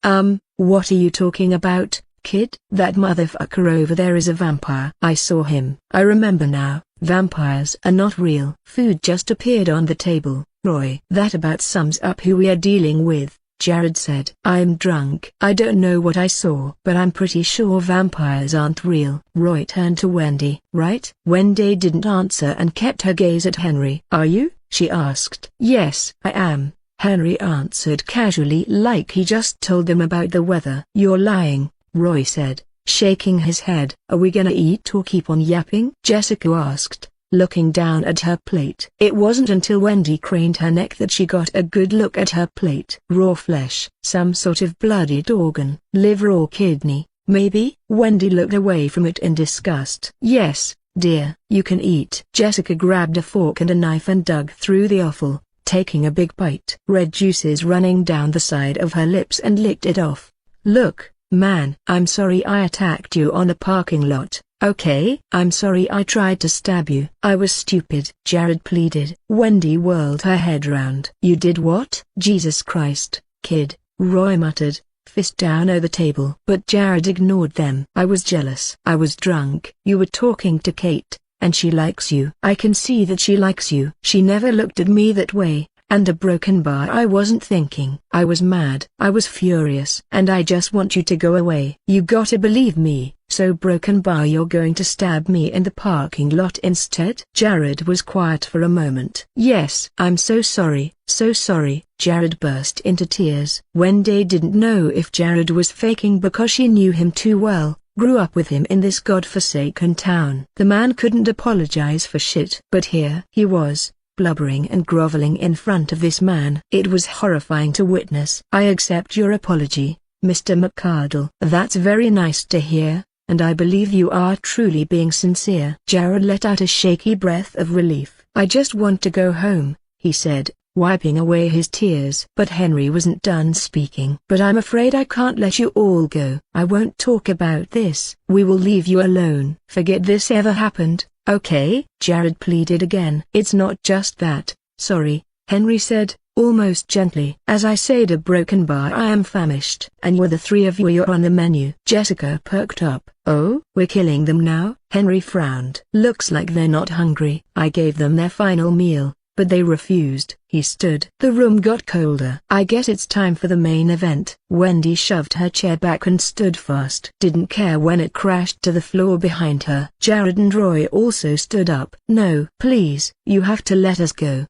A: What are you talking about, kid? That motherfucker over there is a vampire. I saw him. I remember now. Vampires are not real. Food just appeared on the table, Roy. That about sums up who we are dealing with, Jared said. I'm drunk. I don't know what I saw, but I'm pretty sure vampires aren't real. Roy turned to Wendy. Right? Wendy didn't answer and kept her gaze at Henry. Are you? She asked. Yes, I am, Henry answered casually like he just told them about the weather. You're lying, Roy said, shaking his head. Are we gonna eat or keep on yapping? Jessica asked, looking down at her plate. It wasn't until Wendy craned her neck that she got a good look at her plate. Raw flesh, some sort of bloodied organ, liver or kidney, maybe? Wendy looked away from it in disgust. Yes, dear, you can eat. Jessica grabbed a fork and a knife and dug through the offal, taking a big bite. Red juices running down the side of her lips and licked it off. Look, man, I'm sorry I attacked you on a parking lot, okay? I'm sorry I tried to stab you. I was stupid, Jared pleaded. Wendy whirled her head round. You did what? Jesus Christ, kid, Roy muttered, fist down over the table. But Jared ignored them. I was jealous. I was drunk. You were talking to Kate, and she likes you. I can see that she likes you. She never looked at me that way. And a broken bar. I wasn't thinking. I was mad. I was furious. And I just want you to go away. You gotta believe me. So broken bar, you're going to stab me in the parking lot instead? Jared was quiet for a moment. Yes. I'm so sorry. So sorry. Jared burst into tears. Wendy didn't know if Jared was faking because she knew him too well. Grew up with him in this godforsaken town. The man couldn't apologize for shit. But here he was, blubbering and groveling in front of this man. It was horrifying to witness. I accept your apology, Mr. McCardle. That's very nice to hear, and I believe you are truly being sincere. Jared let out a shaky breath of relief. I just want to go home, he said, wiping away his tears. But Henry wasn't done speaking. But I'm afraid I can't let you all go. I won't talk about this. We will leave you alone. Forget this ever happened. Okay? Jared pleaded again. It's not just that, sorry, Henry said, almost gently. As I said, a broken bar. I am famished. And with the three of you, you're on the menu. Jessica perked up. Oh? We're killing them now? Henry frowned. Looks like they're not hungry. I gave them their final meal, but they refused. He stood. The room got colder. I guess it's time for the main event. Wendy shoved her chair back and stood fast. Didn't care when it crashed to the floor behind her. Jared and Roy also stood up. No, please, you have to let us go,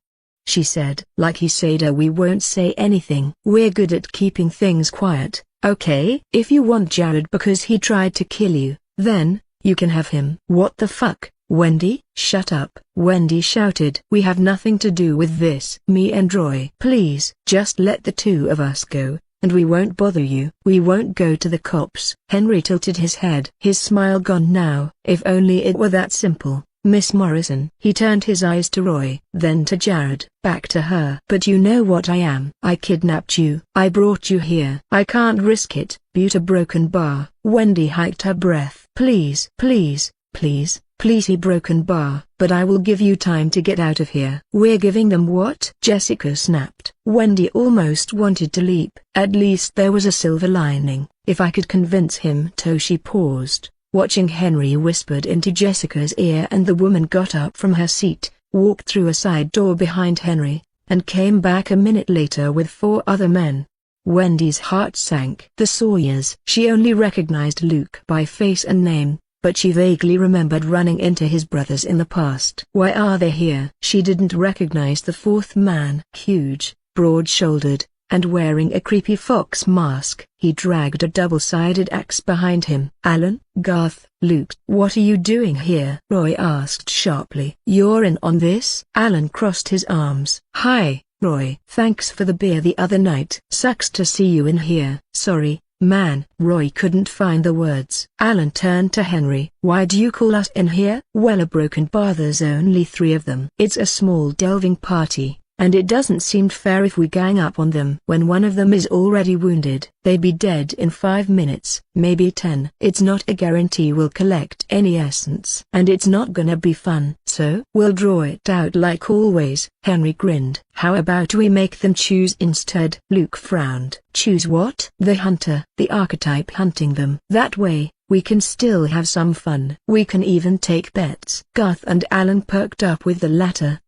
A: she said. Like he said, we won't say anything. We're good at keeping things quiet, okay? If you want Jared because he tried to kill you, then, you can have him. What the fuck? Wendy, shut up, Wendy shouted. We have nothing to do with this. Me and Roy. Please, just let the two of us go, and we won't bother you. We won't go to the cops. Henry tilted his head. His smile gone now. If only it were that simple, Miss Morrison. He turned his eyes to Roy, then to Jared, back to her. But you know what I am. I kidnapped you. I brought you here. I can't risk it. Butte a broken bar. Wendy hiked her breath. Please, please, please. Please, he broken bar. But I will give you time to get out of here. We're giving them what? Jessica snapped. Wendy almost wanted to leap. At least there was a silver lining. If I could convince him to. She paused, watching Henry whispered into Jessica's ear, and the woman got up from her seat, walked through a side door behind Henry, and came back a minute later with 4 other men. Wendy's heart sank. The Sawyers. She only recognized Luke by face and name, but she vaguely remembered running into his brothers in the past. Why are they here? She didn't recognize the 4th man. Huge, broad-shouldered, and wearing a creepy fox mask. He dragged a double-sided axe behind him. Alan, Garth, Luke. What are you doing here? Roy asked sharply. You're in on this? Alan crossed his arms. Hi, Roy. Thanks for the beer the other night. Sucks to see you in here. Sorry, man. Roy couldn't find the words. Alan turned to Henry. Why do you call us in here? Well, a broken bar. There's only 3 of them. It's a small delving party, and it doesn't seem fair if we gang up on them. When one of them is already wounded, they'd be dead in 5 minutes, maybe 10. It's not a guarantee we'll collect any essence, and it's not gonna be fun. So we'll draw it out like always. Henry grinned. How about we make them choose instead? Luke frowned. Choose what? The hunter. The archetype hunting them. That way, we can still have some fun. We can even take bets. Garth and Alan perked up with the latter.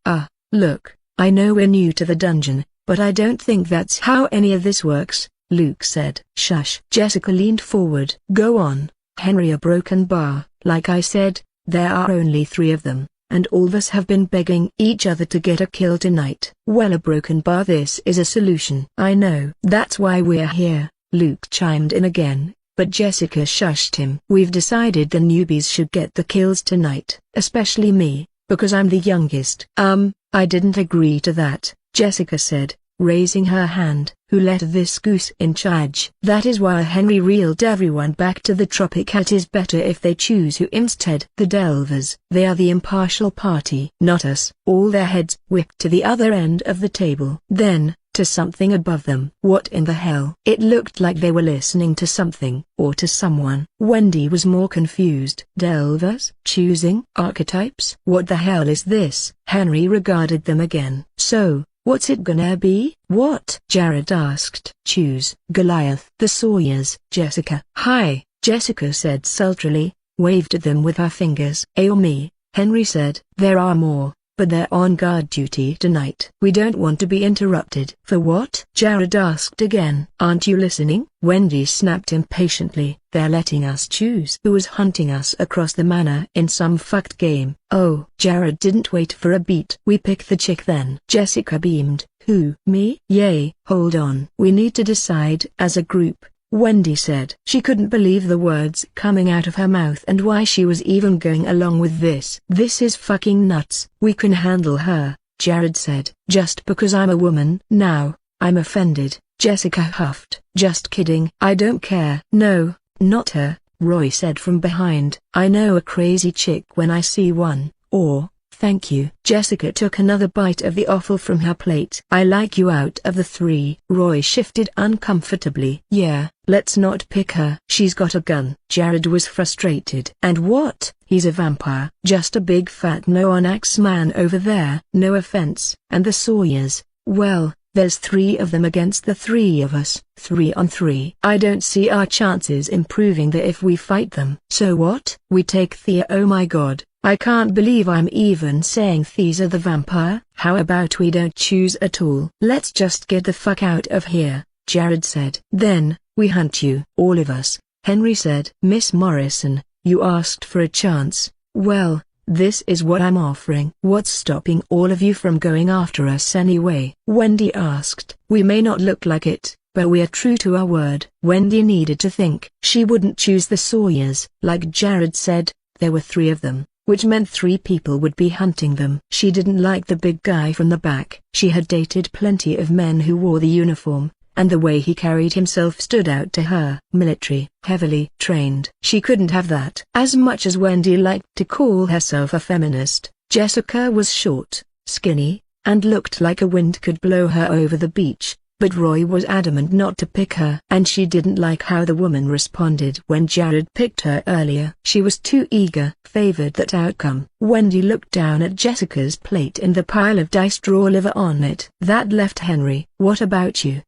A: Look, I know we're new to the dungeon, but I don't think that's how any of this works, Luke said. Shush. Jessica leaned forward. Go on, Henry. A broken bar. Like I said, there are only 3 of them, and all of us have been begging each other to get a kill tonight. Well, a broken bar. This is a solution. I know. That's why we're here, Luke chimed in again, but Jessica shushed him. We've decided the newbies should get the kills tonight, especially me, because I'm the youngest. I didn't agree to that, Jessica said, raising her hand. Who let this goose in charge? That is why Henry reeled everyone back to the tropic. It is better if they choose you instead. The Delvers. They are the impartial party, not us. All their heads whipped to the other end of the table. Then, to something above them. What in the hell? It looked like they were listening to something, or to someone. Wendy was more confused. Delvers? Choosing? Archetypes? What the hell is this? Henry regarded them again. So, what's it gonna be? What? Jared asked. Choose. Goliath. The Sawyers. Jessica. Hi, Jessica said sultrily, waved at them with her fingers. Or me, Henry said. There are more, but they're on guard duty tonight. We don't want to be interrupted. For what? Jared asked again. Aren't you listening? Wendy snapped impatiently. They're letting us choose who was hunting us across the manor in some fucked game. Oh. Jared didn't wait for a beat. We pick the chick then. Jessica beamed. Who? Me? Yay. Hold on. We need to decide as a group, Wendy said. She couldn't believe the words coming out of her mouth and why she was even going along with this. This is fucking nuts. We can handle her, Jared said. Just because I'm a woman? Now, I'm offended, Jessica huffed. Just kidding. I don't care. No, not her, Roy said from behind. I know a crazy chick when I see one. Or, thank you. Jessica took another bite of the offal from her plate. I like you out of the three. Roy shifted uncomfortably. Yeah, let's not pick her. She's got a gun. Jared was frustrated. And what? He's a vampire. Just a big fat no-on-axe man over there. No offense. And the Sawyers, well, there's 3 of them against the 3 of us. 3 on 3. I don't see our chances improving there if we fight them. So what? We take Thea. Oh my god. I can't believe I'm even saying Thea's the vampire. How about we don't choose at all? Let's just get the fuck out of here, Jared said. Then, we hunt you. All of us, Henry said. Miss Morrison, you asked for a chance. Well, this is what I'm offering. What's stopping all of you from going after us anyway? Wendy asked. We may not look like it, but we are true to our word. Wendy needed to think. She wouldn't choose the Sawyers. Like Jared said, there were 3 of them, which meant 3 people would be hunting them. She didn't like the big guy from the back. She had dated plenty of men who wore the uniform, and the way he carried himself stood out to her. Military, heavily trained. She couldn't have that. As much as Wendy liked to call herself a feminist, Jessica was short, skinny, and looked like a wind could blow her over the beach. But Roy was adamant not to pick her. And she didn't like how the woman responded when Jared picked her earlier. She was too eager. Favored that outcome. Wendy looked down at Jessica's plate and the pile of diced raw liver on it. That left Henry. What about you?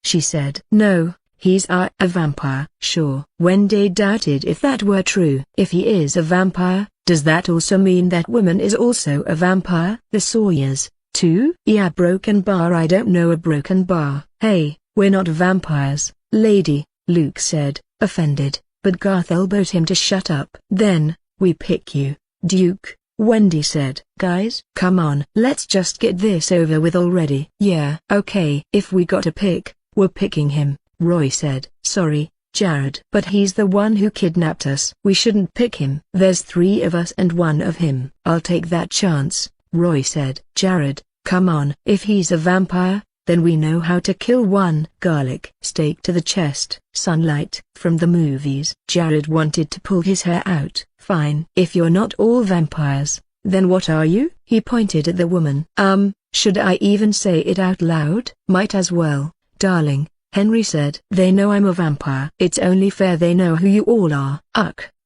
A: She said. No, he's a vampire. Sure. Wendy doubted if that were true. If he is a vampire, does that also mean that woman is also a vampire? The Sawyers. 2? Yeah, broken bar. I don't know a broken bar. Hey, we're not vampires, lady, Luke said, offended, but Garth elbowed him to shut up. Then, we pick you, Duke, Wendy said. Guys, come on. Let's just get this over with already. Yeah. Okay. If we got a pick, we're picking him, Roy said. Sorry, Jared. But he's the one who kidnapped us. We shouldn't pick him. There's 3 of us and 1 of him. I'll take that chance, Roy said. Jared, come on. If he's a vampire, then we know how to kill one. Garlic. Stake to the chest. Sunlight. From the movies. Jared wanted to pull his hair out. Fine. If you're not all vampires, then what are you? He pointed at the woman. Should I even say it out loud? Might as well, darling, Henry said. They know I'm a vampire. It's only fair they know who you all are.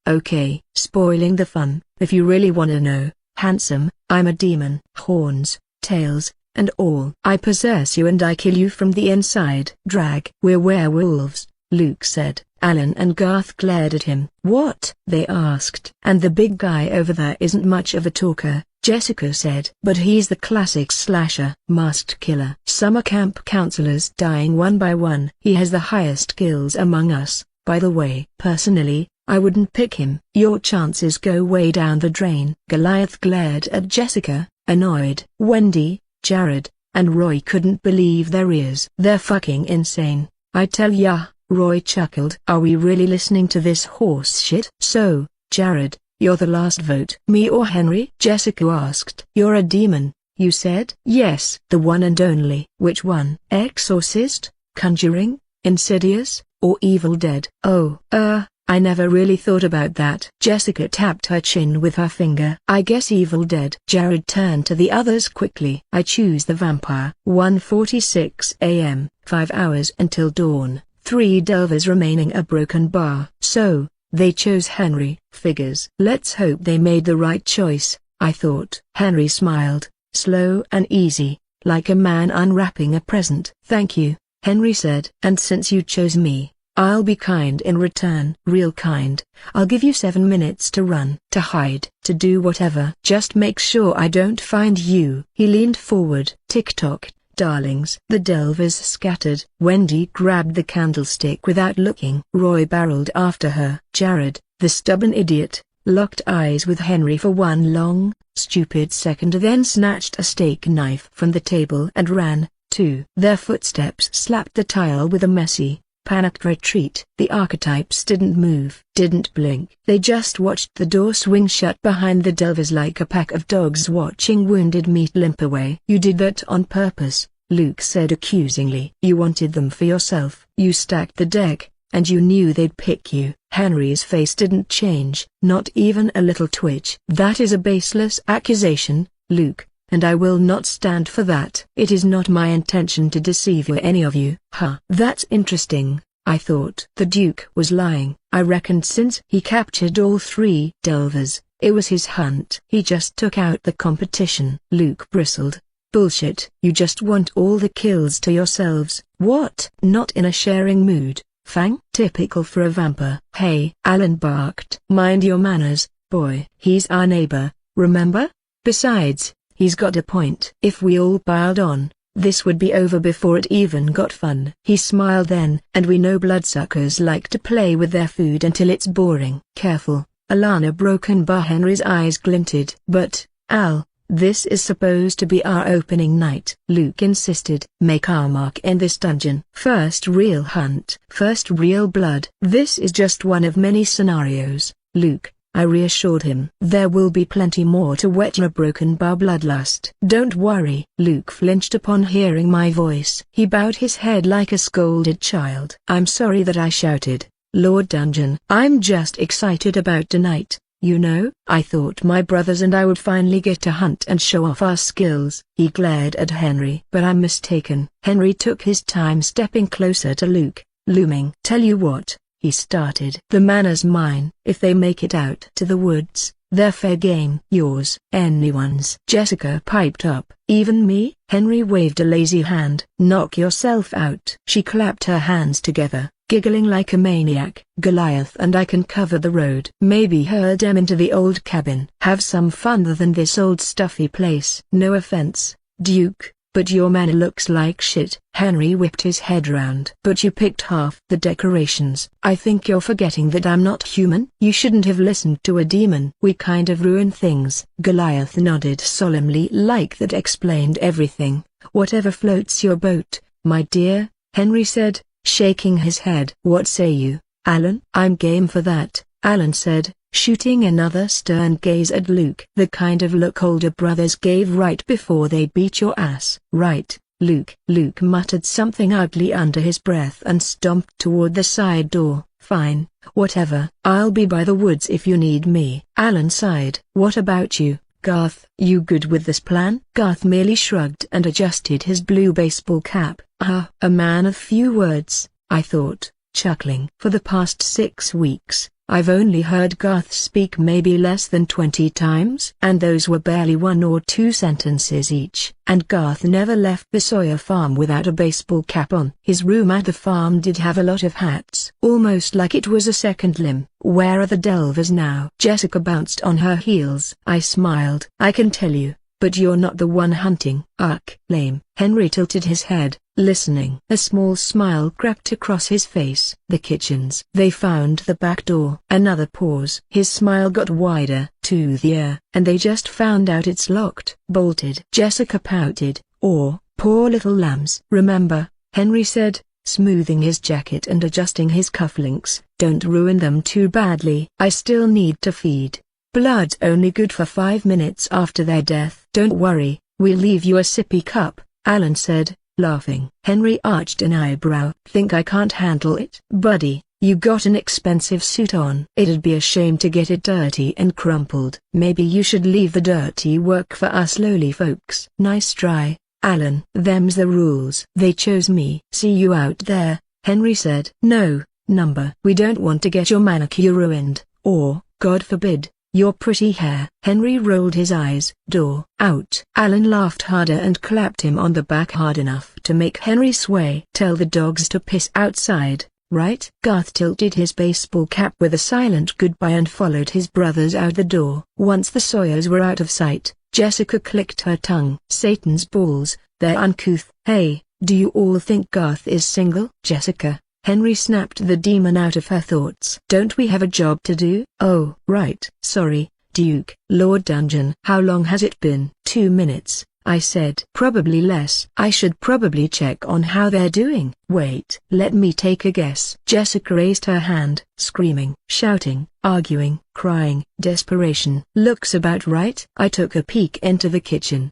A: Okay. Spoiling the fun. If you really wanna know, handsome, I'm a demon. Horns, tails, and all. I possess you and I kill you from the inside. Drag. We're werewolves, Luke said. Alan and Garth glared at him. What? They asked. And the big guy over there isn't much of a talker, Jessica said. But he's the classic slasher. Masked killer. Summer camp counselors dying one by one. He has the highest kills among us, by the way. Personally, I wouldn't pick him. Your chances go way down the drain. Goliath glared at Jessica, annoyed. Wendy, Jared, and Roy couldn't believe their ears. They're fucking insane, I tell ya, Roy chuckled. Are we really listening to this horse shit? So, Jared, You're the last vote. Me or Henry? Jessica asked. You're a demon, you said? Yes. The one and only. Which one? Exorcist, Conjuring, Insidious, or Evil Dead? Oh, I never really thought about that. Jessica tapped her chin with her finger. I guess Evil Dead. Jared turned to the others quickly. I choose the vampire. 1:46 a.m., 5 hours until dawn, 3 delvers remaining a broken bar. So, they chose Henry. Figures. Let's hope they made the right choice, I thought. Henry smiled, slow and easy, like a man unwrapping a present. Thank you, Henry said. And since you chose me, I'll be kind in return. Real kind. I'll give you 7 minutes to run, to hide, to do whatever. Just make sure I don't find you. He leaned forward. Tick-tock, darlings. The delvers scattered. Wendy grabbed the candlestick without looking. Roy barreled after her. Jared, the stubborn idiot, locked eyes with Henry for one long, stupid second, then snatched a steak knife from the table and ran, too. Their footsteps slapped the tile with a messy, panicked retreat. The archetypes didn't move, didn't blink. They just watched the door swing shut behind the delvers like a pack of dogs watching wounded meat limp away. You did that on purpose, Luke said accusingly. You wanted them for yourself. You stacked the deck, and you knew they'd pick you. Henry's face didn't change, not even a little twitch. That is a baseless accusation, Luke, and I will not stand for that. It is not my intention to deceive you, any of you. Huh. That's interesting, I thought. The Duke was lying. I reckoned since he captured all 3 delvers, it was his hunt. He just took out the competition. Luke bristled. Bullshit. You just want all the kills to yourselves. What? Not in a sharing mood, Fang? Typical for a vampire. Hey, Alan barked. Mind your manners, boy. He's our neighbor, remember? Besides, he's got a point. If we all piled on, this would be over before it even got fun. He smiled then, and we know bloodsuckers like to play with their food until it's boring. Careful, Alana broken bar. Henry's eyes glinted. But, Al, this is supposed to be our opening night. Luke insisted. Make our mark in this dungeon. First real hunt. First real blood. This is just one of many scenarios, Luke, I reassured him. There will be plenty more to whet your broken bar bloodlust. Don't worry. Luke flinched upon hearing my voice. He bowed his head like a scolded child. I'm sorry that I shouted, Lord Dungeon. I'm just excited about tonight. You know, I thought my brothers and I would finally get to hunt and show off our skills. He glared at Henry. But I'm mistaken. Henry took his time stepping closer to Luke, looming. Tell you what, he started. The manor's mine. If they make it out to the woods, they're fair game. Yours. Anyone's. Jessica piped up. Even me? Henry waved a lazy hand. Knock yourself out. She clapped her hands together, giggling like a maniac. Goliath and I can cover the road. Maybe herd them into the old cabin. Have some fun than this old stuffy place. No offense, Duke, but your manor looks like shit. Henry whipped his head round. But you picked half the decorations. I think you're forgetting that I'm not human. You shouldn't have listened to a demon. We kind of ruin things. Goliath nodded solemnly like that explained everything. Whatever floats your boat, my dear, Henry said, shaking his head. What say you, Alan? I'm game for that, Alan said, shooting another stern gaze at Luke. The kind of look older brothers gave right before they beat your ass. Right, Luke. Luke muttered something ugly under his breath and stomped toward the side door. Fine, whatever. I'll be by the woods if you need me. Alan sighed. What about you, Garth? You good with this plan? Garth merely shrugged and adjusted his blue baseball cap. A man of few words, I thought, chuckling. For the past 6 weeks, I've only heard Garth speak maybe less than 20 times. And those were barely 1 or 2 sentences each. And Garth never left the Sawyer farm without a baseball cap on. His room at the farm did have a lot of hats. Almost like it was a second limb. Where are the delvers now? Jessica bounced on her heels. I smiled. I can tell you, but you're not the one hunting. Ugh, lame. Henry tilted his head, listening. A small smile crept across his face. The kitchens. They found the back door. Another pause. His smile got wider. To the air. And they just found out it's locked. Bolted. Jessica pouted. Or, poor little lambs. Remember, Henry said, smoothing his jacket and adjusting his cufflinks, don't ruin them too badly. I still need to feed. Blood's only good for 5 minutes after their death. Don't worry, we'll leave you a sippy cup, Alan said, laughing. Henry arched an eyebrow. Think I can't handle it? Buddy, you got an expensive suit on. It'd be a shame to get it dirty and crumpled. Maybe you should leave the dirty work for us lowly folks. Nice try, Alan. Them's the rules. They chose me. See you out there, Henry said. No, number. We don't want to get your manicure ruined, or, God forbid, your pretty hair. Henry rolled his eyes. Door. Out. Alan laughed harder and clapped him on the back hard enough to make Henry sway. Tell the dogs to piss outside, right? Garth tilted his baseball cap with a silent goodbye and followed his brothers out the door. Once the Sawyers were out of sight, Jessica clicked her tongue. Satan's balls, they're uncouth. Hey, do you all think Garth is single? Jessica. Henry snapped the demon out of her thoughts. Don't we have a job to do? Oh, right. Sorry, Duke. Lord Dungeon. How long has it been? 2 minutes, I said. Probably less. I should probably check on how they're doing. Wait. Let me take a guess. Jessica raised her hand, screaming, shouting, arguing, crying. Desperation. Looks about right. I took a peek into the kitchen.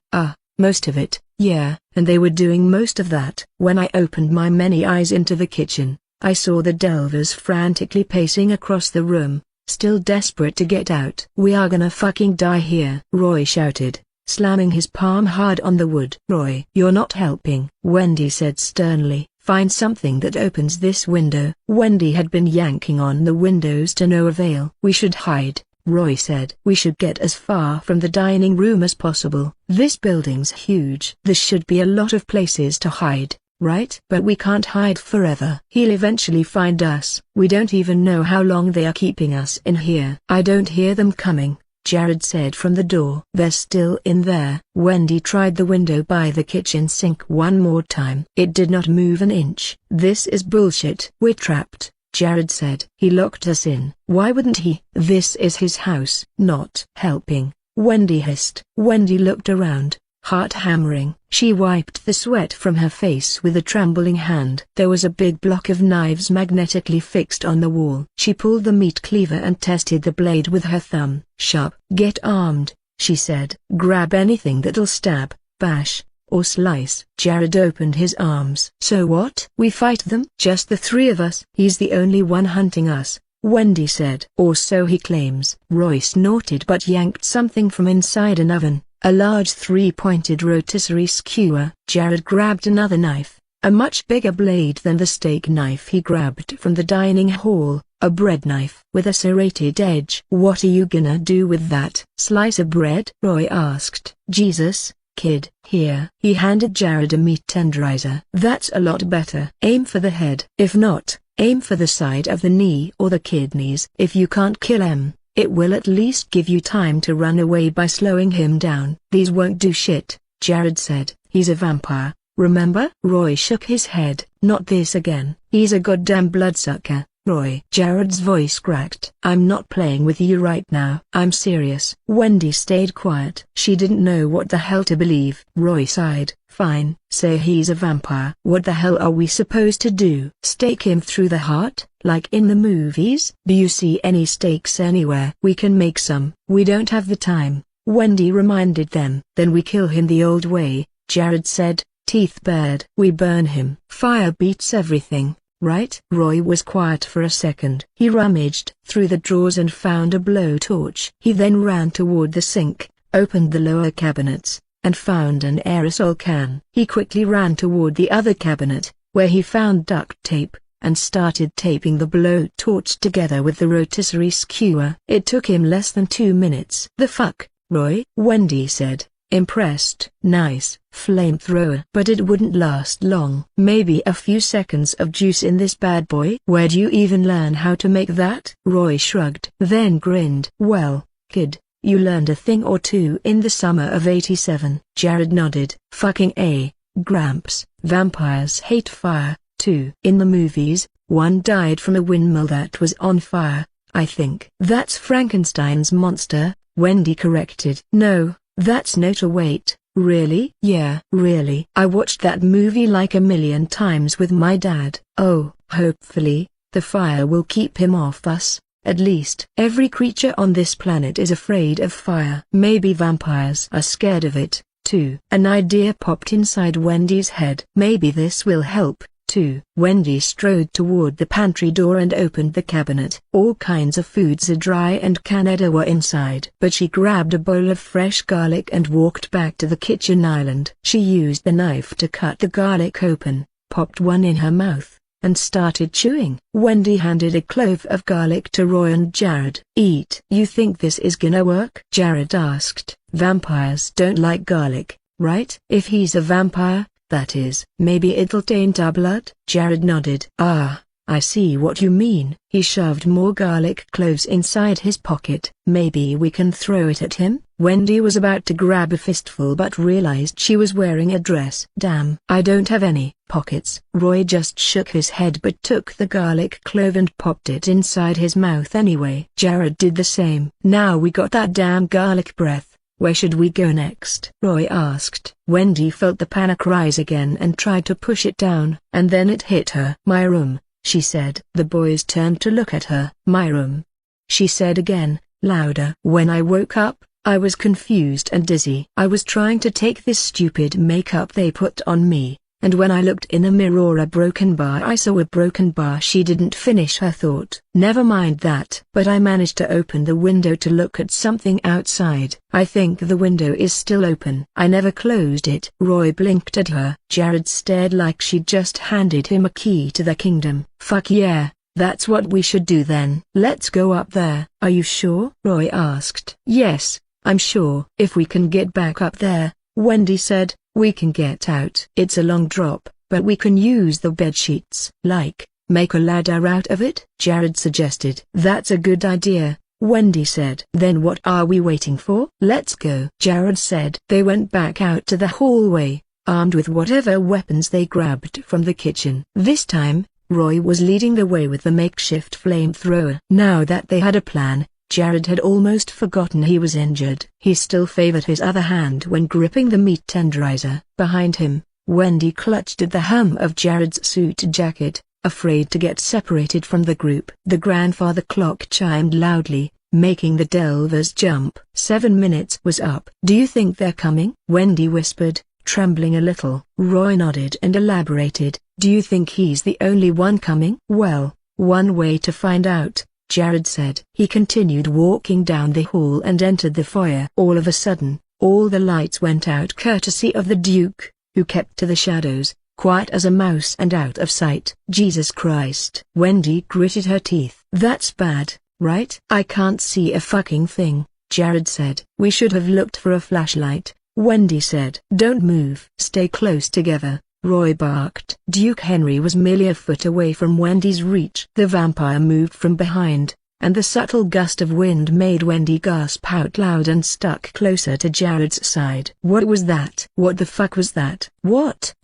A: Most of it, yeah, and they were doing most of that. When I opened my many eyes into the kitchen, I saw the Delvers frantically pacing across the room, still desperate to get out. We are gonna fucking die here, Roy shouted, slamming his palm hard on the wood. Roy, you're not helping, Wendy said sternly. Find something that opens this window. Wendy had been yanking on the windows to no avail. We should hide, Roy said. We should get as far from the dining room as possible. This building's huge. There should be a lot of places to hide, right? But we can't hide forever. He'll eventually find us. We don't even know how long they are keeping us in here. I don't hear them coming, Jared said from the door. They're still in there. Wendy tried the window by the kitchen sink one more time. It did not move an inch. This is bullshit. We're trapped, Jared said. He locked us in. Why wouldn't he? This is his house. Not helping, Wendy hissed. Wendy looked around, heart hammering. She wiped the sweat from her face with a trembling hand. There was a big block of knives magnetically fixed on the wall. She pulled the meat cleaver and tested the blade with her thumb. Sharp. Get armed, she said. Grab anything that'll stab, bash, or slice. Jared opened his arms. So what? We fight them? Just the three of us. He's the only one hunting us, Wendy said. Or so he claims. Roy snorted but yanked something from inside an oven, a large three-pointed rotisserie skewer. Jared grabbed another knife, a much bigger blade than the steak knife he grabbed from the dining hall, a bread knife with a serrated edge. What are you gonna do with that? Slice of bread? Roy asked. Jesus, kid. Here. He handed Jared a meat tenderizer. That's a lot better. Aim for the head. If not, aim for the side of the knee or the kidneys. If you can't kill him, it will at least give you time to run away by slowing him down. These won't do shit, Jared said. He's a vampire, remember? Roy shook his head. Not this again. He's a goddamn bloodsucker, Roy. Jared's voice cracked. I'm not playing with you right now. I'm serious. Wendy stayed quiet. She didn't know what the hell to believe. Roy sighed. Fine. Say he's a vampire. What the hell are we supposed to do? Stake him through the heart, like in the movies? Do you see any stakes anywhere? We can make some. We don't have the time, Wendy reminded them. Then we kill him the old way, Jared said, teeth bared. We burn him. Fire beats everything, right? Roy was quiet for a second. He rummaged through the drawers and found a blowtorch. He then ran toward the sink, opened the lower cabinets, and found an aerosol can. He quickly ran toward the other cabinet, where he found duct tape, and started taping the blowtorch together with the rotisserie skewer. It took him less than 2 minutes. The fuck, Roy? Wendy said, impressed. Nice flamethrower. But it wouldn't last long. Maybe a few seconds of juice in this bad boy. Where'd you even learn how to make that? Roy shrugged. Then grinned. Well, kid, you learned a thing or two in the summer of '87. Jared nodded. Fucking A, Gramps. Vampires hate fire, too. In the movies, one died from a windmill that was on fire, I think. That's Frankenstein's monster, Wendy corrected. No, that's not. Wait, really? Yeah, really. I watched that movie like a million times with my dad. Oh, hopefully, the fire will keep him off us, At least every creature on this planet is afraid of fire. Maybe vampires are scared of it, too. An idea popped inside Wendy's head. Maybe this will help, too. Wendy strode toward the pantry door and opened the cabinet. All kinds of foods, dry and canned, were inside. But she grabbed a bowl of fresh garlic and walked back to the kitchen island. She used the knife to cut the garlic open, popped one in her mouth, and started chewing. Wendy handed a clove of garlic to Roy and Jared. "Eat." "You think this is gonna work?" Jared asked. "Vampires don't like garlic, right?" "If he's a vampire, that is. Maybe it'll taint our blood?" Jared nodded. "Ah, I see what you mean." He shoved more garlic cloves inside his pocket. "Maybe we can throw it at him?" Wendy was about to grab a fistful but realized she was wearing a dress. "Damn, I don't have any pockets." Roy just shook his head but took the garlic clove and popped it inside his mouth anyway. Jared did the same. "Now we got that damn garlic breath, where should we go next?" Roy asked. Wendy felt the panic rise again and tried to push it down, and then it hit her. "My room," she said. The boys turned to look at her. "My room," she said again, louder. "When I woke up, I was confused and dizzy. I was trying to take this stupid makeup they put on me, and when I looked in a mirror, a broken bar. I saw a broken bar." She didn't finish her thought. "Never mind that. But I managed to open the window to look at something outside. I think the window is still open. I never closed it." Roy blinked at her. Jared stared like she'd just handed him a key to the kingdom. "Fuck yeah, that's what we should do then." "Let's go up there." "Are you sure?" Roy asked. "Yes, I'm sure." "If we can get back up there," Wendy said, "we can get out." "It's a long drop, but we can use the bed sheets." "Like, make a ladder out of it?" Jared suggested. "That's a good idea," Wendy said. "Then what are we waiting for? Let's go," Jared said. They went back out to the hallway, armed with whatever weapons they grabbed from the kitchen. This time, Roy was leading the way with the makeshift flamethrower. Now that they had a plan, Jared had almost forgotten he was injured. He still favored his other hand when gripping the meat tenderizer. Behind him, Wendy clutched at the hem of Jared's suit jacket, afraid to get separated from the group. The grandfather clock chimed loudly, making the Delvers jump. 7 minutes was up. "Do you think they're coming?" Wendy whispered, trembling a little. Roy nodded and elaborated. "Do you think he's the only one coming?" "Well, one way to find out," Jared said. He continued walking down the hall and entered the foyer. All of a sudden, all the lights went out courtesy of the Duke, who kept to the shadows, quiet as a mouse and out of sight. "Jesus Christ." Wendy gritted her teeth. "That's bad, right?" "I can't see a fucking thing," Jared said. "We should have looked for a flashlight," Wendy said. "Don't move." "Stay close together," Roy barked. Duke Henry was merely a foot away from Wendy's reach. The vampire moved from behind, and the subtle gust of wind made Wendy gasp out loud and stuck closer to Jared's side. "What was that?" "What the fuck was that?" What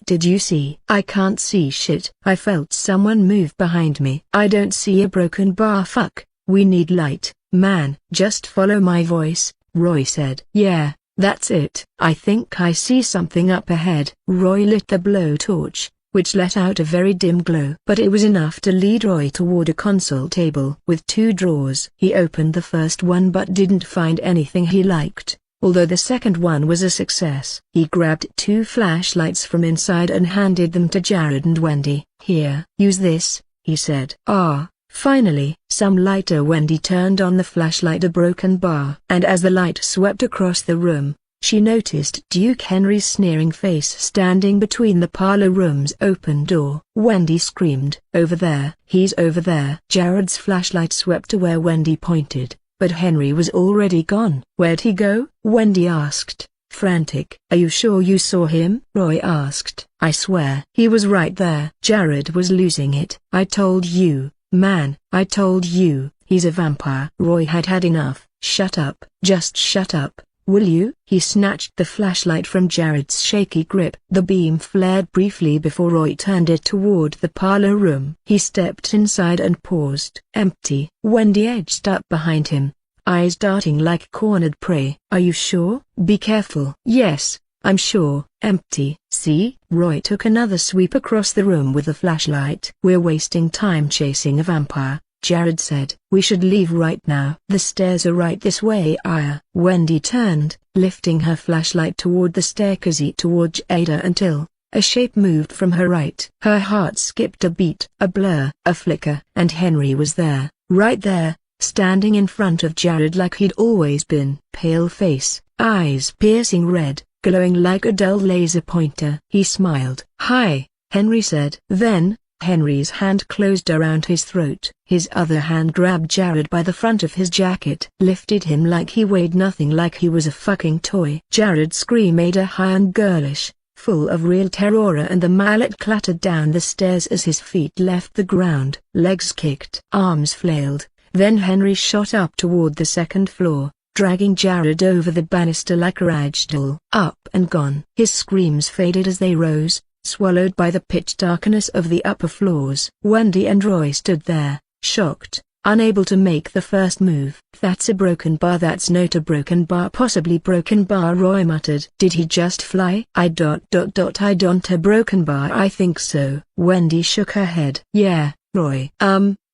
A: did you see?" "I can't see shit." "I felt someone move behind me." "I don't see a broken bar." "Fuck, we need light, man." "Just follow my voice," Roy said. "Yeah, that's it. I think I see something up ahead." Roy lit the blowtorch, which let out a very dim glow. But it was enough to lead Roy toward a console table with 2 drawers. He opened the first one but didn't find anything he liked, although the second one was a success. He grabbed 2 flashlights from inside and handed them to Jared and Wendy. "Here, use this," he said. "Ah, finally." Some lighter. Wendy turned on the flashlight. A broken bar. And as the light swept across the room, she noticed Duke Henry's sneering face standing between the parlor room's open door. Wendy screamed. "Over there!" "He's over there!" Jared's flashlight swept to where Wendy pointed, but Henry was already gone. "Where'd he go?" Wendy asked, frantic. "Are you sure you saw him?" Roy asked. "I swear." "He was right there." Jared was losing it. "I told you, man, I told you, he's a vampire." Roy had had enough. "Shut up. Just shut up, will you?" He snatched the flashlight from Jared's shaky grip. The beam flared briefly before Roy turned it toward the parlor room. He stepped inside and paused. Empty. Wendy edged up behind him, eyes darting like cornered prey. "Are you sure?" "Be careful." "Yes, I'm sure." "Empty." "See?" Roy took another sweep across the room with the flashlight. "We're wasting time chasing a vampire. Jared said. We should leave right now. The stairs are right this way, Aya. Wendy turned, lifting her flashlight toward the staircase toward Ada until a shape moved from her right. Her heart skipped a beat, a blur, a flicker, and Henry was there, right there, standing in front of Jared like he'd always been. Pale face, eyes piercing red, glowing like a dull laser pointer. He smiled. "Hi," Henry said. Then, Henry's hand closed around his throat. His other hand grabbed Jared by the front of his jacket, lifted him like he weighed nothing, like he was a fucking toy. Jared's scream made her high and girlish, full of real terror, and the mallet clattered down the stairs as his feet left the ground. Legs kicked, arms flailed. Then Henry shot up toward the second floor, dragging Jared over the banister like a ragdoll. Up and gone. His screams faded as they rose, swallowed by the pitch darkness of the upper floors. Wendy and Roy stood there, shocked, unable to make the first move. "That's a broken bar. That's not a broken bar. Possibly broken bar," Roy muttered. "Did he just fly?" I don't a broken bar. I think so." Wendy shook her head. "Yeah, Roy.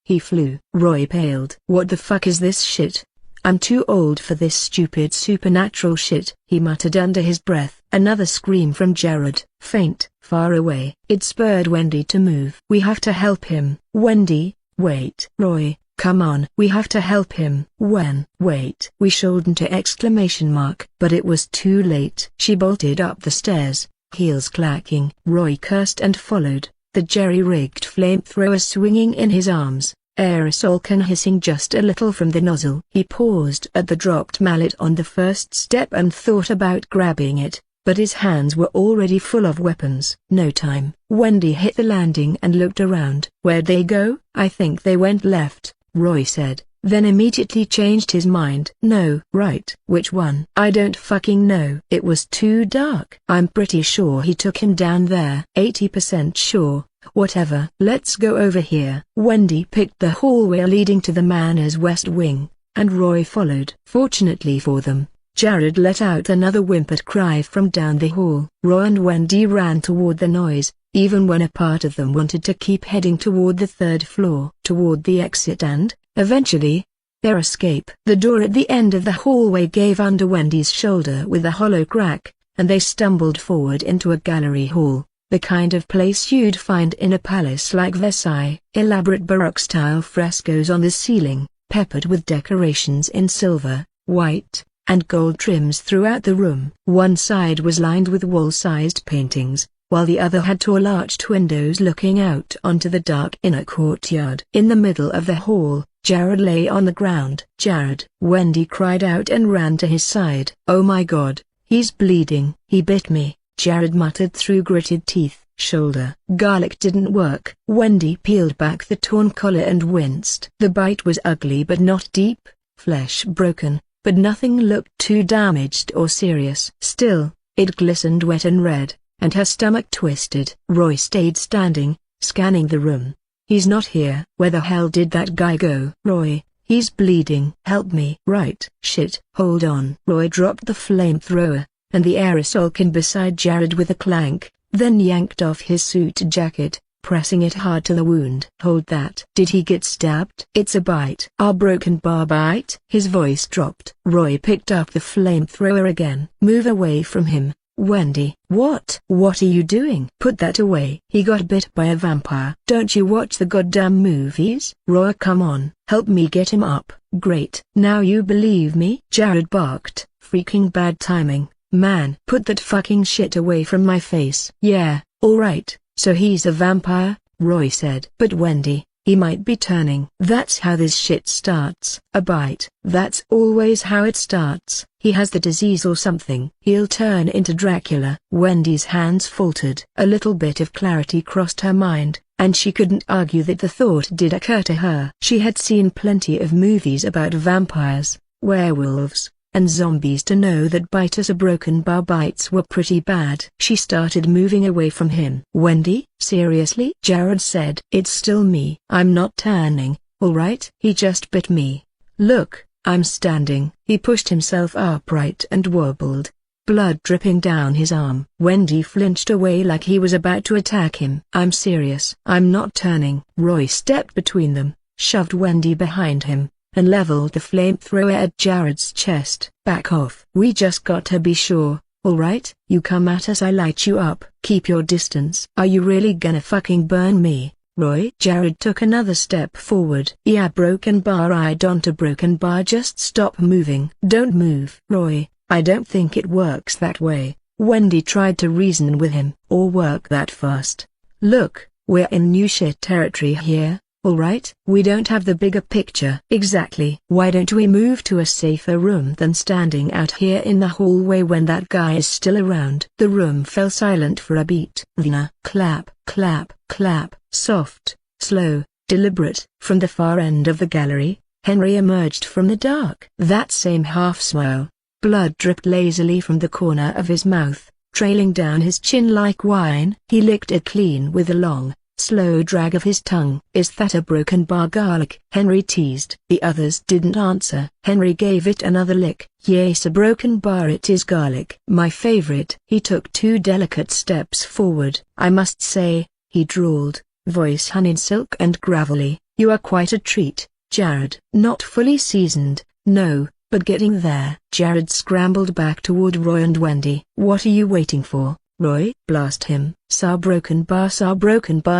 A: He flew." Roy paled. "What the fuck is this shit? I'm too old for this stupid supernatural shit," he muttered under his breath. Another scream from Jared, faint, far away. It spurred Wendy to move. "We have to help him." "Wendy, wait." "Roy, come on. We have to help him." "When?" "Wait." We shouldn't exclamation mark. But it was too late. She bolted up the stairs, heels clacking. Roy cursed and followed, the jerry-rigged flamethrower swinging in his arms, aerosol can hissing just a little from the nozzle. He paused at the dropped mallet on the first step and thought about grabbing it, but his hands were already full of weapons. No time. Wendy hit the landing and looked around. "Where'd they go?" "I think they went left," Roy said, then immediately changed his mind. "No, right." "Which one?" "I don't fucking know. It was too dark." "I'm pretty sure he took him down there." 80% sure. "Whatever. Let's go over here." Wendy picked the hallway leading to the manor's west wing, and Roy followed. Fortunately for them, Jared let out another whimpered cry from down the hall. Roy and Wendy ran toward the noise, even when a part of them wanted to keep heading toward the third floor, toward the exit and, eventually, their escape. The door at the end of the hallway gave under Wendy's shoulder with a hollow crack, and they stumbled forward into a gallery hall, the kind of place you'd find in a palace like Versailles. Elaborate Baroque-style frescoes on the ceiling, peppered with decorations in silver, white, and gold trims throughout the room. One side was lined with wall-sized paintings, while the other had tall arched windows looking out onto the dark inner courtyard. In the middle of the hall, Jared lay on the ground. "Jared!" Wendy cried out and ran to his side. "Oh my God, he's bleeding." "He bit me," Jared muttered through gritted teeth. "Shoulder." Garlic didn't work. Wendy peeled back the torn collar and winced. The bite was ugly but not deep, flesh broken, but nothing looked too damaged or serious. Still, it glistened wet and red, and her stomach twisted. Roy stayed standing, scanning the room. "He's not here." "Where the hell did that guy go?" "Roy, he's bleeding." "Help me." "Right." "Shit." "Hold on." Roy dropped the flamethrower, and the aerosol can beside Jared with a clank, then yanked off his suit jacket, pressing it hard to the wound. "Hold that." "Did he get stabbed?" "It's a bite." "A broken bar bite?" His voice dropped. Roy picked up the flamethrower again. "Move away from him, Wendy." What are you doing?" "Put that away." "He got bit by a vampire." "Don't you watch the goddamn movies?" "Roy, come on, help me get him up." "Great. Now you believe me?" Jared barked. "Freaking bad timing, man." "Put that fucking shit away from my face." "Yeah, alright, so he's a vampire," Roy said. "But Wendy, he might be turning." "That's how this shit starts. A bite." "That's always how it starts. He has the disease or something. He'll turn into Dracula." Wendy's hands faltered. A little bit of clarity crossed her mind, and she couldn't argue that the thought did occur to her. She had seen plenty of movies about vampires, werewolves, and zombies to know that bite as a broken bar bites were pretty bad. She started moving away from him. "Wendy, seriously?" Jared said. "It's still me. I'm not turning, alright? He just bit me. Look, I'm standing." He pushed himself upright and wobbled, blood dripping down his arm. Wendy flinched away like he was about to attack him. "I'm serious. I'm not turning." Roy stepped between them, shoved Wendy behind him, and leveled the flamethrower at Jared's chest. Back off. We just got to be sure, alright? You come at us, I light you up. Keep your distance. Are you really gonna fucking burn me, Roy? Jared took another step forward. Yeah, broken bar. I don't a broken bar. Just stop moving. Don't move. Roy, I don't think it works that way. Wendy tried to reason with him. Or work that fast. Look, we're in new shit territory here, alright? We don't have the bigger picture. Exactly. Why don't we move to a safer room than standing out here in the hallway when that guy is still around? The room fell silent for a beat. Then clap, clap, clap, soft, slow, deliberate. From the far end of the gallery, Henry emerged from the dark. That same half-smile. Blood dripped lazily from the corner of his mouth, trailing down his chin like wine. He licked it clean with a long, slow drag of his tongue. Is that a broken bar garlic? Henry teased. The others didn't answer. Henry gave it another lick. Yes, a broken bar it is, garlic. My favorite. He took 2 delicate steps forward. I must say, he drawled, voice honeyed silk and gravelly, you are quite a treat, Jared. Not fully seasoned, no, but getting there. Jared scrambled back toward Roy and Wendy. What are you waiting for, Roy? Blast him. Saw broken bar,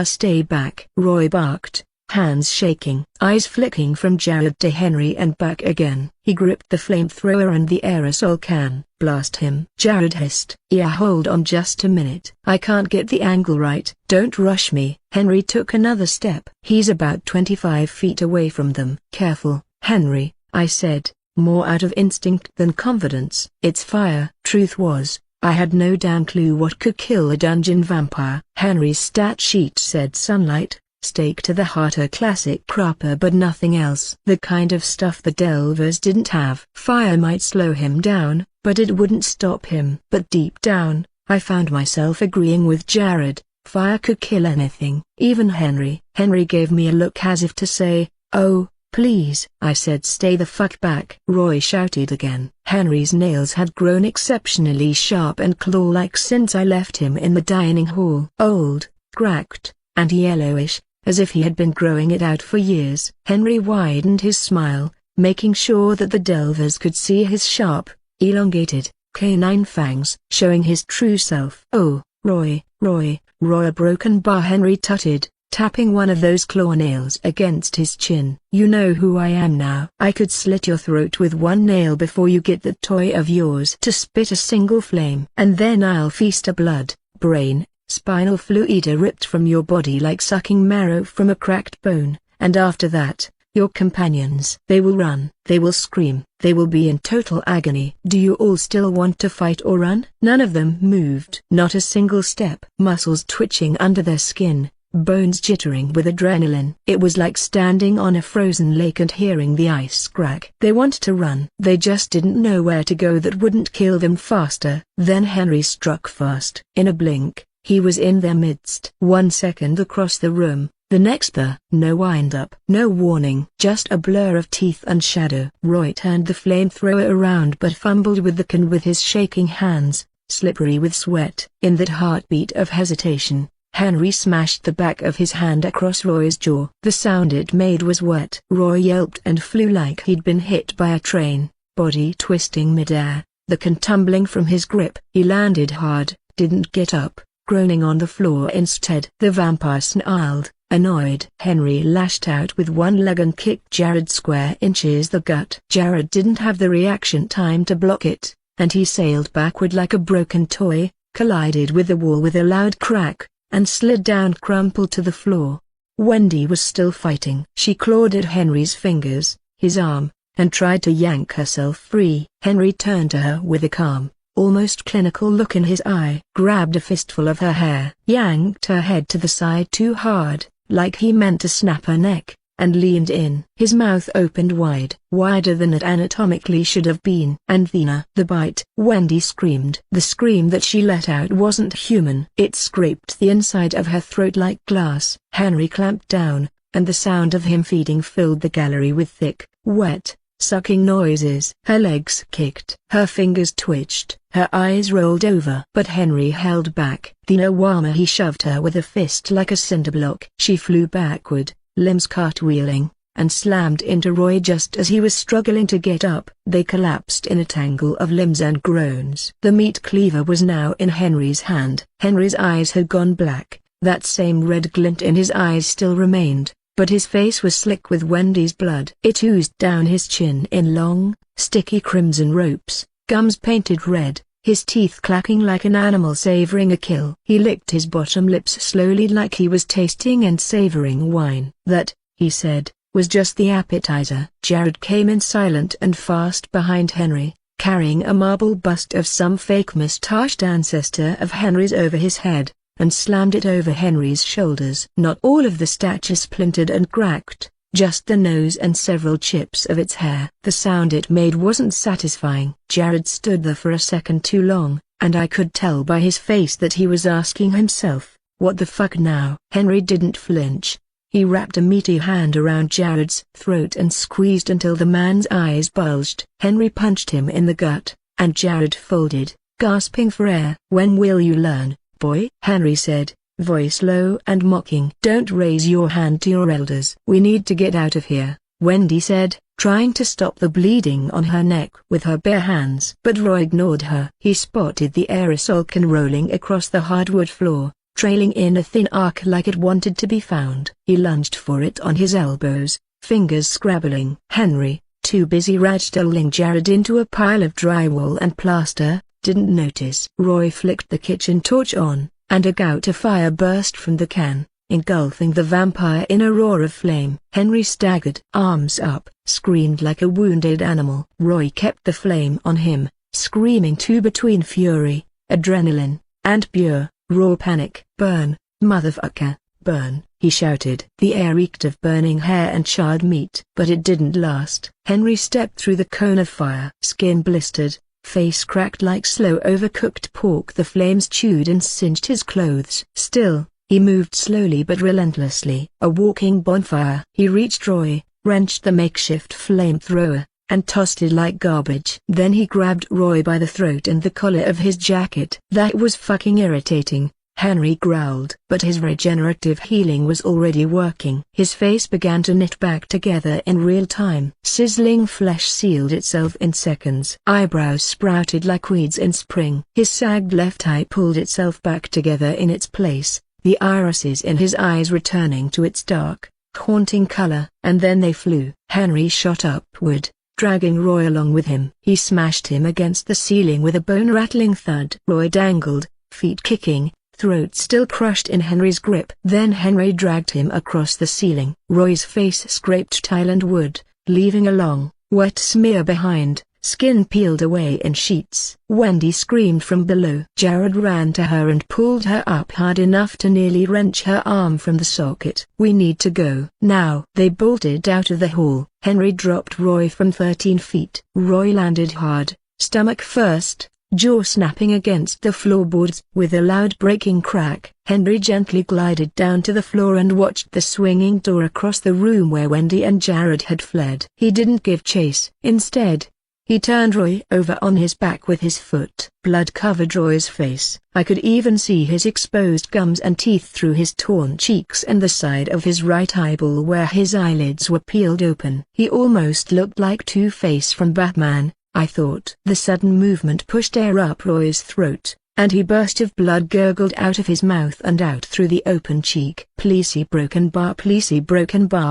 A: stay back. Roy barked, hands shaking, eyes flicking from Jared to Henry and back again. He gripped the flamethrower and the aerosol can. Blast him. Jared hissed. Yeah, hold on just a minute. I can't get the angle right. Don't rush me. Henry took another step. He's about 25 feet away from them. Careful, Henry, I said, more out of instinct than confidence. It's fire. Truth was, I had no damn clue what could kill a dungeon vampire. Henry's stat sheet said sunlight, stake to the heart, a classic cropper, but nothing else. The kind of stuff the Delvers didn't have. Fire might slow him down, but it wouldn't stop him. But deep down, I found myself agreeing with Jared. Fire could kill anything, even Henry. Henry gave me a look as if to say, oh, please. I said stay the fuck back. Roy shouted again. Henry's nails had grown exceptionally sharp and claw-like since I left him in the dining hall. Old, cracked, and yellowish, as if he had been growing it out for years. Henry widened his smile, making sure that the Delvers could see his sharp, elongated, canine fangs, showing his true self. Oh, Roy, a broken bar, Henry tutted, tapping one of those claw nails against his chin. You know who I am now. I could slit your throat with one nail before you get that toy of yours to spit a single flame. And then I'll feast a blood, brain, spinal fluid ripped from your body like sucking marrow from a cracked bone. And after that, your companions. They will run. They will scream. They will be in total agony. Do you all still want to fight or run? None of them moved. Not a single step. Muscles twitching under their skin. Bones jittering with adrenaline. It was like standing on a frozen lake and hearing the ice crack. They wanted to run. They just didn't know where to go that wouldn't kill them faster. Then Henry struck fast. In a blink, he was in their midst. 1 second across the room, the next no wind-up, no warning, just a blur of teeth and shadow. Roy turned the flamethrower around but fumbled with the can with his shaking hands, slippery with sweat. In that heartbeat of hesitation, Henry smashed the back of his hand across Roy's jaw. The sound it made was wet. Roy yelped and flew like he'd been hit by a train, body twisting midair, the can tumbling from his grip. He landed hard, didn't get up, groaning on the floor instead. The vampire snarled, annoyed. Henry lashed out with one leg and kicked Jared square inches the gut. Jared didn't have the reaction time to block it, and he sailed backward like a broken toy, collided with the wall with a loud crack, and slid down crumpled to the floor. Wendy was still fighting. She clawed at Henry's fingers, his arm, and tried to yank herself free. Henry turned to her with a calm, almost clinical look in his eye, grabbed a fistful of her hair, yanked her head to the side too hard, like he meant to snap her neck, and leaned in. His mouth opened wide, wider than it anatomically should have been. And then the bite. Wendy screamed. The scream that she let out wasn't human. It scraped the inside of her throat like glass. Henry clamped down, and the sound of him feeding filled the gallery with thick, wet, sucking noises. Her legs kicked. Her fingers twitched. Her eyes rolled over. But Henry held back. Dinawama, he shoved her with a fist like a cinder block. She flew backward, limbs cartwheeling, and slammed into Roy just as he was struggling to get up. They collapsed in a tangle of limbs and groans. The meat cleaver was now in Henry's hand. Henry's eyes had gone black. That same red glint in his eyes still remained, but his face was slick with Wendy's blood. It oozed down his chin in long, sticky crimson ropes, gums painted red, his teeth clacking like an animal savoring a kill. He licked his bottom lips slowly like he was tasting and savoring wine. That, he said, was just the appetizer. Jared came in silent and fast behind Henry, carrying a marble bust of some fake mustached ancestor of Henry's over his head, and slammed it over Henry's shoulders. Not all of the statue splintered and cracked, just the nose and several chips of its hair. The sound it made wasn't satisfying. Jared stood there for a second too long, and I could tell by his face that he was asking himself, what the fuck now? Henry didn't flinch. He wrapped a meaty hand around Jared's throat and squeezed until the man's eyes bulged. Henry punched him in the gut, and Jared folded, gasping for air. "When will you learn, boy?" Henry said, voice low and mocking. "Don't raise your hand to your elders." "We need to get out of here," Wendy said, trying to stop the bleeding on her neck with her bare hands. But Roy ignored her. He spotted the aerosol can rolling across the hardwood floor, trailing in a thin arc like it wanted to be found. He lunged for it on his elbows, fingers scrabbling. Henry, too busy ragdolling Jared into a pile of drywall and plaster, didn't notice. Roy flicked the kitchen torch on, and a gout of fire burst from the can, engulfing the vampire in a roar of flame. Henry staggered, arms up, screamed like a wounded animal. Roy kept the flame on him, screaming too between fury, adrenaline, and pure, raw panic. "Burn, motherfucker, burn," he shouted. The air reeked of burning hair and charred meat. But it didn't last. Henry stepped through the cone of fire. Skin blistered, face cracked like slow overcooked pork. The flames chewed and singed his clothes. Still, he moved slowly but relentlessly. A walking bonfire. He reached Roy, wrenched the makeshift flamethrower, and tossed it like garbage. Then he grabbed Roy by the throat and the collar of his jacket. "That was fucking irritating," Henry growled. But his regenerative healing was already working. His face began to knit back together in real time. Sizzling flesh sealed itself in seconds. Eyebrows sprouted like weeds in spring. His sagged left eye pulled itself back together in its place, the irises in his eyes returning to its dark, haunting color. And then they flew. Henry shot upward, dragging Roy along with him. He smashed him against the ceiling with a bone-rattling thud. Roy dangled, feet kicking, throat still crushed in Henry's grip. Then Henry dragged him across the ceiling. Roy's face scraped tile and wood, leaving a long, wet smear behind, skin peeled away in sheets. Wendy screamed from below. Jared ran to her and pulled her up hard enough to nearly wrench her arm from the socket. "We need to go now." They bolted out of the hall. Henry dropped Roy from 13 feet. Roy landed hard, stomach first, jaw snapping against the floorboards. With a loud breaking crack, Henry gently glided down to the floor and watched the swinging door across the room where Wendy and Jared had fled. He didn't give chase. Instead, he turned Roy over on his back with his foot. Blood covered Roy's face. I could even see his exposed gums and teeth through his torn cheeks and the side of his right eyeball where his eyelids were peeled open. He almost looked like Two-Face from Batman, I thought. The sudden movement pushed air up Roy's throat, and he burst of blood gurgled out of his mouth and out through the open cheek. "Please broken bar,"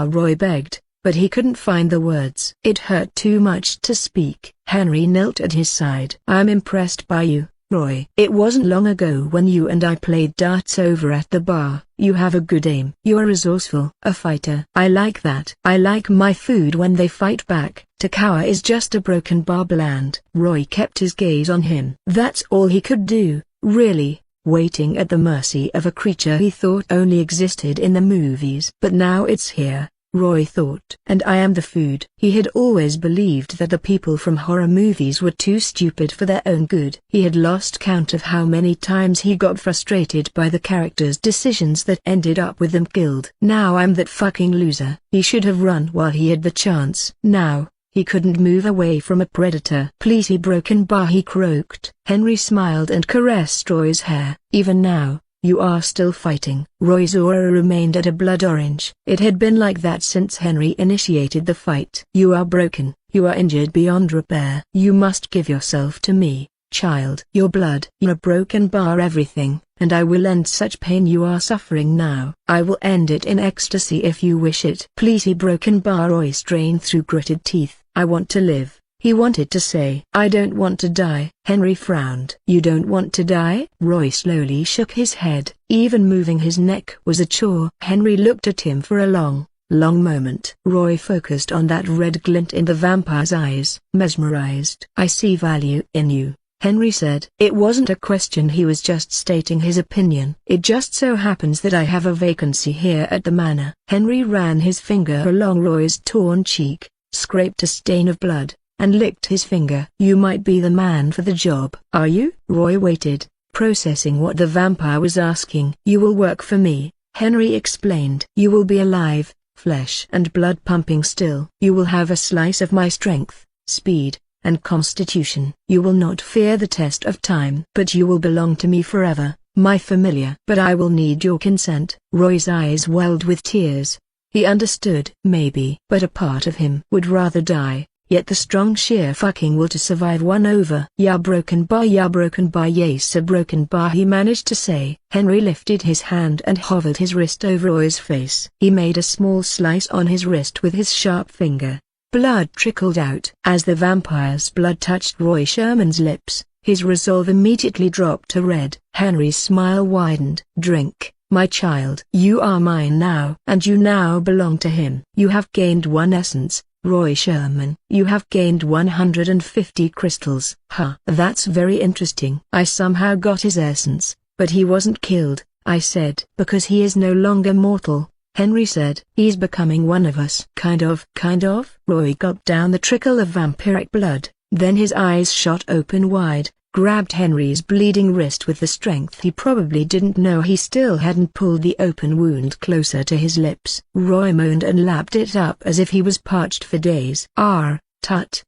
A: Roy begged, but he couldn't find the words. It hurt too much to speak. Henry knelt at his side. "I'm impressed by you, Roy. It wasn't long ago when you and I played darts over at the bar. You have a good aim. You're resourceful. A fighter. I like that. I like my food when they fight back. To cower is just a broken bar bland." Roy kept his gaze on him. That's all he could do, really, waiting at the mercy of a creature he thought only existed in the movies. But now it's here, Roy thought. And I am the food. He had always believed that the people from horror movies were too stupid for their own good. He had lost count of how many times he got frustrated by the characters' decisions that ended up with them killed. Now I'm that fucking loser. He should have run while he had the chance. Now, he couldn't move away from a predator. "Please broken bar," he croaked. Henry smiled and caressed Roy's hair. "Even now, You are still fighting. Roy's aura remained at a blood orange. It had been like that since Henry initiated the fight. You are broken. You are injured beyond repair. You must give yourself to me, child. Your blood. Your broken bar everything, and I will end such pain you are suffering now. I will end it in ecstasy if you wish it. Please. He broken bar. Roy strained through gritted teeth. I want to live. He wanted to say, I don't want to die. Henry frowned. You don't want to die? Roy slowly shook his head. Even moving his neck was a chore. Henry looked at him for a long moment. Roy focused on that red glint in the vampire's eyes. Mesmerized. I see value in you, Henry said. It wasn't a question, he was just stating his opinion. It just so happens that I have a vacancy here at the manor. Henry ran his finger along Roy's torn cheek, scraped a stain of blood, and licked his finger. You might be the man for the job. Are you? Roy waited, processing what the vampire was asking. You will work for me, Henry explained. You will be alive, flesh and blood pumping still. You will have a slice of my strength, speed, and constitution. You will not fear the test of time. But you will belong to me forever, my familiar. But I will need your consent. Roy's eyes welled with tears. He understood. Maybe. But a part of him would rather die. Yet the strong sheer fucking will to survive won over. Ya broken bar, yes a broken bar, he managed to say. Henry lifted his hand and hovered his wrist over Roy's face. He made a small slice on his wrist with his sharp finger. Blood trickled out. As the vampire's blood touched Roy Sherman's lips, his resolve immediately dropped to red. Henry's smile widened. Drink, my child. You are mine now. And you now belong to him. You have gained one essence, Roy Sherman. You have gained 150 crystals. Huh. That's very interesting. I somehow got his essence, but he wasn't killed, I said. Because he is no longer mortal, Henry said. He's becoming one of us. Kind of. Roy gulped down the trickle of vampiric blood, then his eyes shot open wide, grabbed Henry's bleeding wrist with the strength he probably didn't know he still hadn't, pulled the open wound closer to his lips. Roy moaned and lapped it up as if he was parched for days. Tut,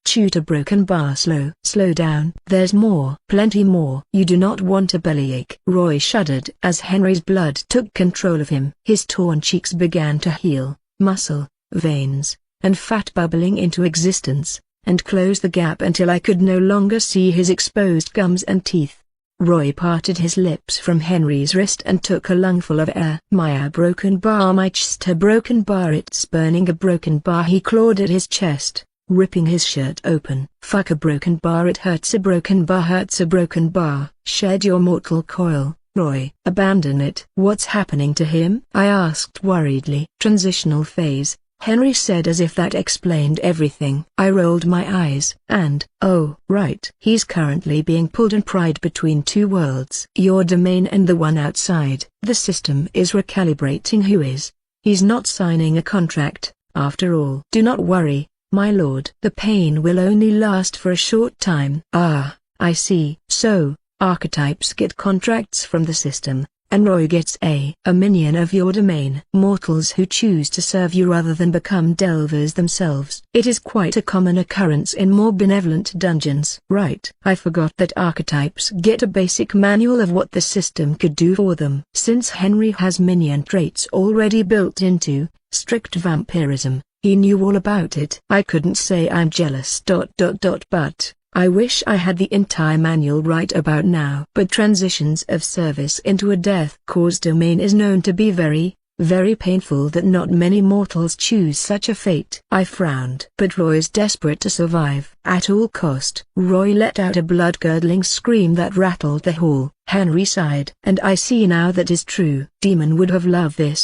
A: shoot a broken bar. Slow down. There's more. Plenty more. You do not want a bellyache. Roy shuddered as Henry's blood took control of him. His torn cheeks began to heal, muscle, veins, and fat bubbling into existence, and close the gap until I could no longer see his exposed gums and teeth. Roy parted his lips from Henry's wrist and took a lungful of air. My broken bar, my chest a broken bar, it's burning a broken bar. He clawed at his chest, ripping his shirt open. Fuck a broken bar, it hurts a broken bar, hurts a broken bar. Shed your mortal coil, Roy. Abandon it. What's happening to him? I asked worriedly. Transitional phase, Henry said as if that explained everything. I rolled my eyes. And, oh, right. He's currently being pulled and pried between two worlds. Your domain and the one outside. The system is recalibrating who is. He's not signing a contract, after all. Do not worry, my lord. The pain will only last for a short time. Ah, I see. So, archetypes get contracts from the system, and Roy gets a minion of your domain. Mortals who choose to serve you rather than become delvers themselves. It is quite a common occurrence in more benevolent dungeons. Right. I forgot that archetypes get a basic manual of what the system could do for them. Since Henry has minion traits already built into strict vampirism, he knew all about it. I couldn't say I'm jealous. But I wish I had the entire manual right about now. But transitions of service into a death cause domain is known to be very, very painful, that not many mortals choose such a fate. I frowned. But Roy's desperate to survive at all cost. Roy let out a blood-curdling scream that rattled the hall. Henry sighed. And I see now that is true. Demon would have loved this.